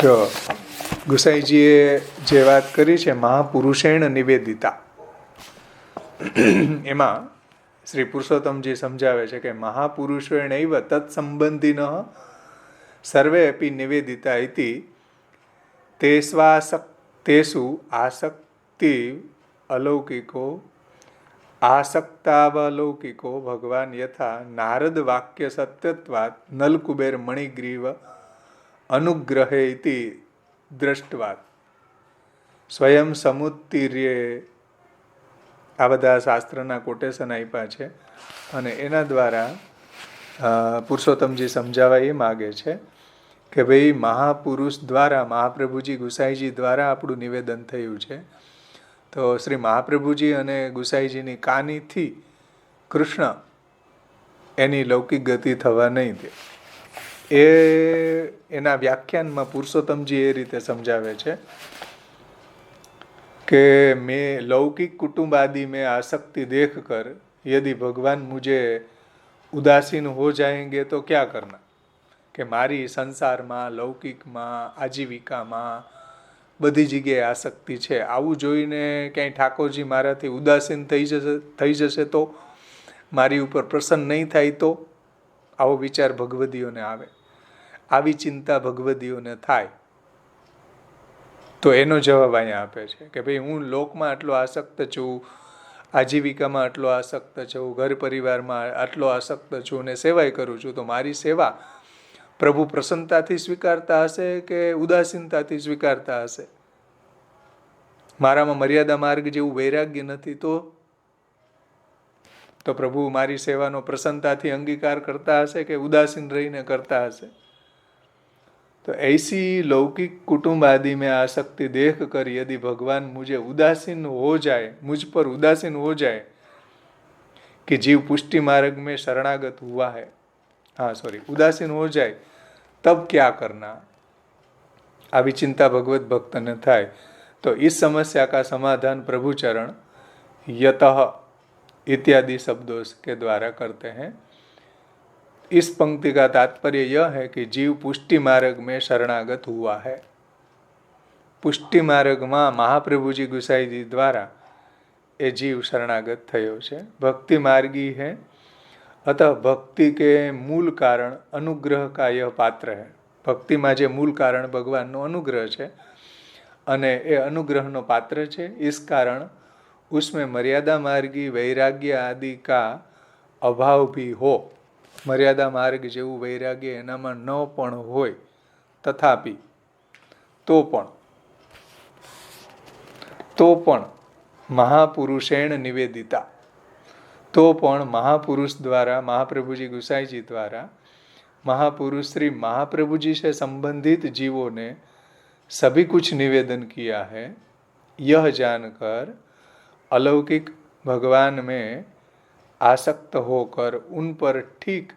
જો ગુસાઈજીએ જે વાત કરી છે મહાપુરુષેણ નિવેદિતા, એમાં શ્રી પુરુષોત્તમજી સમજાવે છે કે મહાપુરુષેણૈવ તત્સંબંધિનઃ સર્વે અપી નિવેદિતા ઇતિ તેષુ આસક્તિ અલૌકિકો આસક્તાવલૌકિકો ભગવાન યથા નારદ વાક્ય સત્યત્વાત નલકુબેર મણિગ્રીવ અનુગ્રહે ઇતિ દ્રષ્ટવાત સ્વયં સમુત્તીર્યે. આ બધા શાસ્ત્રના કોટેશન આપ્યા છે અને એના દ્વારા પુરુષોત્તમજી સમજાવવા એ માગે છે કે ભાઈ મહાપુરુષ દ્વારા, મહાપ્રભુજી ગુસાઈજી દ્વારા આપણું નિવેદન થયું છે, તો શ્રી મહાપ્રભુજી અને ગુસાઈજીની કાનીથી કૃષ્ણ એની લૌકિક ગતિ થવા નહીં દે. એના વ્યાખ્યાનમાં પુરુષોત્તમજી એ રીતે સમજાવે છે कि मैं लौकिक कुटुंब आदि में आसक्ति देख कर यदि भगवान मुझे उदासीन हो जाएंगे तो क्या करना, कि मारी संसाરમાં, લૌકિકમાં, આજીવિકામાં બધી જગ્યાએ આસક્તિ છે, આવું જોઈને ક્યાંય ઠાકોરજી મારાથી ઉદાસીન થઈ જશે તો, મારી ઉપર પ્રસન્ન નહીં થાય તો, આવો વિચાર ભગવદીઓને આવે, આવી ચિંતા ભગવદીઓને થાય. તો એનો જવાબ અહીંયા આપે છે કે ભાઈ હું લોકમાં આટલો આસક્ત છું, આજીવિકામાં આટલો આસક્ત છું, ઘર પરિવારમાં આટલો આસક્ત છું અને સેવાય કરું છું, તો મારી સેવા પ્રભુ પ્રસન્નતાથી સ્વીકારતા હશે કે ઉદાસીનતાથી સ્વીકારતા હશે? મારામાં મર્યાદા માર્ગ જેવું વૈરાગ્ય નથી તો પ્રભુ મારી સેવાનો પ્રસન્નતાથી અંગીકાર કરતા હશે કે ઉદાસીન રહીને કરતા હશે? तो ऐसी लौकिक कुटुंब आदि में आसक्ति देख कर यदि भगवान मुझे उदासीन हो जाए, मुझ पर उदासीन हो जाए कि जीव पुष्टि मार्ग में शरणागत हुआ है, उदासीन हो जाए, तब क्या करना? अभी चिंता भगवत भक्त न थाय तो इस समस्या का समाधान प्रभु चरण यतः इत्यादि शब्दों के द्वारा करते हैं. इस पंक्ति का तात्पर्य यह है कि जीव पुष्टि मार्ग में शरणागत हुआ है. पुष्टि मार्ग में महाप्रभुजी गुसाई जी द्वारा ये जीव शरणागत थयो छे. भक्ति मार्गी है, अतः भक्ति के मूल कारण अनुग्रह का यह पात्र है. भक्ति में जे मूल कारण भगवान नो अनुग्रह है अने ए अनुग्रह नो पात्र है. इस कारण उसमें मर्यादा मार्गी वैराग्य आदि का अभाव भी हो, मर्यादा मार्ग जेवुं वैराग्य एनामां न पण होय, तथापि तो पण महापुरुषेण निवेदिता, तो पण महापुरुष द्वारा, महाप्रभुजी गुसाईजी द्वारा, महापुरुष श्री महाप्रभुजी से संबंधित जीवों ने सभी कुछ निवेदन किया है. यह जानकर अलौकिक भगवान में आसक्त होकर उन पर ठीक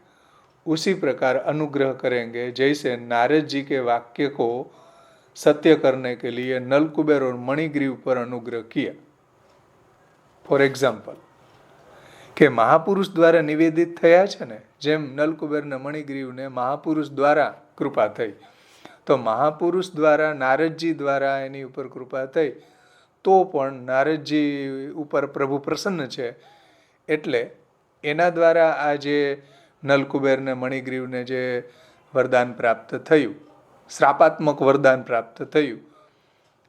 उसी प्रकार अनुग्रह करेंगे जैसे नारद जी के वाक्य को सत्य करने के लिए नलकुबेर और मणिग्रीव पर अनुग्रह किया. फॉर एग्जाम्पल के महापुरुष द्वारा निवेदित थया छे ने, जेम नलकुबेर ने मणिग्रीव ने महापुरुष द्वारा कृपा थई, तो महापुरुष द्वारा नारद जी द्वारा एनी उपर कृपा थई तो पण नारद जी उपर प्रभु प्रसन्न छे એટલે એના દ્વારા આ જે નલકુબેરને મણિગ્રીવને જે વરદાન પ્રાપ્ત થયું, શ્રાપાત્મક વરદાન પ્રાપ્ત થયું,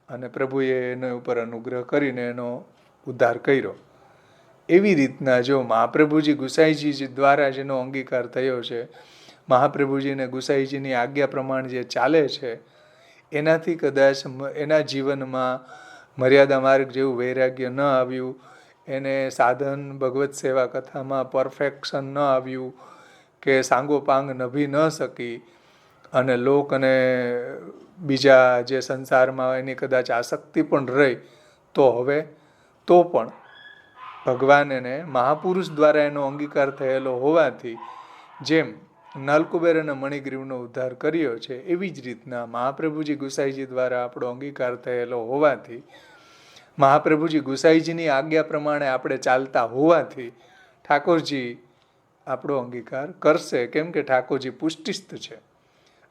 અને પ્રભુએ એના ઉપર અનુગ્રહ કરીને એનો ઉદ્ધાર કર્યો. એવી રીતના જો મહાપ્રભુજી ગુસાઈજી દ્વારા જેનો અંગીકાર થયો છે, મહાપ્રભુજીને ગુસાઈજીની આજ્ઞા પ્રમાણે જે ચાલે છે, એનાથી કદાચ એના જીવનમાં મર્યાદા માર્ગ જેવું વૈરાગ્ય ન આવ્યું, એને સાધન ભગવત સેવા કથામાં પરફેક્શન ન આવ્યું, કે સાંગોપાંગ નભી ન શકી, અને લોક અને બીજા જે સંસારમાં એની કદાચ આસક્તિ પણ રહી, તો પણ ભગવાન એને મહાપુરુષ દ્વારા એનો અંગીકાર થયેલો હોવાથી જેમ નલકુબેર અને મણિગ્રીવનો ઉદ્ધાર કર્યો છે, એવી જ રીતના મહાપ્રભુજી ગુસાઈજી દ્વારા આપણો અંગીકાર થયેલો હોવાથી, મહાપ્રભુજી ગુસાઈજીની આજ્ઞા પ્રમાણે આપણે ચાલતા હોવાથી ઠાકોરજી આપણો અંગીકાર કરશે. કેમ કે ઠાકોરજી પુષ્ટિસ્થ છે.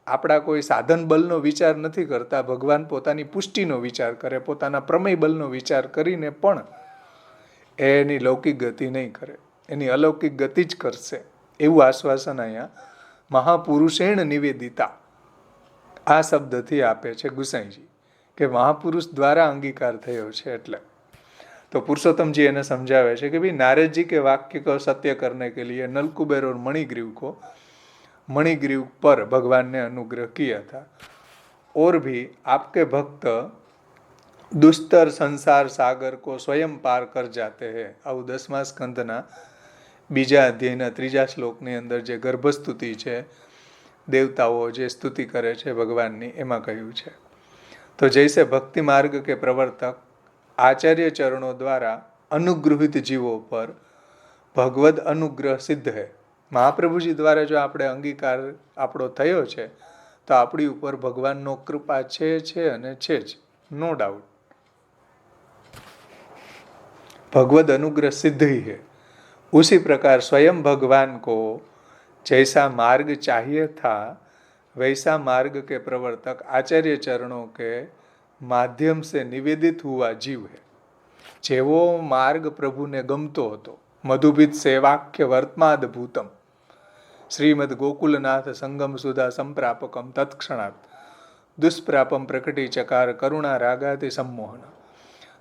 આપણા કોઈ સાધન બલનો વિચાર નથી કરતા. ભગવાન પોતાની પુષ્ટિનો વિચાર કરે, પોતાના પ્રમેય બલનો વિચાર કરીને પણ એની લૌકિક ગતિ નહીં કરે, એની અલૌકિક ગતિ જ કરશે. એવું આશ્વાસન અહીંયા મહાપુરુષેણ નિવેદિતા આ શબ્દથી આપે છે ગુસાઈજી, કે મહાપુરુષ દ્વારા અંગીકાર થયો છે. એટલે તો પુરુષોત્તમજી એને સમજાવે છે કે ભાઈ નારદજી કે वाक्य को सत्य करने के लिए नलकुबेर और मणिग्रीव पर भगवान ने अनुग्रह किया था, और भी आपके भक्त दुस्तर संसार सागर को स्वयं पार कर जाते हैं. આવું 10મા સ્કંદના બીજા અધ્યાયના 3જા શ્લોકની અંદર જે ગર્ભસ્તુતિ છે, દેવતાઓ જે સ્તુતિ કરે છે ભગવાનની, એમાં કહ્યું છે. તો જૈસે ભક્તિ માર્ગ કે પ્રવર્તક आचार्य चरणों द्वारा अनुग्रहित जीवों पर भगवद अनुग्रह सिद्ध है. મહાપ્રભુજી દ્વારા જો આપણે અંગીકાર આપણો થયો છે, તો આપણી ઉપર ભગવાનનો કૃપા છે અને છે જ, નો ડાઉટ. भगवद अनुग्रह सिद्ध ही है. उसी प्रकार स्वयं भगवान को जैसा मार्ग चाहिए था, वैसा मार्ग के प्रवर्तक आचार्य चरणों के माध्यम से निवेदित हुआ जीव है. જેવો માર્ગ પ્રભુને ગમતો હતો, મધુભિત સેવાખ્ય વર્તમાદ ભૂતમ શ્રીમદ ગોકુલનાથ સંગમ સુધા સંપ્રાપકમ તત્ક્ષણાત દુષ્પ્રાપમ પ્રકટી ચકાર કરુણા રાગાથી સંમોહન.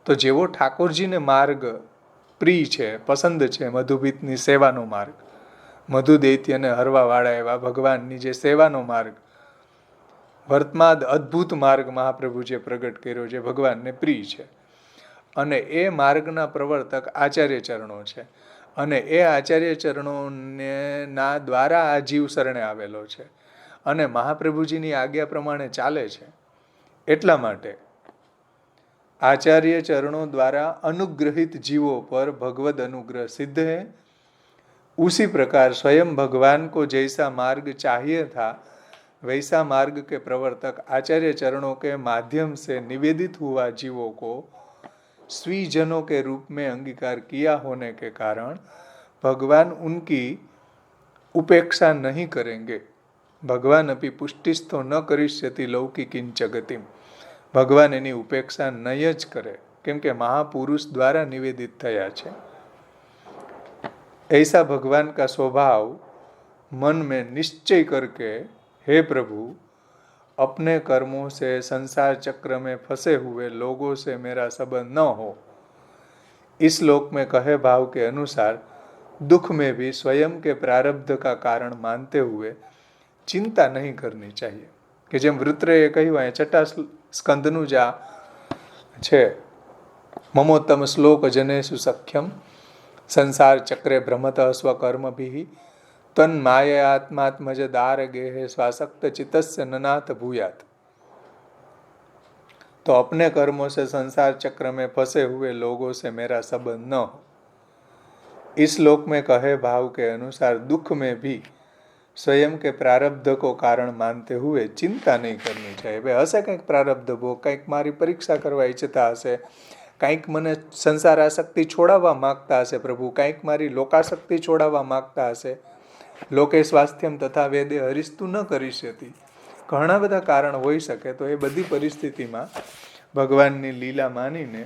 તો જેવો ઠાકોરજીને માર્ગ પ્રિય છે, પસંદ છે, મધુભિતની સેવાનો માર્ગ, મધુ દૈત્યને હરવાવાળા એવા ભગવાનની જે સેવાનો માર્ગ, વર્તમાદ અદ્ભુત માર્ગ મહાપ્રભુજીએ પ્રગટ કર્યો, જે ભગવાનને પ્રિય છે. અને એ માર્ગના પ્રવર્તક આચાર્ય ચરણો છે, અને એ આચાર્ય ચરણોને ના દ્વારા આ જીવ શરણે આવેલો છે અને મહાપ્રભુજીની આજ્ઞા પ્રમાણે ચાલે છે. એટલા માટે आचार्य चरणों द्वारा अनुग्रहित जीवों पर भगवद अनुग्रह सिद्ध है. उसी प्रकार स्वयं भगवान को जैसा मार्ग चाहिए था, वैसा मार्ग के प्रवर्तक आचार्य चरणों के माध्यम से निवेदित हुआ जीवों को स्वीजनों के रूप में अंगीकार किया होने के कारण भगवान उनकी उपेक्षा नहीं करेंगे. भगवान अभी पुष्टिस्थो न करिष्यति लौकिकींच गतिम. भगवान एनी उपेक्षा नहीं ज करे, केम के महापुरुष द्वारा निवेदित थया छे. ऐसा भगवान का स्वभाव मन में निश्चय करके, हे प्रभु, अपने कर्मों से संसार चक्र में फंसे हुए लोगों से मेरा संबंध न हो. इस श्लोक में कहे भाव के अनुसार दुख में भी स्वयं के प्रारब्ध का कारण मानते हुए चिंता नहीं करनी चाहिए. कि जेम वृत्रेय कह્યું, અહીંયા છઠ્ઠા સ્કંદનું જ આ છે, મમોત્તમ શ્લોક જનેષુ સખ્યમ સંસાર ચક્રે ભ્રમત સ્વકર્મભિઃ તન માયાત્માત્મજ દારગેહ स्वासक्त चित्तस्य ननाथ भूयात. तो अपने कर्मों से संसार चक्र में फंसे हुए लोगों से मेरा संबंध न हो. इस श्लोक में कहे भाव के अनुसार दुख में भी स्वयं के प्रारब्ध को कारण मानते हुए चिंता नहीं करनी चाहिए. भाई हશે કંઈક પ્રારબ્ધ ભોગ, કંઈક મારી પરીક્ષા કરવા ઈચ્છતા હશે, કંઈક મને સંસાર આસક્તિ છોડાવવા માગતા હશે પ્રભુ, કંઈક મારી લોકાસક્તિ છોડાવવા માગતા હશે. લોકે સ્વાસ્થ્યમ તથા વેદે હરિસ્તુ ન કરીષ્યતિ. ઘણા બધા કારણ હોઈ શકે. તો એ બધી પરિસ્થિતિમાં ભગવાનની લીલા માનીને,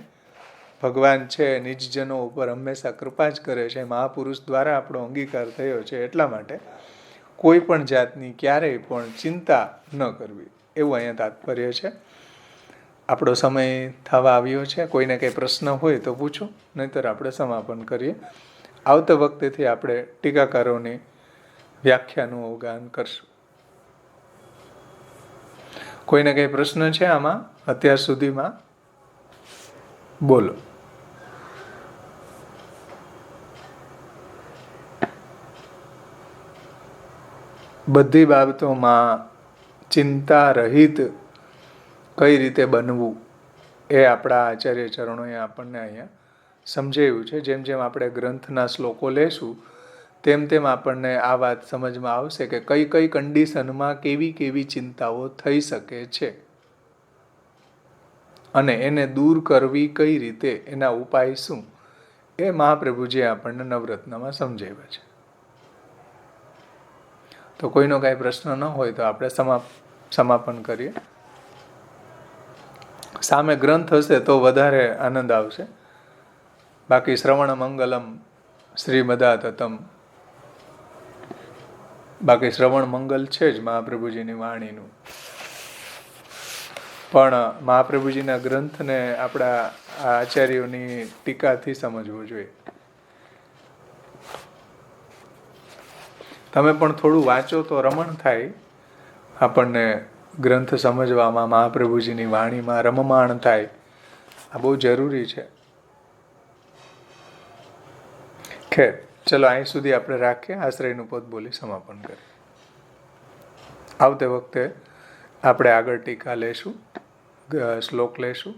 ભગવાન છે નિજજનો ઉપર હંમેશા કૃપા જ કરે છે, મહાપુરુષ દ્વારા આપણો અંગીકાર થયો છે, એટલા માટે કોઈ પણ જાતની ક્યારેય પણ ચિંતા ન કરવી, એવું અહીંયા તાત્પર્ય છે. આપણો સમય થવા આવ્યો છે. કોઈને કંઈ પ્રશ્ન હોય તો પૂછો, નહીંતર આપણે સમાપન કરીએ. આવતા વખતેથી આપણે ટીકાકારોની વ્યાખ્યાનું અવગાહન કરશું. કોઈને કંઈ પ્રશ્ન છે આમાં અત્યાર સુધીમાં? બોલો. બધી બાબતોમાં ચિંતા રહિત કઈ રીતે બનવું એ આપણા આચાર્ય ચરણોએ આપણને અહીંયા સમજાવ્યું છે. જેમ જેમ આપણે ગ્રંથના શ્લોકો લેશું તેમ તેમ આપણને આ વાત સમજમાં આવશે કે કઈ કઈ કન્ડિશનમાં કેવી કેવી ચિંતાઓ થઈ શકે છે અને એને દૂર કરવી કઈ રીતે, એના ઉપાય શું, એ મહાપ્રભુજીએ આપણને નવરત્નમાં સમજાવ્યા છે. તો કોઈનો કાંઈ પ્રશ્ન ન હોય તો આપણે સમાપન કરીએ. સામે ગ્રંથ હશે તો વધારે આનંદ આવશે. બાકી શ્રવણ મંગલમ શ્રીમદાતતમ, બાકી શ્રવણ મંગલ છે જ મહાપ્રભુજીની વાણીનું, પણ મહાપ્રભુજીના ગ્રંથને આપણા આચાર્યોની ટીકાથી સમજવું જોઈએ. તમે પણ થોડું વાંચો તો રમણ થાય આપણને, ગ્રંથ સમજવામાં, મહાપ્રભુજીની વાણીમાં રમમાણ થાય. આ બહુ જરૂરી છે. ખેર, ચલો અહીં સુધી આપણે રાખીએ. આશ્રયનું પદ બોલી સમાપન કરીએ. આવતે વખતે આપણે આગળ ટીકા લેશું, શ્લોક લેશું.